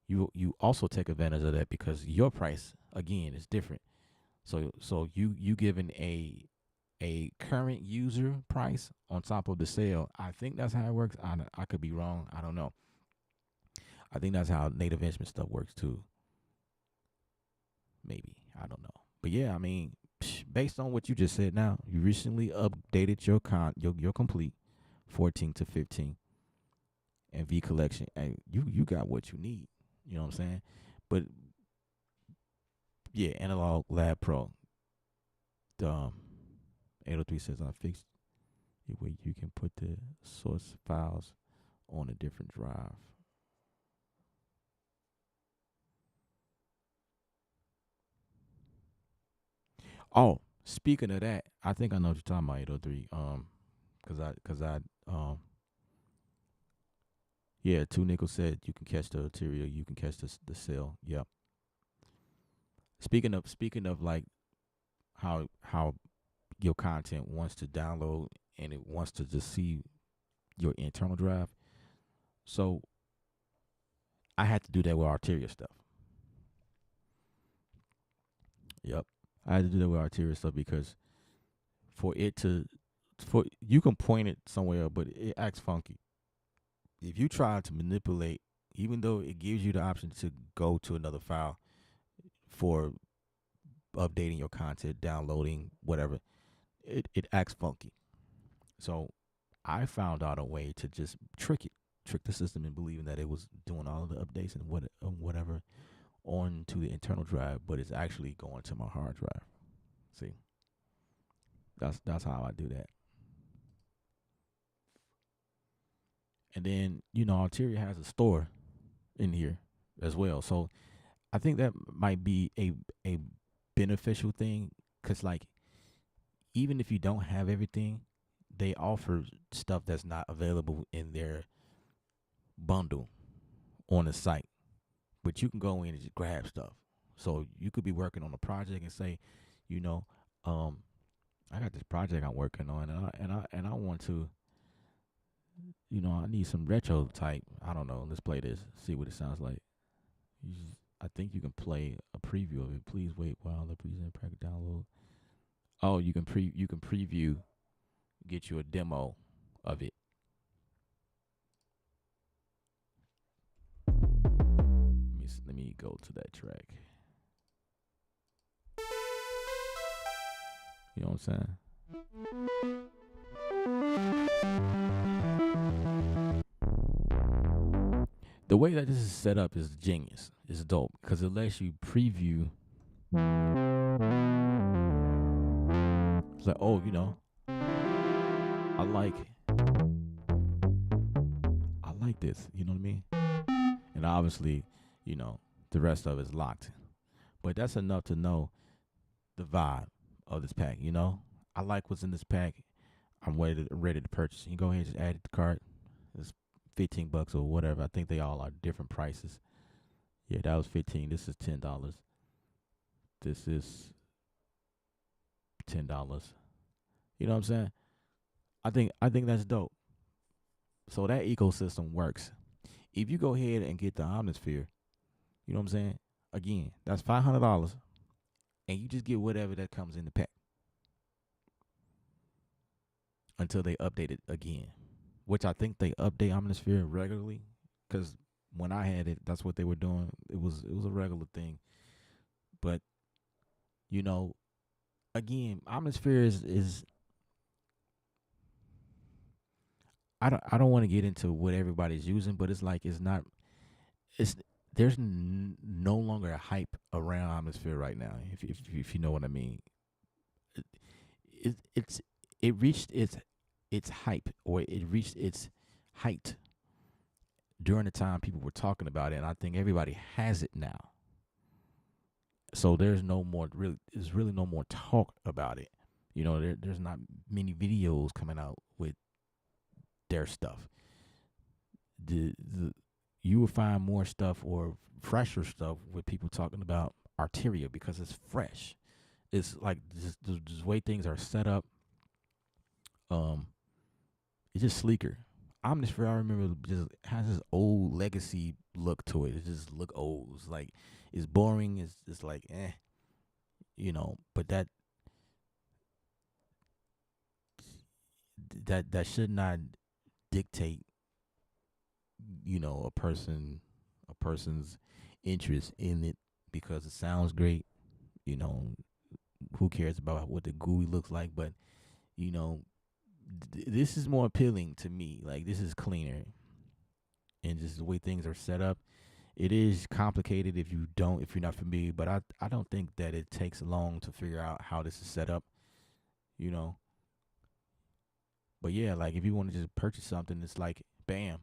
You also take advantage of that because your price again is different. So you giving a current user price on top of the sale. I think that's how it works. I could be wrong. I don't know. I think that's how native instrument stuff works too. Maybe I don't know. But yeah, I mean, based on what you just said, now you recently updated your complete 14 to 15 and V collection, and you got what you need. You know what I'm saying? But yeah, Analog Lab Pro. Um, 803 says I fixed it where you can put the source files on a different drive. Oh, speaking of that, I think I know what you're talking about, 803. Cause I yeah, Two Nickel said you can catch the arterial, you can catch the cell. Yep. Speaking of like how your content wants to download and it wants to just see your internal drive. So I had to do that with arterial stuff. Yep. I had to do that with arterial stuff because for it to for you can point it somewhere, but it acts funky. If you try to manipulate, even though it gives you the option to go to another file for updating your content, downloading, whatever, it acts funky. So I found out a way to just trick the system in believing that it was doing all of the updates and whatever onto the internal drive, but it's actually going to my hard drive. See, that's how I do that. And then Altaria has a store in here as well. So I think that might be a beneficial thing because like even if you don't have everything, they offer stuff that's not available in their bundle on the site, but you can go in and just grab stuff. So you could be working on a project and say, you know, um, I got this project I'm working on, and I want to, I need some retro type. I don't know. Let's play this. See what it sounds like. I think you can play a preview of it. Please wait while the present pack download. Oh, you can preview, get you a demo of it. Let me go to that track. You know what I'm saying? The way that this is set up is genius. It's dope because it lets you preview. It's like, oh, I like I like this. You know what I mean? And obviously, the rest of it's locked. But that's enough to know the vibe of this pack. I like what's in this pack. I'm ready to purchase. You go ahead and just add it to cart. It's $15 or whatever. I think they all are different prices. Yeah, that was 15. This is $10. This is $10. You know what I'm saying? I think that's dope. So that ecosystem works. If you go ahead and get the Omnisphere, you know what I'm saying? Again, that's $500, and you just get whatever that comes in the pack until they update it again, which I think they update Omnisphere regularly. Because when I had it, that's what they were doing. It was a regular thing, but again, Omnisphere is I don't want to get into what everybody's using, but it's like it's not it's there's no longer a hype around Atmosphere right now. If you know what I mean, it, it's it reached its hype, or it reached its height during the time people were talking about it, and I think everybody has it now. So there's really no more talk about it. There's not many videos coming out with their stuff. The you will find more stuff or fresher stuff with people talking about Arteria because it's fresh. It's like just the way things are set up. Um, it's just sleeker. Omnisphere, I remember, just has this old legacy look to it. It just look old. It's like it's boring. It's just like But that should not dictate a person's interest in it because it sounds great. You know, who cares about what the GUI looks like? But you know, this is more appealing to me. Like this is cleaner, and just the way things are set up. It is complicated if you're not familiar, but I don't think that it takes long to figure out how this is set up. You know, but yeah, like if you want to just purchase something, it's like bam.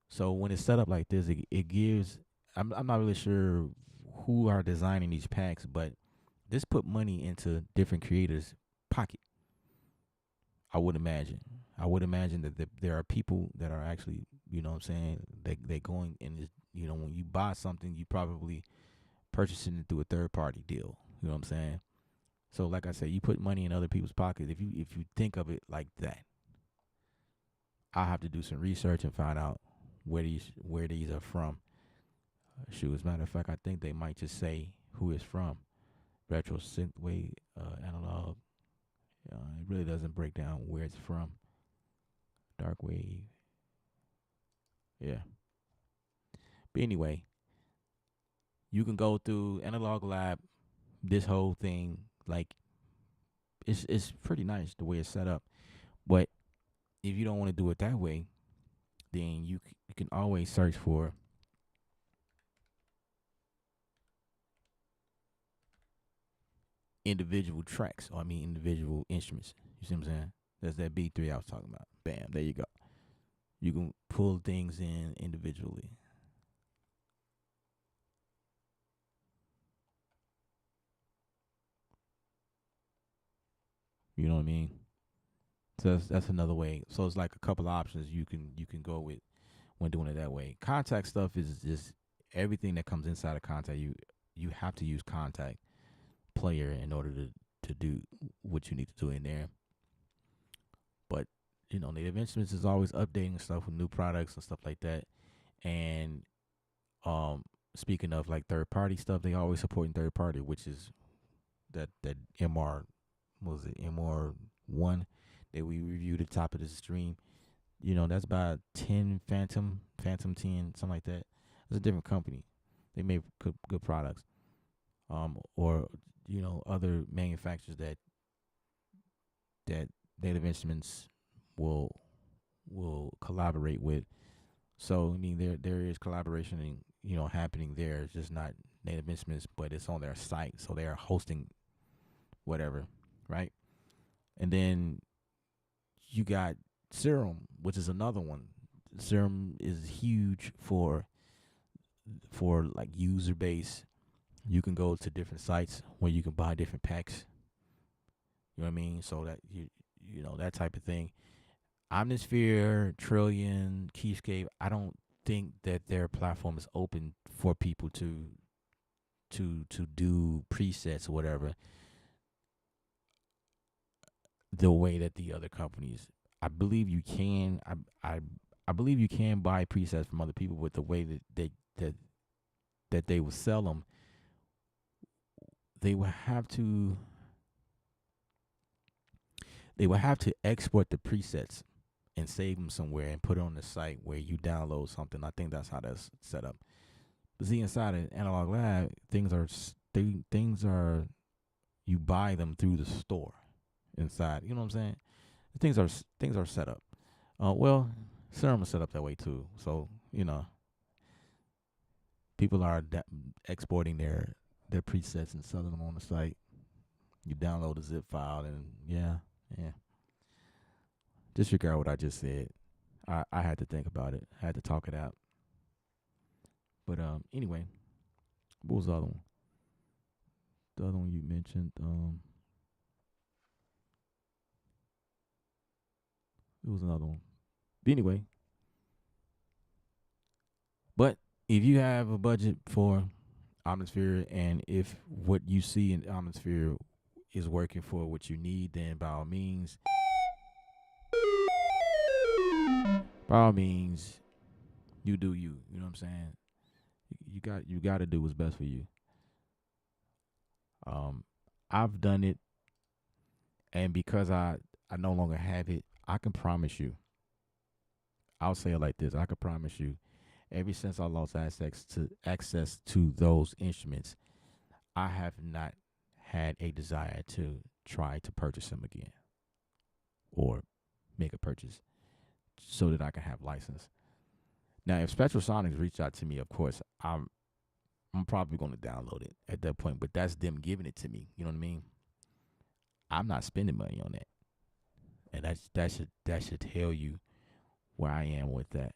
So when it's set up like this, it gives. I'm not really sure who are designing these packs, but this put money into different creators' pocket. I would imagine. I would imagine that there are people that are actually, what I'm saying, they going and when you buy something, you probably purchasing it through a third party deal. You know what I'm saying? So like I said, you put money in other people's pockets. If you think of it like that, I have to do some research and find out where these are from. Shoot, as a matter of fact, I think they might just say who it's from. Retro synthwave, analog. It really doesn't break down where it's from. Dark wave, yeah. But anyway, you can go through Analog Lab. This whole thing, like, it's pretty nice the way it's set up. But if you don't want to do it that way, then you can always search for individual tracks, or I mean individual instruments. You see what I'm saying? That's that B3 I was talking about. Bam, there you go. You can pull things in individually. You know what I mean? So that's another way. So it's like a couple of options you can go with when doing it that way. Contact stuff is just everything that comes inside of contact. You have to use contact player in order to do what you need to do in there. But Native Instruments is always updating stuff with new products and stuff like that. And speaking of like third party stuff, they always supporting third party, which is that MR, what was it, MR1 that we reviewed at the top of the stream. That's about 10 Phantom 10, something like that. It's a different company. They make good products. Or other manufacturers that Native Instruments will collaborate with. So I mean, there is collaboration happening there. It's just not Native Instruments, but it's on their site, so they are hosting whatever, right? And then you got Serum, which is another one. Serum is huge for like user base. You can go to different sites where you can buy different packs. You know what I mean? So that that type of thing. Omnisphere, Trillion, Keyscape, I don't think that their platform is open for people to do presets or whatever the way that the other companies. I believe you can. I believe you can buy presets from other people, but the way that they will sell them, they will have to export the presets and save them somewhere and put it on the site where you download something. I think that's how that's set up. But see, inside of Analog Lab, things are you buy them through the store inside. You know what I'm saying? Things are set up. Well, Serum is set up that way too. So people are exporting their presets and selling them on the site. You download a zip file, and yeah. Disregard what I just said. I had to think about it. I had to talk it out. But anyway, what was the other one? The other one you mentioned, it was another one. But anyway, but if you have a budget for Omnisphere, and if what you see in Omnisphere is working for what you need, then by all means, you do you. You know what I'm saying? You got to do what's best for you. Um, I've done it, and because I no longer have it, I can promise you. I'll say it like this: I can promise you, ever since I lost access to those instruments, I have not had a desire to try to purchase them again or make a purchase so that I can have license. Now, if Spectral Sonics reached out to me, of course, I'm probably going to download it at that point, but that's them giving it to me. You know what I mean? I'm not spending money on that, and that should tell you where I am with that.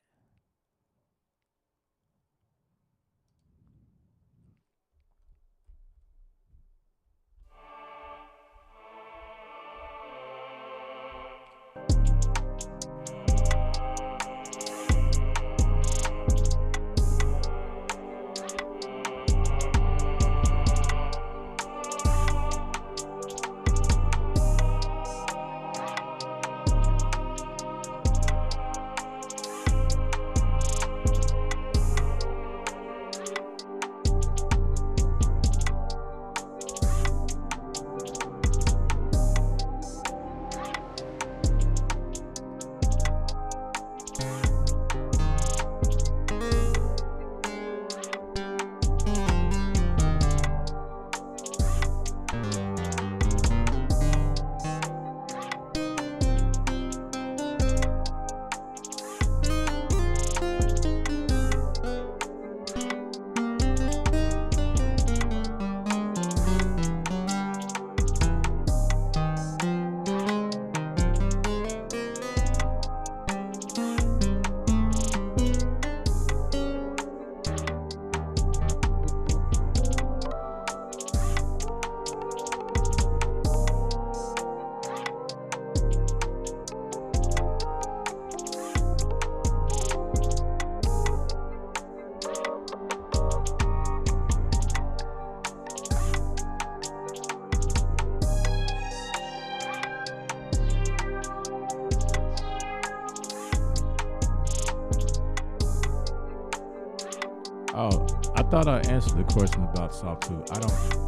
Oh, I thought I answered the question about Soft2.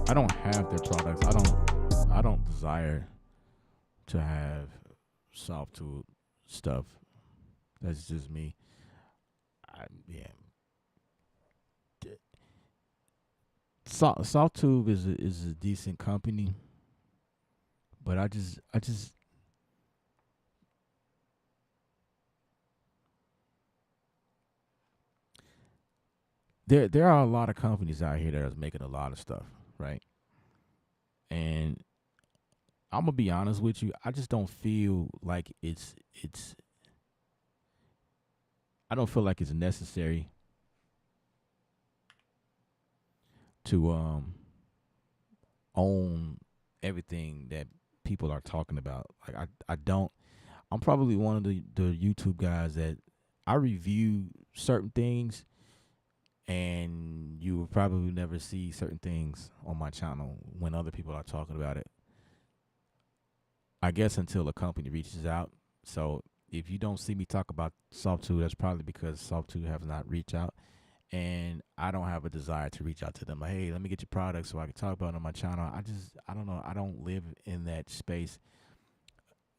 I don't have their products. I don't desire to have Soft2 stuff. That's just me. Yeah. Soft2 is a decent company, but I just there are a lot of companies out here that are making a lot of stuff, right? And I'm gonna be honest with you. I just don't feel like it's. I don't feel like it's necessary to own everything that people are talking about. Like I don't. I'm probably one of the YouTube guys that I review certain things, and you will probably never see certain things on my channel when other people are talking about it. I guess until a company reaches out. So if you don't see me talk about Soft2, that's probably because Soft2 has not reached out, and I don't have a desire to reach out to them. Like, hey, let me get your product so I can talk about it on my channel. I don't know. I don't live in that space.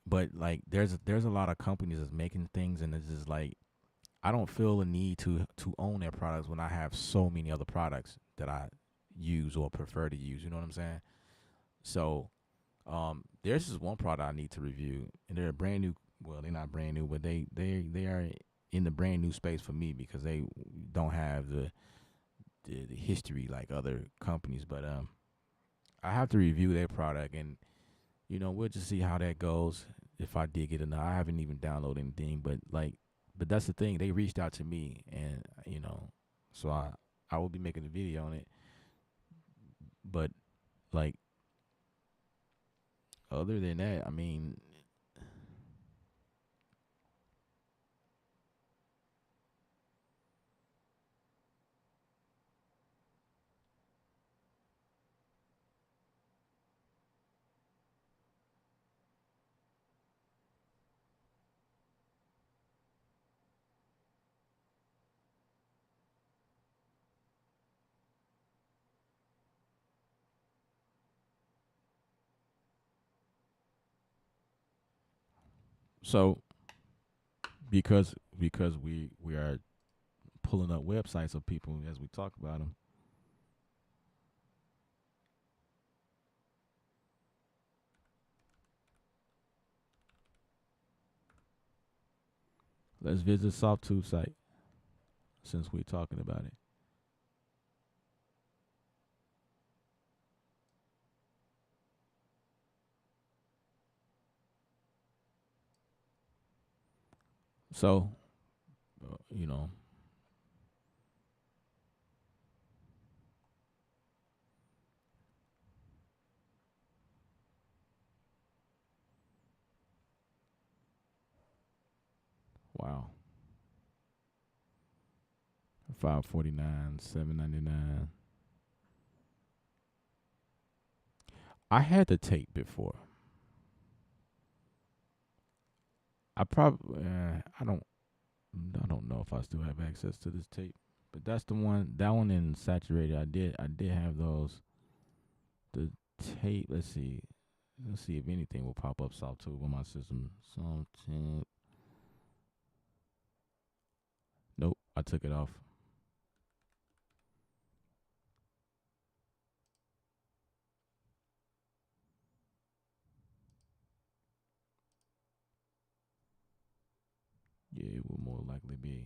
But like, there's a lot of companies that's making things, and it's just like I don't feel a need to own their products when I have so many other products that I use or prefer to use. You know what I'm saying? So there's just one product I need to review, and they're a brand new well, they're not brand new, but they are in the brand new space for me because they don't have the history like other companies. But I have to review their product, and we'll just see how that goes. If I dig it or not, I haven't even downloaded anything, but but that's the thing. They reached out to me, and so I will be making a video on it. But like other than that, I mean, so because we are pulling up websites of people as we talk about them. Let's visit Softtube site since we're talking about it. So, you know, wow, 549, 799. I had the tape before. I don't know if I still have access to this tape, but that's the one. That one in saturated. I did have those. The tape. Let's see. Let's see if anything will pop up Softtube on my system. Something. Nope. I took it off. Yeah, it will more likely be.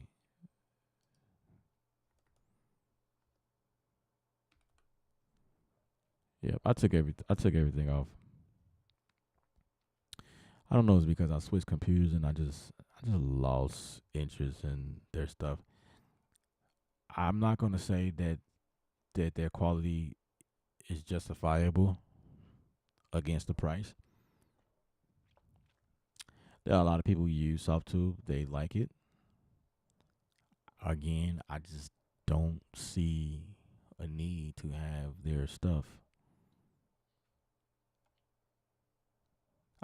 Yep. I took everything off. I don't know. It's because I switched computers and I just lost interest in their stuff. I'm not gonna say that their quality is justifiable against the price. There are a lot of people who use Softtube. They like it. Again, I just don't see a need to have their stuff.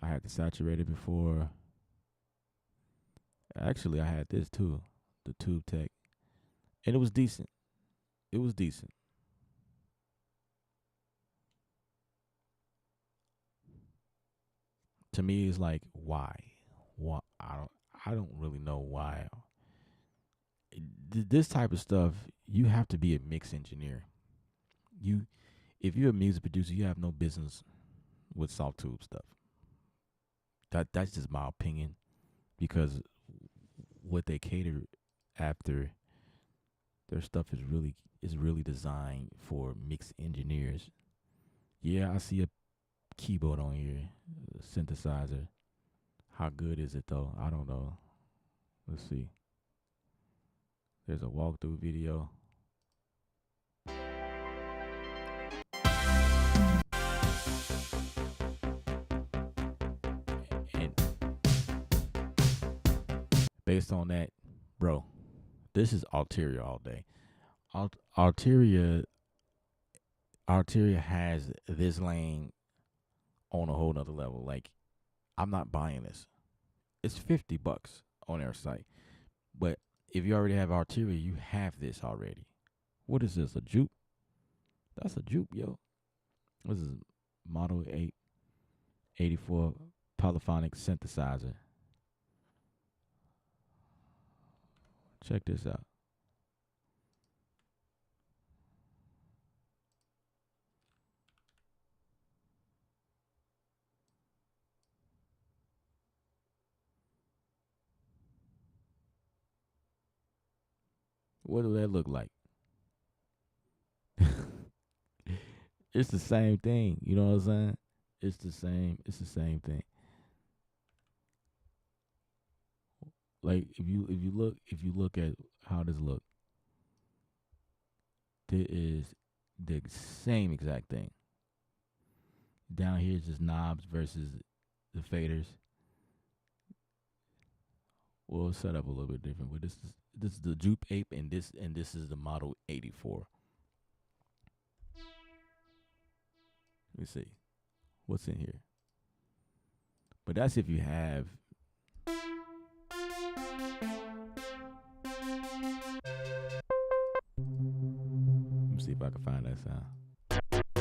I had the saturated before. Actually, I had this too, the Tube Tech, and it was decent. It was decent. To me, it's like why? Why? I don't really know why. This type of stuff, you have to be a mix engineer. You, if you're a music producer, you have no business with Softtube stuff. That's just my opinion because what they cater after their stuff is really designed for mix engineers. Yeah, I see a keyboard on here, a synthesizer. How good is it though? I don't know. Let's see. There's a walkthrough video, and based on that, bro, this is Altaria all day. Altaria, Altaria has this lane on a whole nother level. Like, I'm not buying this. It's $50 on their site. But if you already have Altaria, you have this already. What is this? A juke? That's a juke, yo. This is Model 884 polyphonic synthesizer. Check this out. What do that look like? It's the same thing. You know what I'm saying? It's the same. It's the same thing. Like if you look at how this look, it is the same exact thing. Down here is just knobs versus the faders. Well, it's set up a little bit different, but this is the Jupe Ape, and this is the Model 84. Let me see what's in here. But that's if you have. Let me see if I can find that sound. I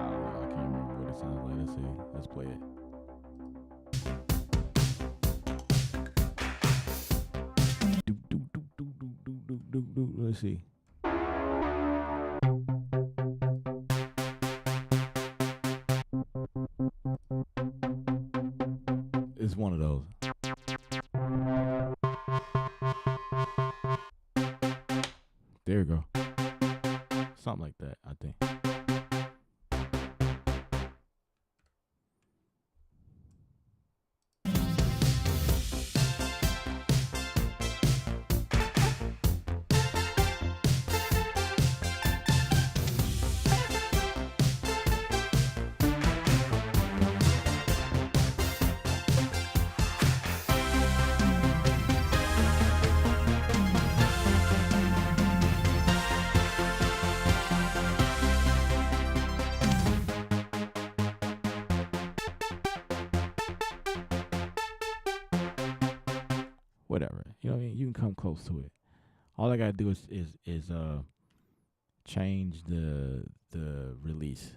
don't know. I can't remember what it sounds like. Let's see. Let's play it. Let's see. It's one of those. There you go. Something like that, I think. Whatever. You know what I mean? You can come close to it. All I gotta do is change the release.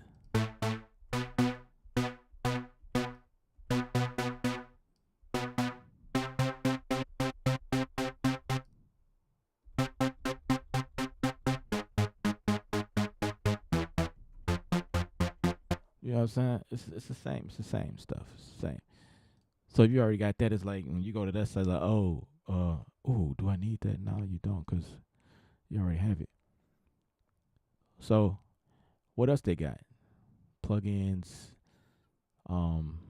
You know what I'm saying? It's the same. It's the same stuff. It's the same. So if you already got that, it's like when you go to that side, like, oh, do I need that? No, you don't, cause you already have it. So what else they got? Plugins. Um,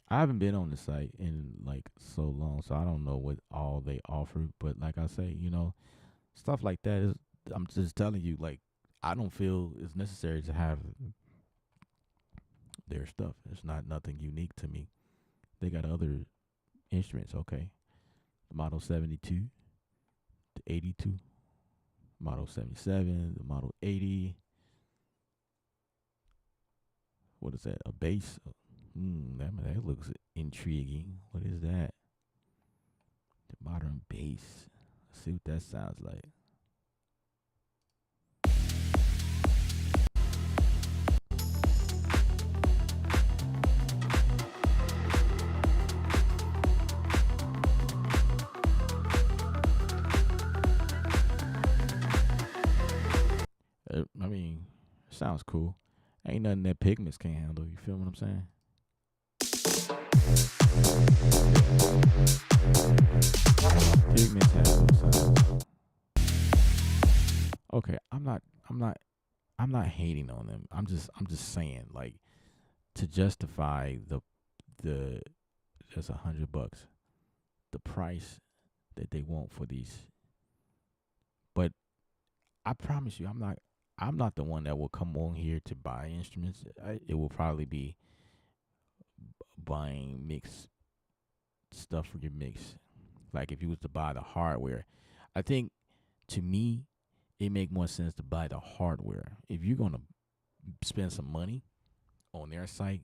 I haven't been on the site in like so long, so I don't know what all they offer. But like I say, stuff like that is. I'm just telling you, like, I don't feel it's necessary to have their stuff. It's not nothing unique to me. They got other instruments, okay. The Model 72, the 82, Model 77, the Model 80. What is that? A bass? That looks intriguing. What is that? The modern bass. Let's see what that sounds like. I mean, sounds cool. Ain't nothing that Pigments can't handle. You feel what I'm saying? Pigments have those sounds. Okay, I'm not hating on them. I'm just saying, like, to justify the just $100, the price that they want for these. But I promise you, I'm not the one that will come on here to buy instruments. It will probably be buying mix stuff for your mix. Like if you was to buy the hardware, I think to me it make more sense to buy the hardware. If you're gonna spend some money on their site,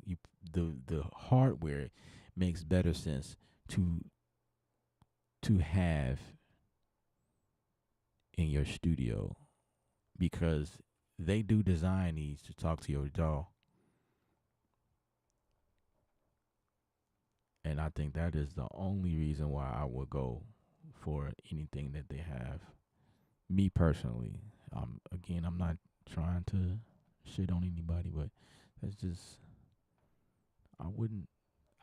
the hardware makes better sense to have in your studio because they do design these to talk to your DAW. And I think that is the only reason why I would go for anything that they have. Me personally, again, I'm not trying to shit on anybody, but That's just I wouldn't.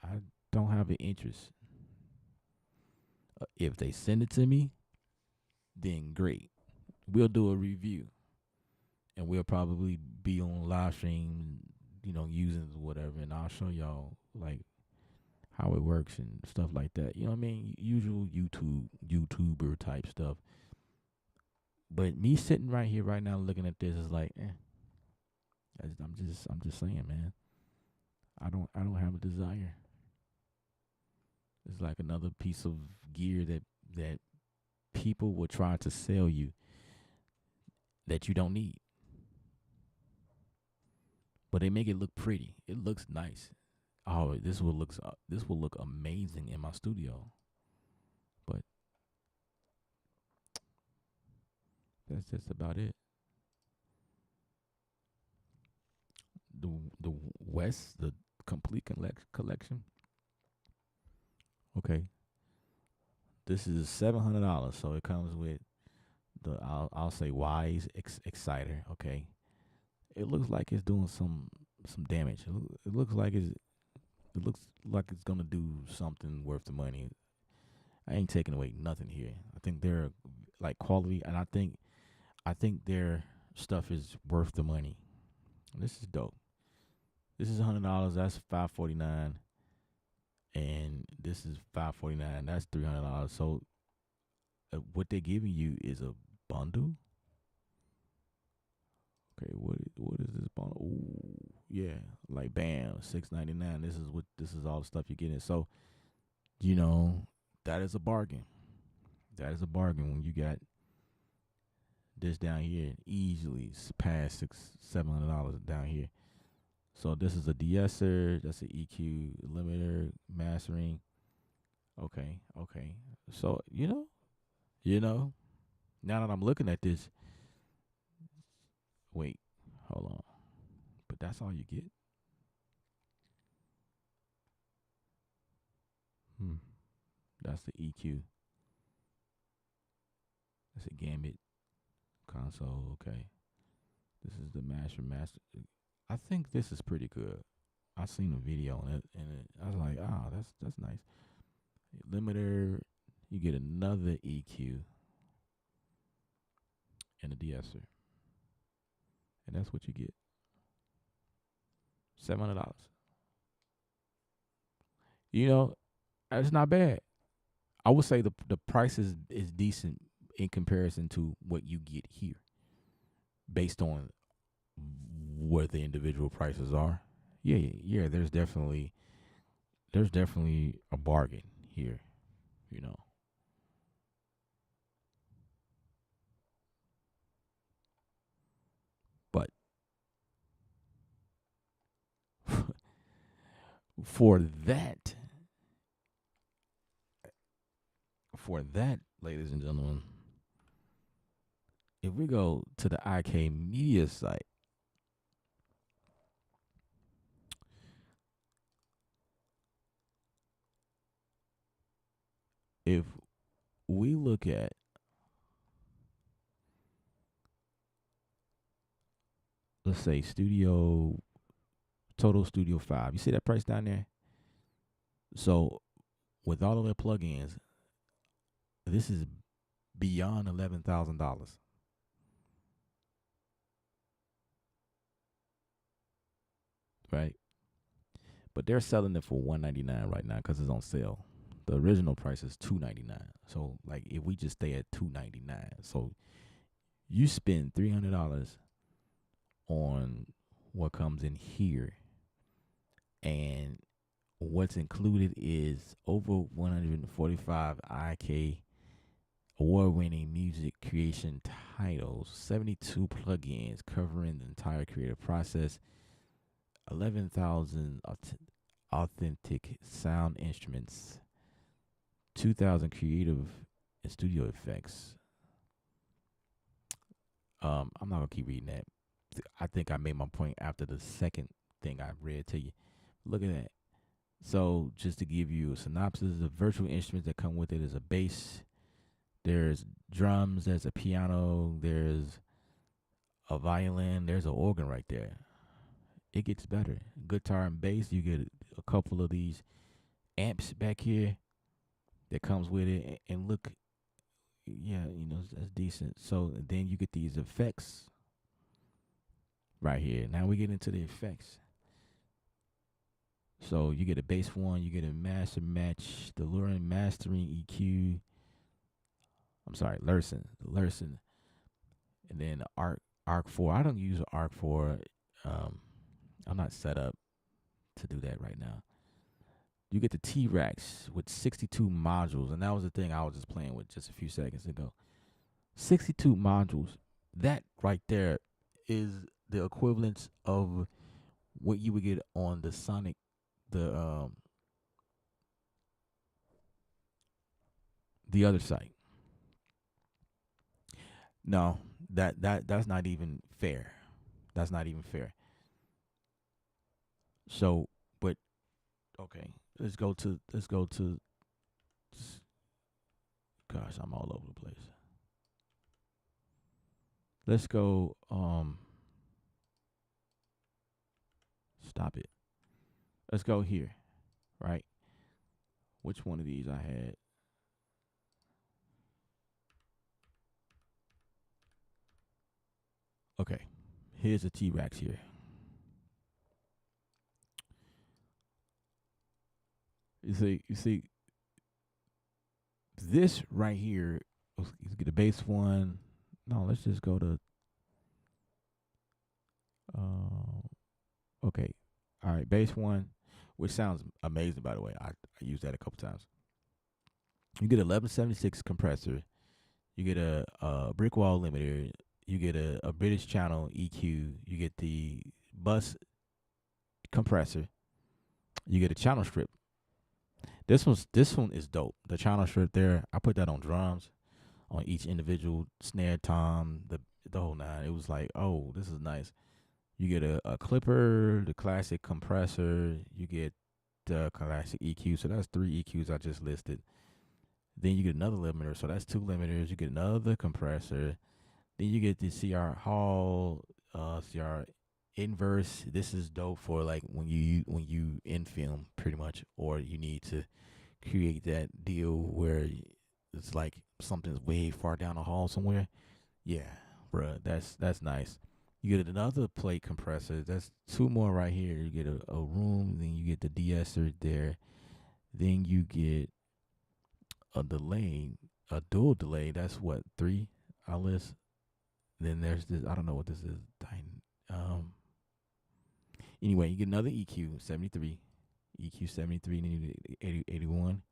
I don't have an interest. If they send it to me, then great. We'll do a review, and we'll probably be on live stream, using whatever, and I'll show y'all like how it works and stuff like that. You know what I mean? Usual YouTuber type stuff. But me sitting right here right now looking at this is like, I'm just saying, man. I don't have a desire. It's like another piece of gear that people will try to sell you that you don't need. But they make it look pretty. It looks nice. Oh, this will look amazing in my studio. But that's just about it. The the West, the complete collection. Okay, this is $700, so it comes with the I'll say Wise Exciter. Okay, it looks like it's doing some damage. It looks like it's gonna do something worth the money. I ain't taking away nothing here. I think they're like quality, and I think their stuff is worth the money. This is dope. This is $100. That's $549, and this is $549. That's $300. So what they're giving you is a bundle. Okay, what is this bundle? Ooh, yeah, like bam, $6.99. This is all the stuff you're getting. So you know that is a bargain. That is a bargain when you got this down here easily past $700 down here. So this is a de-esser, that's an EQ limiter, mastering. Okay. So you know. Now that I'm looking at this, wait, hold on. But that's all you get. Hmm. That's the EQ. That's a Gambit console. Okay. This is the master. I think this is pretty good. I seen a video on it, and I was like, oh, that's nice. Limiter, you get another EQ and a de-esser, and that's what you get. $700. It's not bad. I would say the price is decent in comparison to what you get here, based on where the individual prices are. Yeah. There's definitely a bargain here. You know. But for that, ladies and gentlemen, if we go to the IK Media site, if we look at, let's say, Total Studio 5, you see that price down there? So with all of their plugins, this is beyond $11,000, right? But they're selling it for $199 right now because it's on sale. The original price is $299. So like if we just stay at $299, so you spend $300 on what comes in here, and what's included is over 145 IK award-winning music creation titles, 72 plugins covering the entire creative process, 11,000 authentic sound instruments, 2,000 creative and studio effects. I'm not gonna keep reading that. I think I made my point after the second thing I read to you. Look at that. So just to give you a synopsis, the virtual instruments that come with it is a bass, there's drums, there's a piano, there's a violin, there's an organ right there. it gets better. Guitar and bass, you get a couple of these amps back here that comes with it, and look, yeah, that's decent. So then you get these effects right here. Now we get into the effects. So you get a bass one, you get a master match, the Lurin mastering EQ. I'm sorry, Lursen, and then Arc 4. I don't use Arc 4. I'm not set up to do that right now. You get the T-Rex with 62 modules, and that was the thing I was just playing with just a few seconds ago. 62 modules. That right there is the equivalence of what you would get on the Sonic, the other site. No, that's not even fair. That's not even fair. So, but okay, let's go to. Gosh, I'm all over the place. Let's go. Stop it. Let's go here, right? Which one of these I had? Okay, here's a T-Rex here. You see, this right here. Let's get the base one. No, let's just go to. Okay, all right, base one, which sounds amazing by the way. I used that a couple times. You get 1176 compressor. You get a brick wall limiter. You get a British channel EQ. You get the bus compressor. You get a channel strip. This one is dope. The channel strip there, I put that on drums, on each individual snare, tom, the whole nine. It was like, oh, this is nice. You get a clipper, the classic compressor. You get the classic EQ. So that's 3 EQs I just listed. Then you get another limiter. So that's 2 limiters. You get another compressor. Then you get the CR Hall, CR Inverse. This is dope for like when you in film pretty much, or you need to create that deal where it's like something's way far down the hall somewhere. Yeah, bruh, that's nice. You get another plate compressor. That's 2 more right here. You get a room. Then you get the de-esser there. Then you get a delay, a dual delay. That's what, 3 outlets. Then there's this. I don't know what this is. Anyway, you get another EQ 73, EQ 73, then you get 81.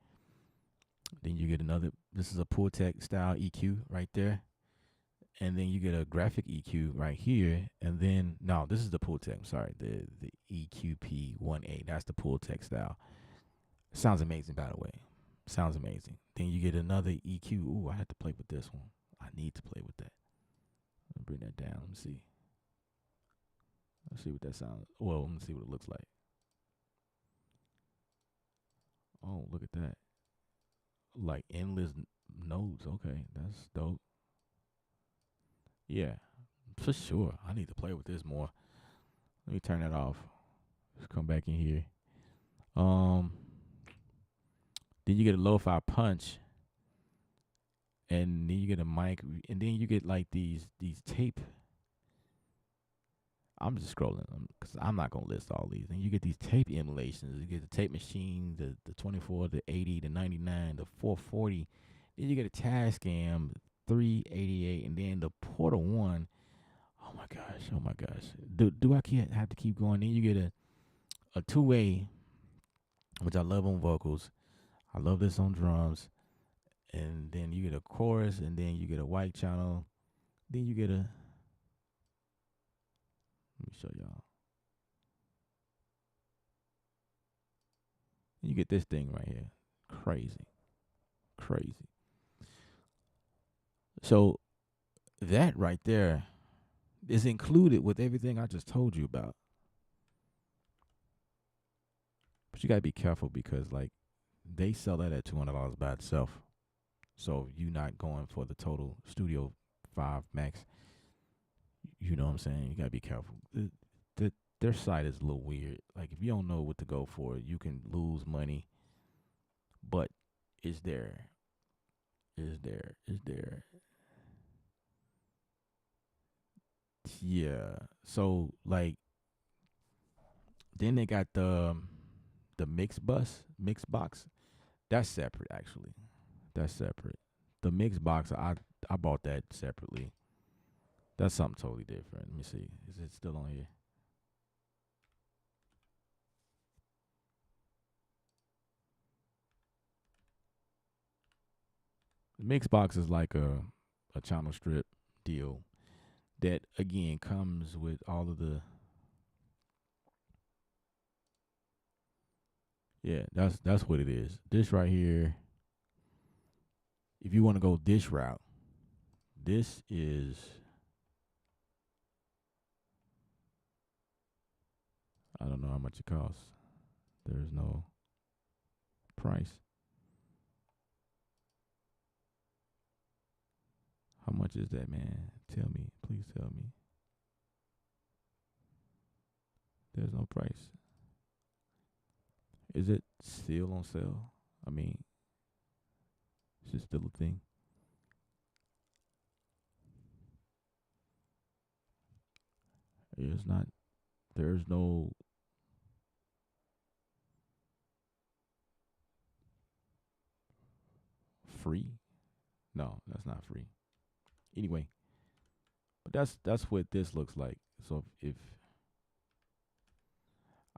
Then you get another. This is a Pultec style EQ right there. And then you get a graphic EQ right here. And then no, this is the Pultec. I'm sorry, the EQP18. That's the Pultec style. Sounds amazing, by the way. Sounds amazing. Then you get another EQ. Ooh, I had to play with this one. I need to play with that. Let me bring that down. Let me see. Let's see what that sounds. Well, let me see what it looks like. Oh, look at that. Like endless nodes. Okay, that's dope. Yeah, for sure. I need to play with this more. Let me turn that off. Let's come back in here. Then you get a lo-fi punch, and then you get a mic, and then you get like these tape. I'm just scrolling because I'm not gonna list all these. And you get these tape emulations. You get the tape machine, the 24, the 80, the 99, the 440. Then you get a Tascam 388, and then the Portal One. Oh my gosh. Do I have to keep going? Then you get a 2-way, which I love on vocals. I love this on drums. And then you get a chorus, and then you get a white channel. Then you get a. Let me show y'all. You get this thing right here. Crazy. So that right there is included with everything I just told you about. But you gotta be careful because like they sell that at $200 by itself. So if you're not going for the total Studio 5 Max, you know what I'm saying? You gotta be careful. their site is a little weird. Like if you don't know what to go for, you can lose money. But is there? Is there? Is there? Yeah. So like then they got the mix box. That's separate actually. That's separate. The mix box I bought that separately. That's something totally different. Let me see. Is it still on here? The mix box is like a channel strip deal that again comes with all of the yeah, that's what it is. This right here, if you want to go this route, this is I don't know how much it costs. There's no price. How much is that, man? Tell me, please tell me. There's no price. Is it still on sale? I mean, is it still a thing? It's not. There's no free. No, that's not free. Anyway, but that's what this looks like. So if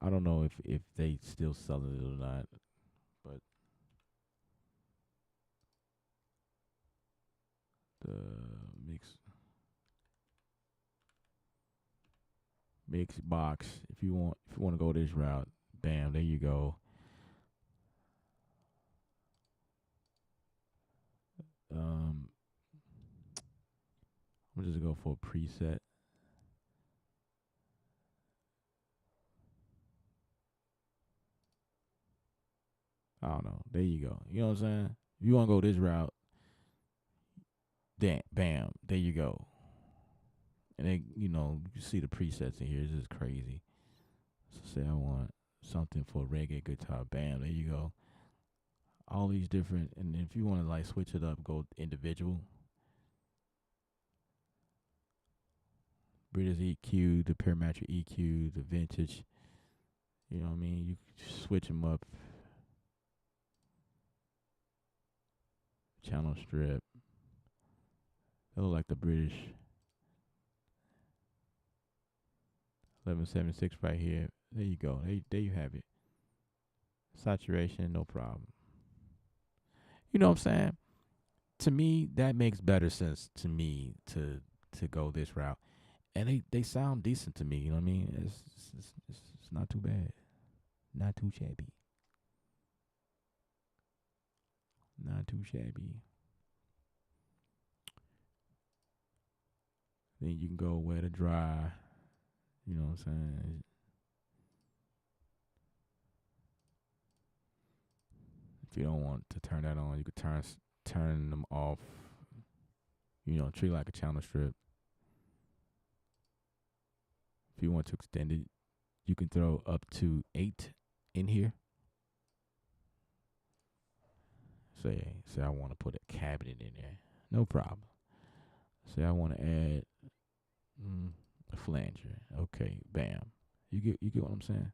I don't know if they still selling it or not, but the mix mix box. If you want to go this route, bam, there you go. Um, I'm just gonna go for a preset. I don't know. There you go. You know what I'm saying? If you want to go this route, then bam, there you go. And they, you see the presets in here. It's just crazy. So say I want something for reggae guitar, bam, there you go. All these different, and if you want to like switch it up, go individual. British EQ, the Parametric EQ, the vintage. You know what I mean? You switch them up. Channel strip. They look like the British 1176 right here. There you go. There you have it. Saturation, no problem. You know what I'm saying? To me, that makes better sense to me to go this route, and they sound decent to me. You know what I mean? It's not too bad, not too shabby, not too shabby. Then you can go wet or dry. You know what I'm saying? If you don't want to turn that on, you could turn them off. Treat it like a channel strip. If you want to extend it, you can throw up to 8 in here. Say I want to put a cabinet in there. No problem. Say I want to add a flanger. Okay, bam. You get what I'm saying?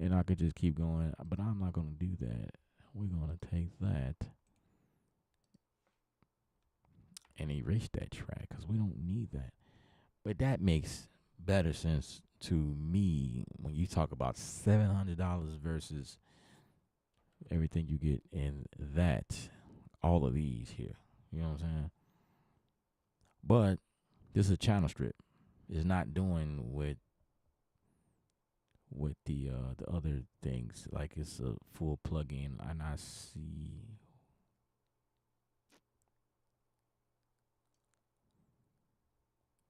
And I could just keep going, but I'm not gonna do that. We're gonna take that and erase that track because we don't need that. But that makes better sense to me when you talk about $700 versus everything you get in that, all of these here. You know what I'm saying? But this is a channel strip. It's not doing with the other things. Like it's a full plug-in, and I see.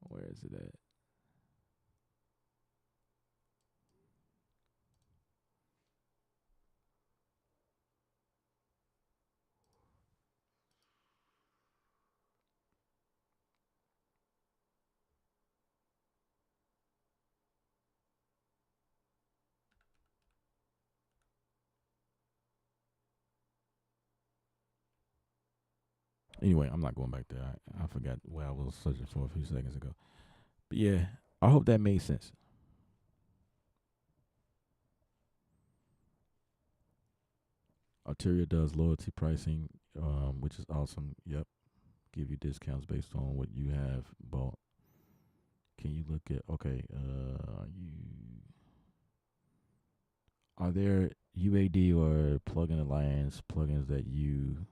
Where is it at? Anyway, I'm not going back there. I forgot where I was searching for a few seconds ago. But yeah, I hope that made sense. Arteria does loyalty pricing, which is awesome. Yep, give you discounts based on what you have bought. Can you look at okay? Are there UAD or plugin alliance plugins that you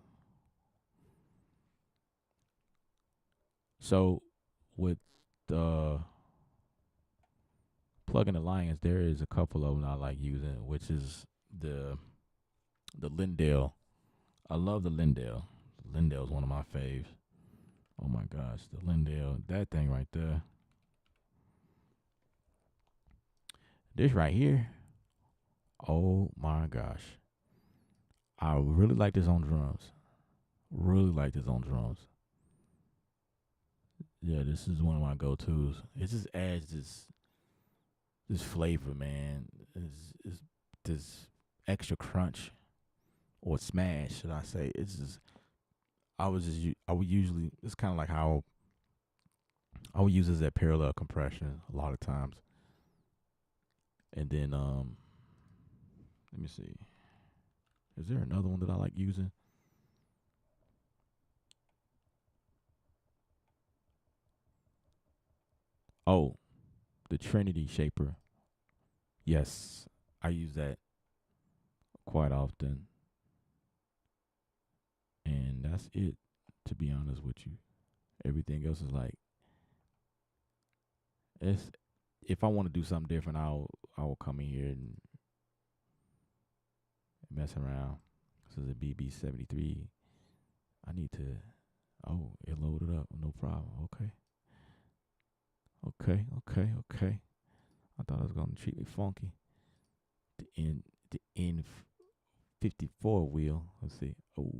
so with the plugin alliance? There is a couple of them I like using, which is the Lindell. I love the Lindell. Lindell is one of my faves. Oh my gosh, the Lindell, that thing right there. This right here. Oh my gosh. I really like this on drums. Really like this on drums. Yeah, this is one of my go-tos. It just adds this flavor, man. It's this extra crunch or smash, should I say? It's just I would usually it's kind of like how I would use this at parallel compression a lot of times, and then let me see. Is there another one that I like using? Oh, the Trinity Shaper. Yes, I use that quite often, and that's it. To be honest with you, everything else is like it's. If I want to do something different, I will come in here and mess around. This is a BB73. I need to. Oh, it loaded up. No problem. Okay. Okay. Okay. Okay. I thought it was gonna treat me funky. The N 54 wheel. Let's see. Oh.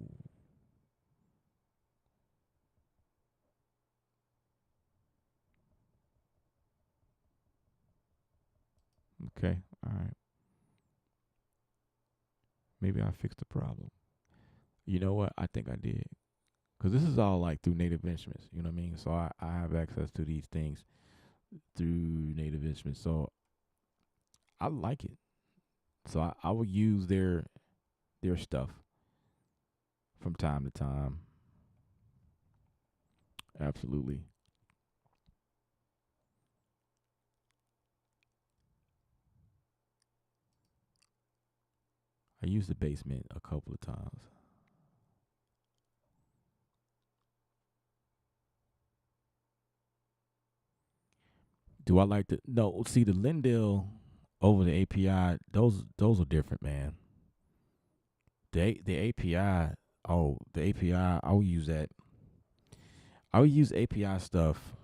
Okay. All right. Maybe I fixed the problem. You know what? I think I did. Because this is all like through Native Instruments. You know what I mean? So I have access to these things through Native Instruments. So I like it. So I will use their stuff from time to time. Absolutely. I used the basement a couple of times. Do I like the no? See the Lindell over the API. Those are different, man. The API. Oh, the API. I will use that. I will use API stuff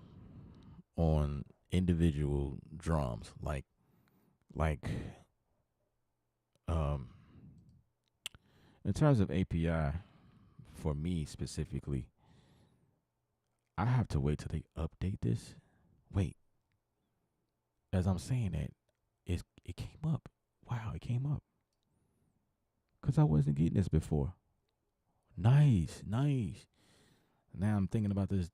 on individual drums, like um in terms of API for me specifically. I have to wait till they update this. Wait, as I'm saying that, it came up. Wow, it came up because I wasn't getting this before. Nice, nice. Now I'm thinking about this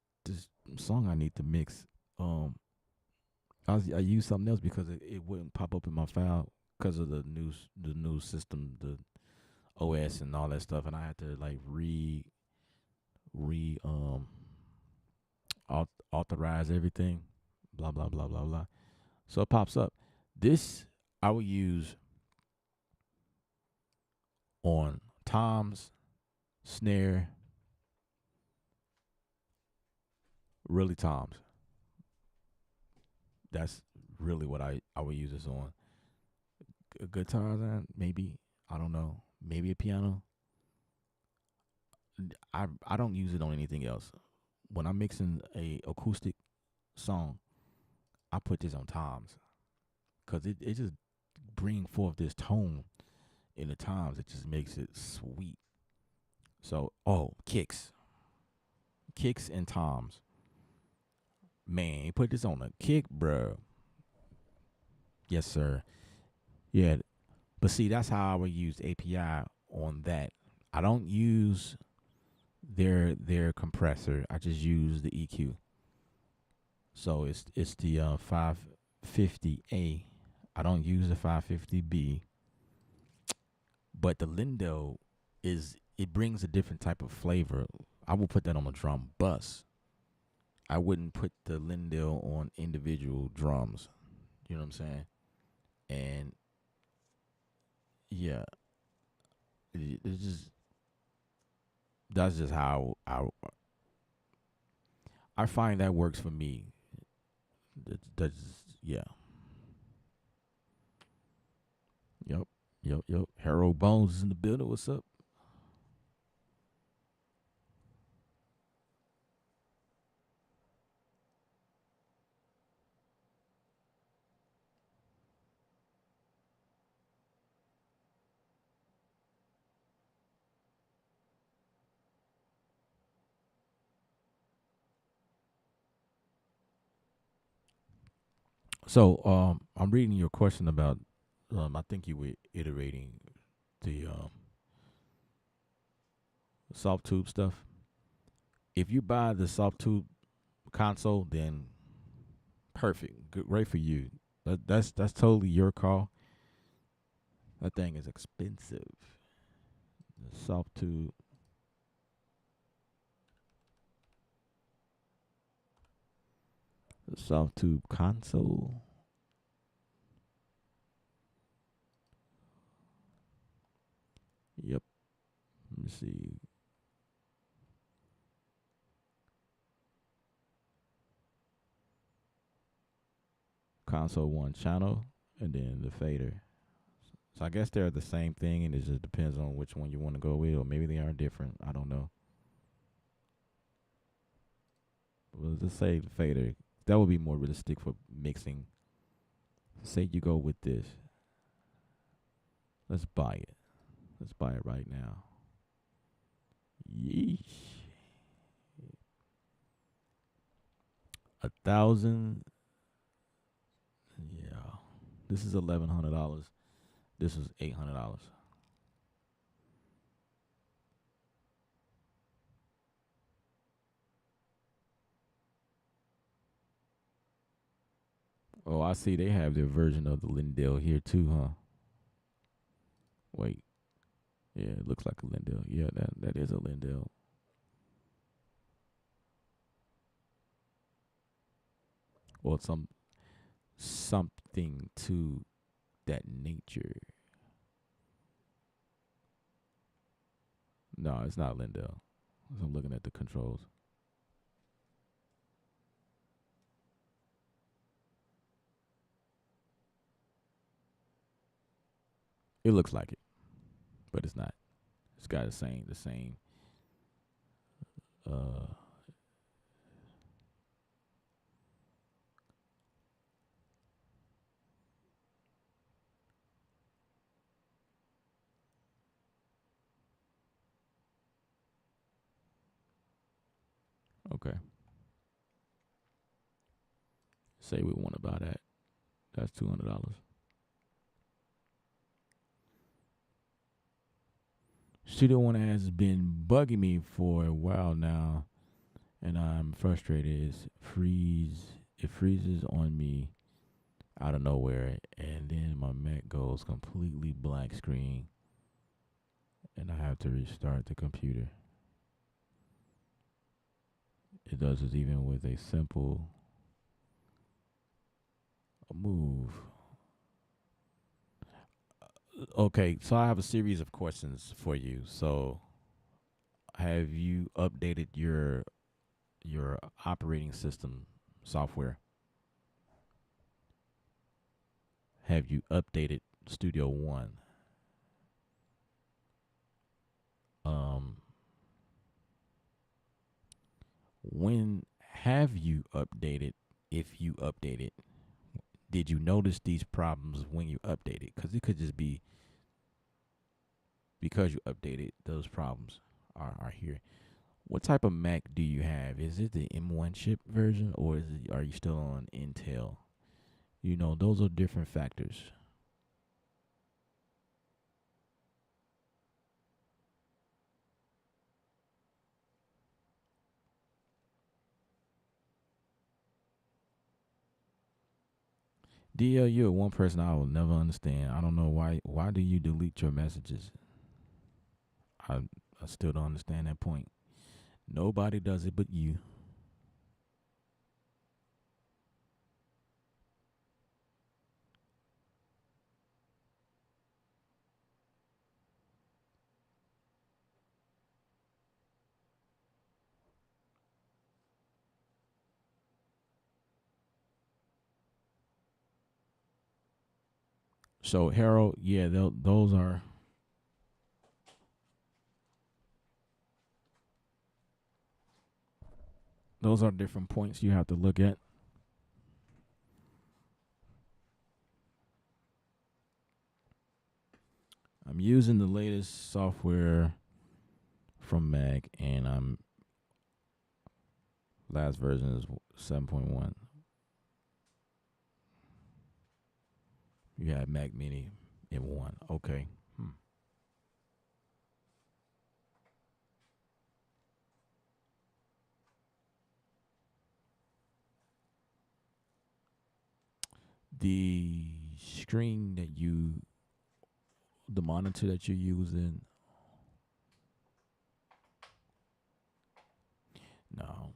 song I need to mix. Um, I used something else because it wouldn't pop up in my file because of the new system, the OS and all that stuff, and I had to like re authorize everything. Blah blah blah blah blah. So it pops up. This I will use on toms, snare, really toms. That's really what I would use this on. Guitars and maybe I don't know, maybe a piano. I don't use it on anything else. When I'm mixing a acoustic song, I put this on toms because it just bring forth this tone in the toms. It just makes it sweet. So kicks and toms. Man, put this on a kick, bro. Yes, sir. Yeah, but see, that's how I would use API on that. I don't use their compressor. I just use the EQ. So it's the 550A. I don't use the 550B, but the Lindo is it brings a different type of flavor. I will put that on a drum bus. I wouldn't put the Lindo on individual drums. You know what I'm saying? And yeah, it's just that's just how I find that works for me. That's yeah. Yep. Yep. Harold Bones is in the building. What's up? So, I'm reading your question about. I think you were iterating the soft tube stuff. If you buy the soft tube console, then perfect, great for you. That's totally your call. That thing is expensive. The soft tube console. Yep. Let me see. Console one channel, and then the fader. So I guess they're the same thing, and it just depends on which one you want to go with, or maybe they are different. I don't know. But let's just say the fader. That would be more realistic for mixing. Say you go with this. Let's buy it. Let's buy it right now. Yeesh. 1,000. Yeah. This is $1,100. This is $800. Oh, I see they have their version of the Lindell here too, huh? Wait. Yeah, it looks like a Lindell. Yeah, that is a Lindell. Or something to that nature. No, it's not Lindell. I'm looking at the controls. It looks like it, but it's not. It's got the same. Uh, okay. Say we want to buy that. That's $200. Studio One has been bugging me for a while now, and I'm frustrated. It freezes on me out of nowhere, and then my Mac goes completely black screen, and I have to restart the computer. It does this even with a simple move. Okay, so I have a series of questions for you. So, have you updated your operating system software? Have you updated Studio One? Um, when have you updated? If you updated, did you notice these problems when you updated? Because it could just be because you updated, those problems are here. What type of Mac do you have? Is it the M1 chip version, or are you still on Intel? You know, those are different factors. DL, you're one person I will never understand. I don't know why. Why do you delete your messages? I I still don't understand that point. Nobody does it but you. So Harold, yeah, those are different points you have to look at. I'm using the latest software from Mac, and I'm last version is 7.1. You have Mac Mini in one. Okay. Hmm. The screen that you, the monitor that you're using, no,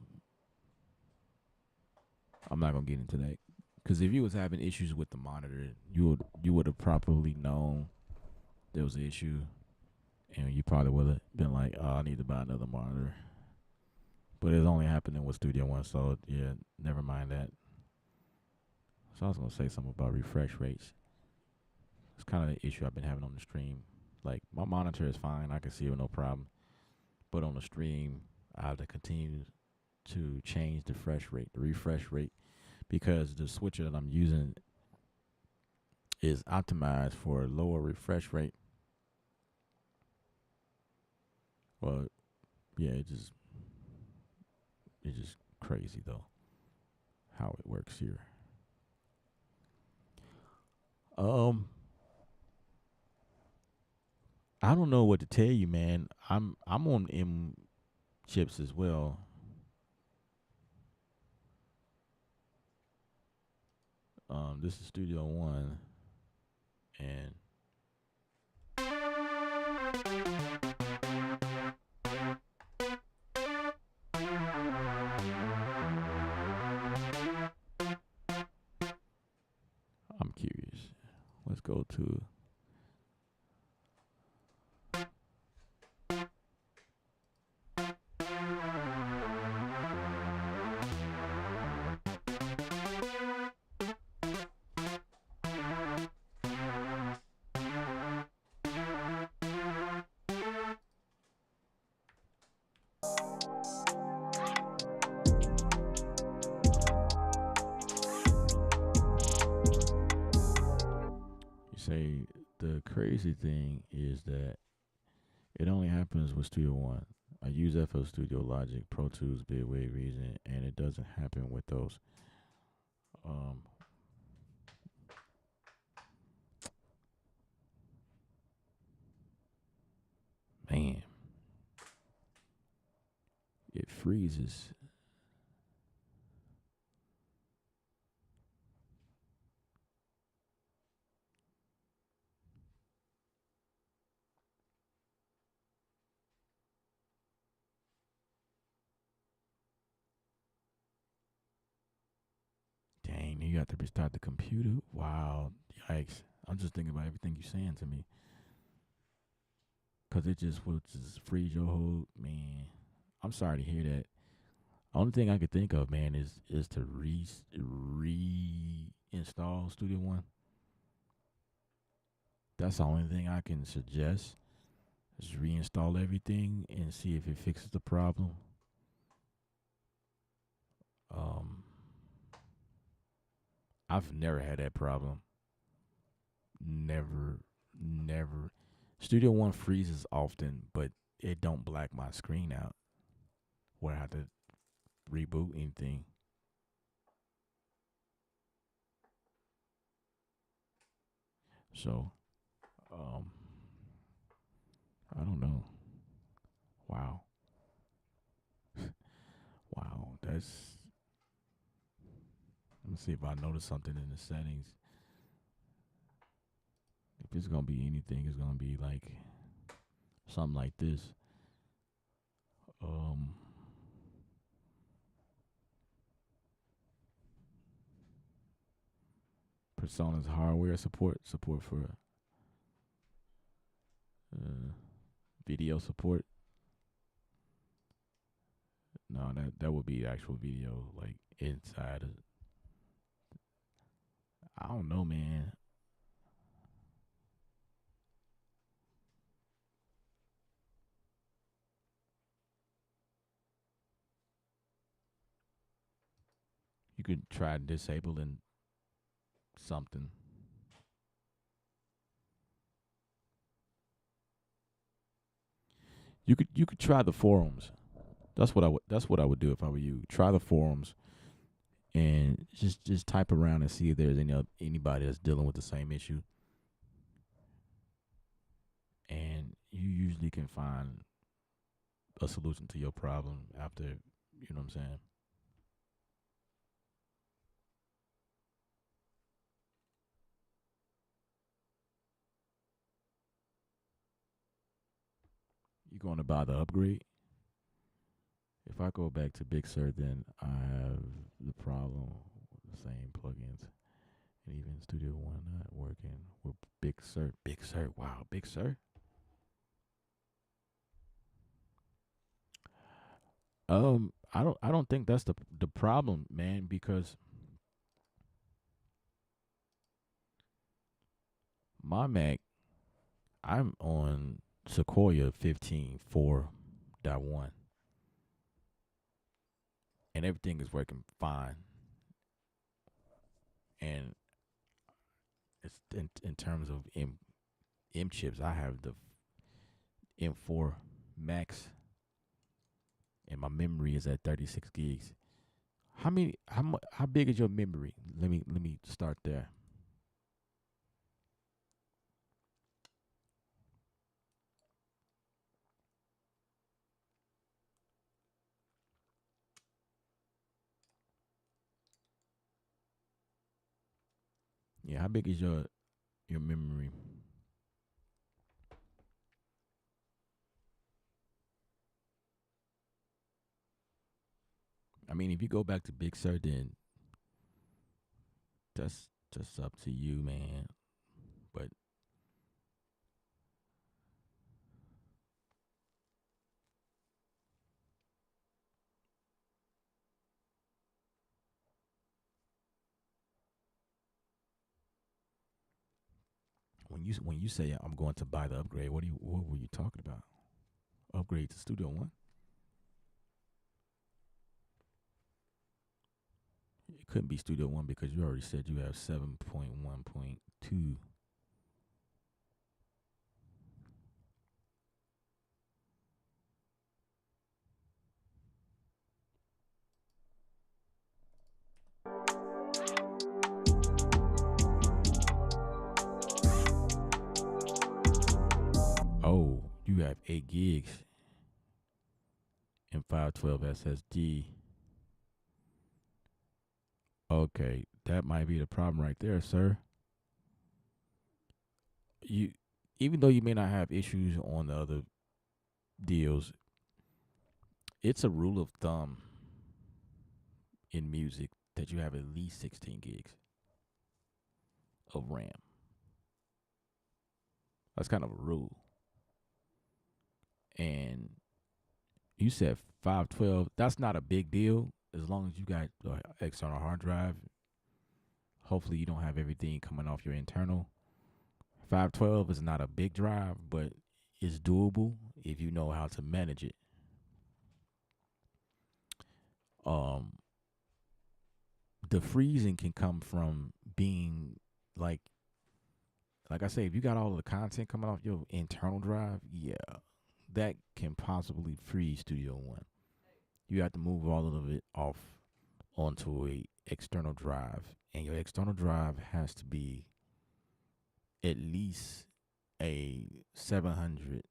I'm not gonna get into that. Because if you was having issues with the monitor, you would have probably known there was an issue, and you probably would have been like, "Oh, I need to buy another monitor." But it's only happening with Studio One, so yeah, never mind that. So I was gonna say something about refresh rates. It's kind of the issue I've been having on the stream. Like my monitor is fine, I can see it with no problem. But on the stream, I have to continue to change the refresh rate, because the switcher that I'm using is optimized for a lower refresh rate. Well, yeah, it's just crazy though how it works here. Um, I don't know what to tell you, man. I'm on M chips as well. This is Studio One, and I'm curious. Let's go to. You say the crazy thing is that it only happens with Studio One. I use FL Studio, Logic, Pro Tools, Bitwave, Reason, and it doesn't happen with those. Um, man, it freezes. Dang, you got to restart the computer. Wow, yikes! I'm just thinking about everything you're saying to me, cause it just will just freeze your whole man. I'm sorry to hear that. Only thing I could think of, man, is to reinstall Studio One. That's the only thing I can suggest. Just reinstall everything and see if it fixes the problem. Um, I've never had that problem. Never, never. Studio One freezes often, but it don't black my screen out where I have to reboot anything. So, um, I don't know. Wow, wow. That's. Let me see if I notice something in the settings. If it's gonna be anything, it's gonna be like something like this. Um, Persona's hardware support for uh, video support. No, that would be actual video, like inside. I don't know, man. You could try disabling something. You could try the forums. That's what I would do if I were you. Try the forums and just type around and see if there's anybody that's dealing with the same issue. And you usually can find a solution to your problem after, you know what I'm saying? You're going to buy the upgrade. If I go back to Big Sur, then I have the problem with the same plugins. And even Studio One not working with Big Sur. Big Sur, wow, Big Sur. I don't think that's the problem, man, because my Mac, I'm on Sequoia 15.4.1, and everything is working fine. And it's in terms of M chips, I have the M4 Max, and my memory is at 36 gigs. How big is your memory? Let me start there. Yeah, how big is your memory? I mean, if you go back to Big Sur, then that's just up to you, man. But when you say I'm going to buy the upgrade, what were you talking about? Upgrade to Studio One? It couldn't be Studio One because you already said you have 7.1.2. Oh, you have 8 gigs and 512 SSD. Okay, that might be the problem right there, sir. You, even though you may not have issues on the other deals, it's a rule of thumb in music that you have at least 16 gigs of RAM. That's kind of a rule. And you said 512. That's not a big deal as long as you got external hard drive. Hopefully, you don't have everything coming off your internal. 512 is not a big drive, but it's doable if you know how to manage it. Um, the freezing can come from being like like I say, if you got all of the content coming off your internal drive, yeah, that can possibly freeze Studio One. You have to move all of it off onto a external drive, and your external drive has to be at least a 700,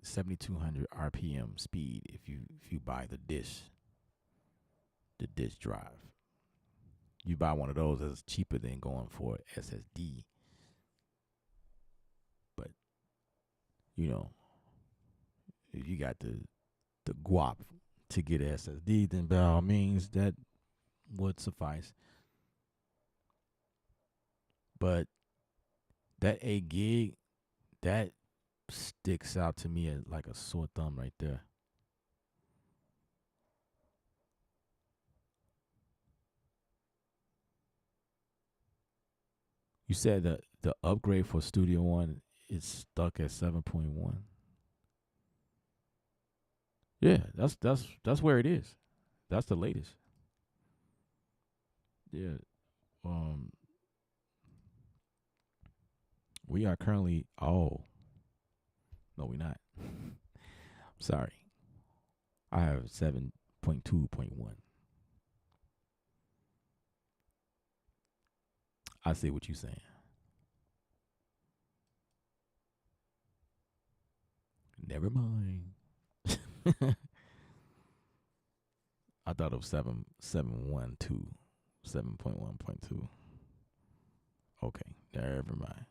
7200 RPM speed if you buy the disk drive. You buy one of those that's cheaper than going for SSD. you know, if you got the guap to get SSD, then by all means that would suffice. But that 8 gig, that sticks out to me as like a sore thumb right there. You said that the upgrade for Studio One is stuck at 7.1. Yeah, that's where it is. That's the latest. Yeah. Um, we are currently. Oh no, we're not. Sorry, I have 7.2.1. I see what you're saying. Never mind. I thought it was 7.1.2, 7.1.2. Okay, never mind.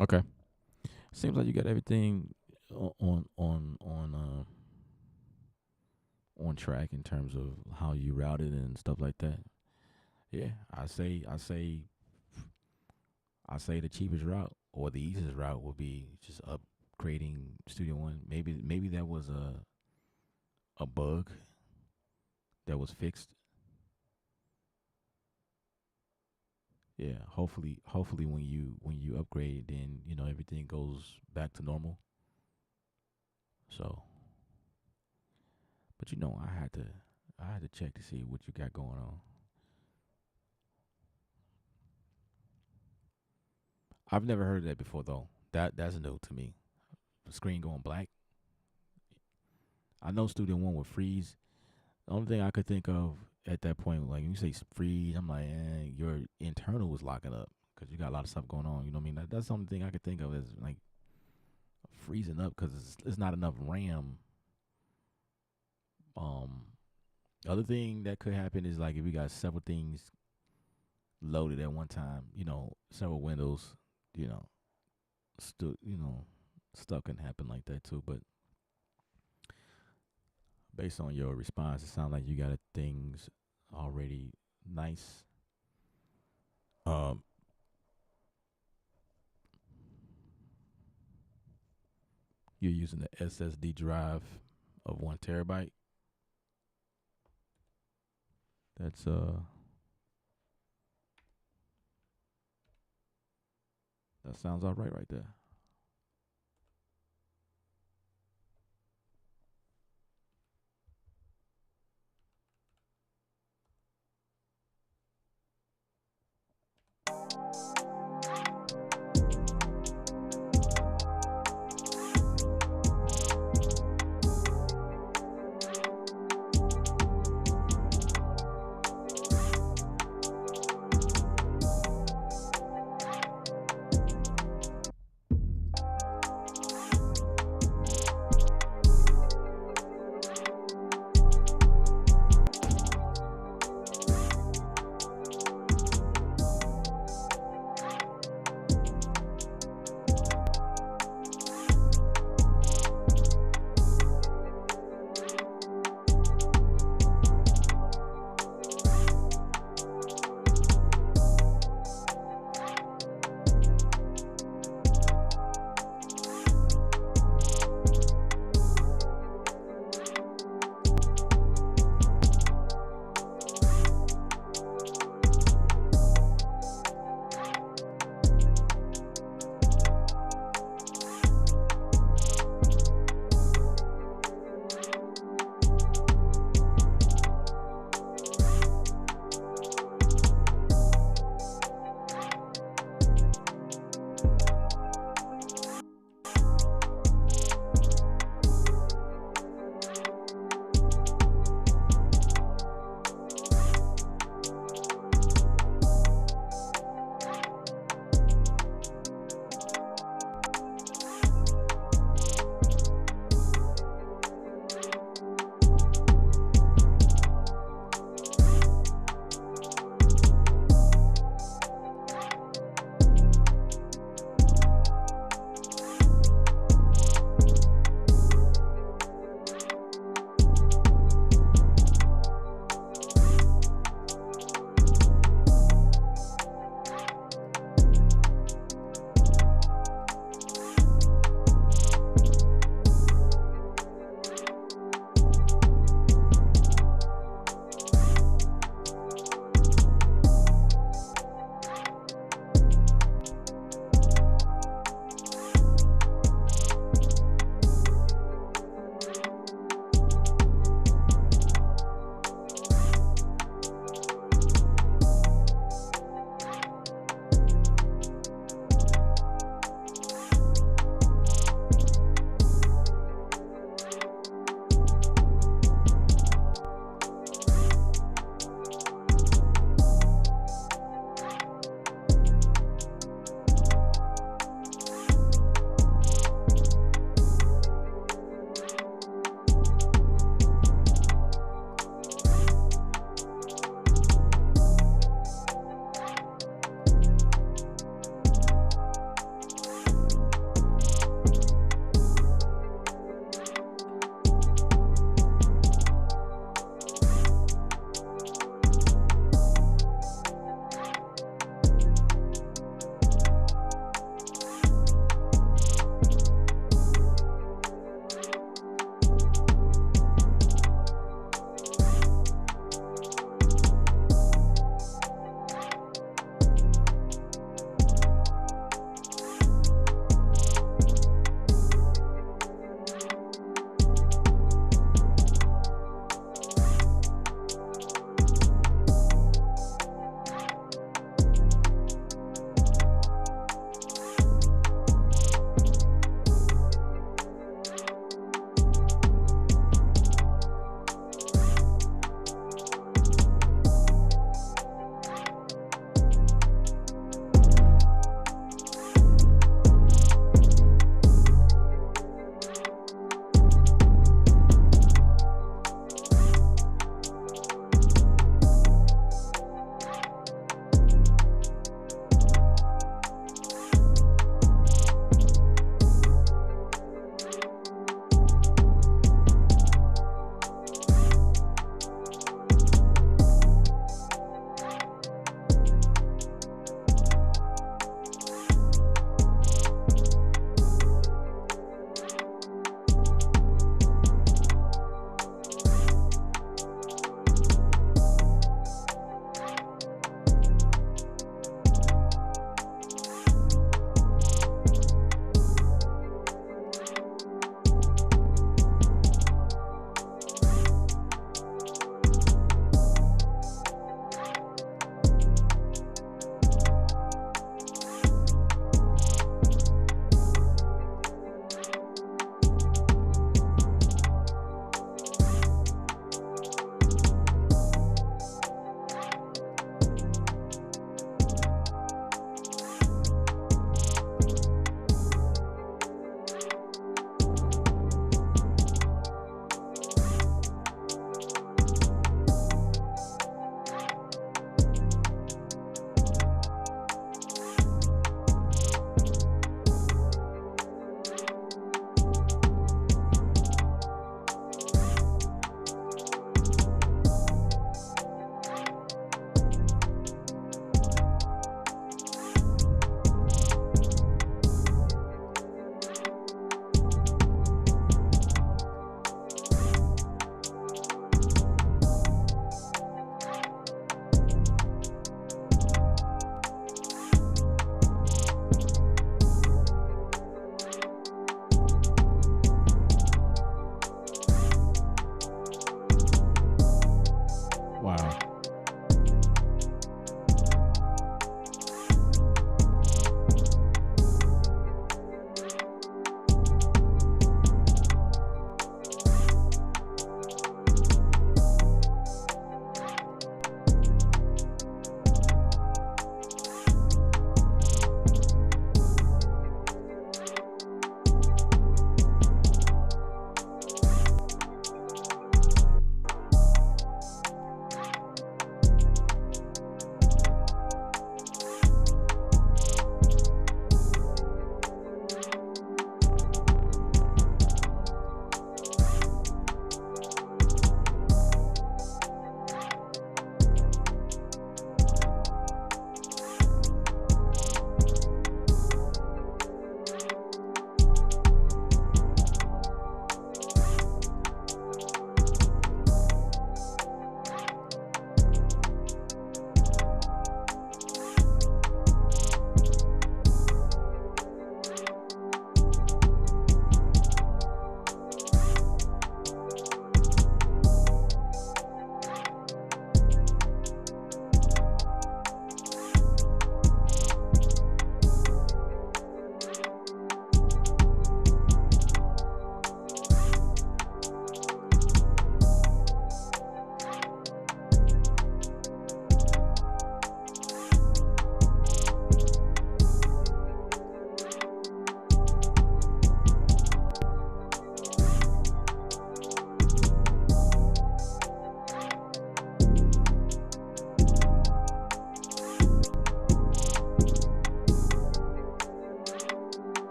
Okay, seems like you got everything on track in terms of how you route it and stuff like that. Yeah, I say the cheapest route or the easiest route would be just upgrading Studio One. Maybe that was a bug that was fixed. Yeah, hopefully when you upgrade, then everything goes back to normal. So, but I had to check to see what you got going on. I've never heard of that before though. That's new to me. The screen going black. I know Studio One would freeze. The only thing I could think of at that point, like when you say freeze, I'm like, your internal was locking up because you got a lot of stuff going on. You know what I mean? That's the only thing I could think of is like freezing up because it's not enough RAM. Um, other thing that could happen is like if you got several things loaded at one time, several windows, you know, stuff can happen like that too. But based on your response, it sounds like you got things already nice. Um, you're using the SSD drive of 1 terabyte. That's that sounds all right there.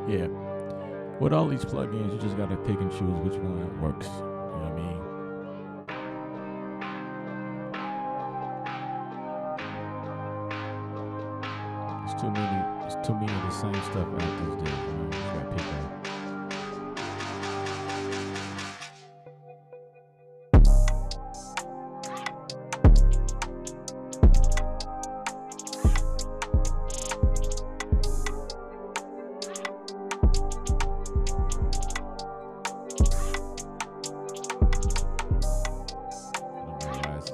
Yeah. With all these plugins, you just gotta pick and choose which one works. You know what I mean? It's too many. It's too many of the same stuff out these days. You know, you just gotta pick out. I don't know why it's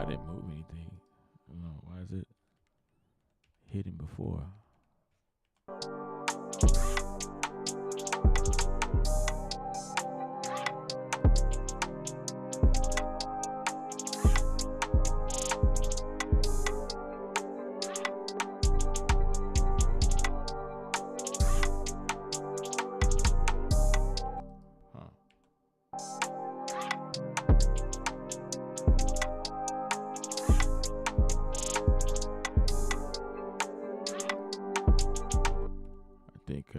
I didn't move anything. I don't know why is it hidden before. Huh. I think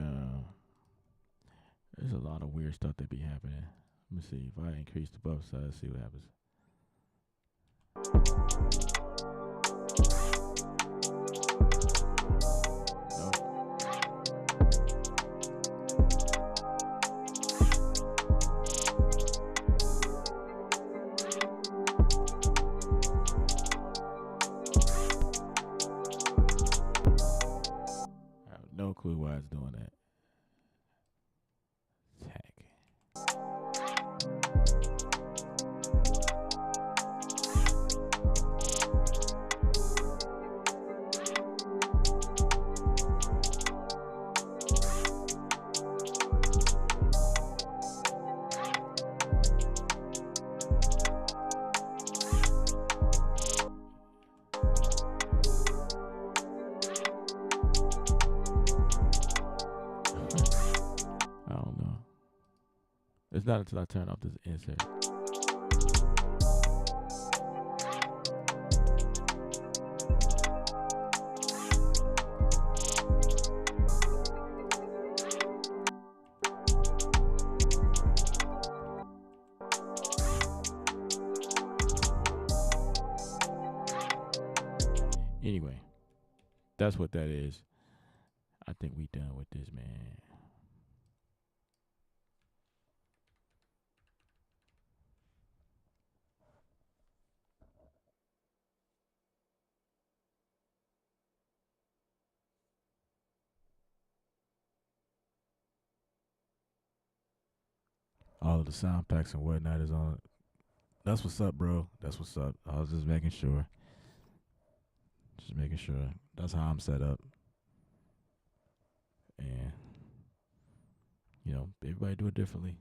there's a lot of weird stuff that be happening. Let me see if I increase the buff size. See what happens. Nope. I have no clue why it's doing that. Tag. I don't know. It's not until I turn off this insert. Anyway, that's what that is. I think we done with this, man. All of the sound packs and whatnot is on. That's what's up, bro. That's what's up. I was just making sure. Just making sure. That's how I'm set up. And, you know, everybody do it differently.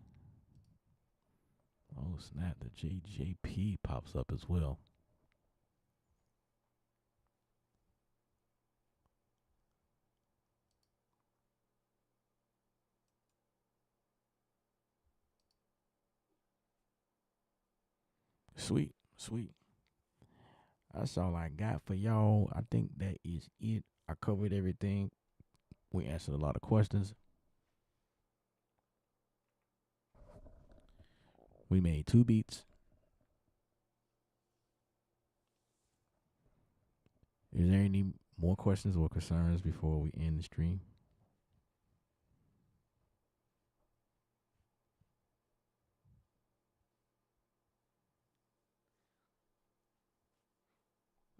Oh, snap. The JJP pops up as well. Sweet. Sweet. That's all I got for y'all. I think that is it. I covered everything. We answered a lot of questions. We made 2 beats. Is there any more questions or concerns before we end the stream?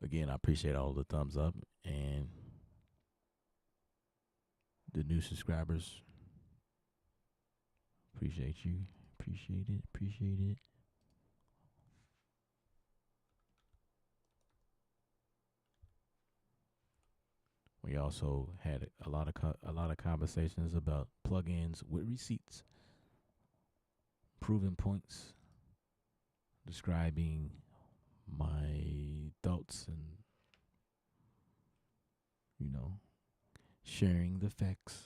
Again, I appreciate all the thumbs up and the new subscribers. Appreciate you. Appreciate it. Appreciate it. We also had a lot of conversations about plugins with receipts, proving points, describing my thoughts, and you know, sharing the facts.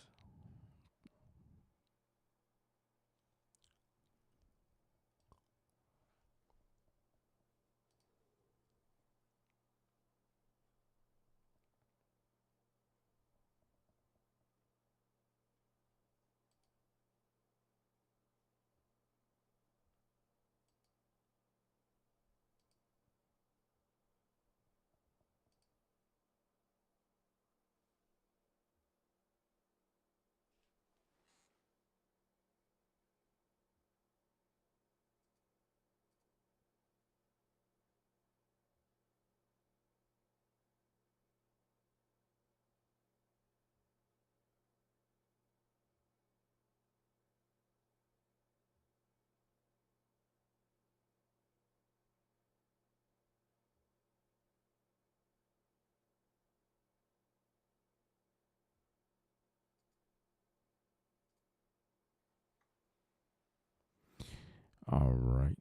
All right.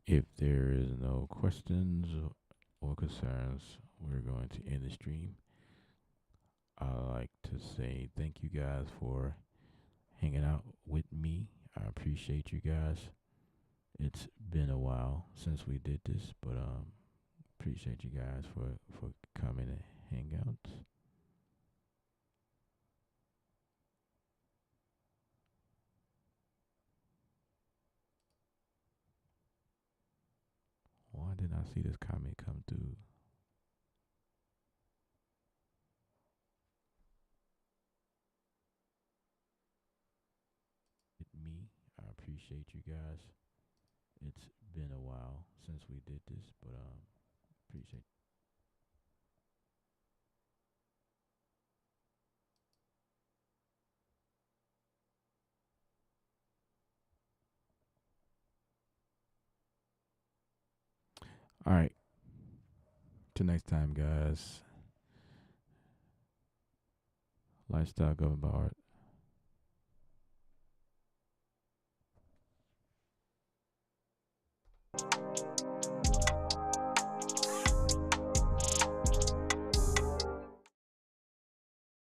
If there is no questions or concerns, we're going to end the stream. I like to say thank you guys for hanging out with me. I appreciate you guys. It's been a while since we did this, but appreciate you guys for coming and hang out. Why did I see this comment come through? With me, I appreciate you guys. It's been a while since we did this, but appreciate. All right. Till next time, guys. Lifestyle governed by art.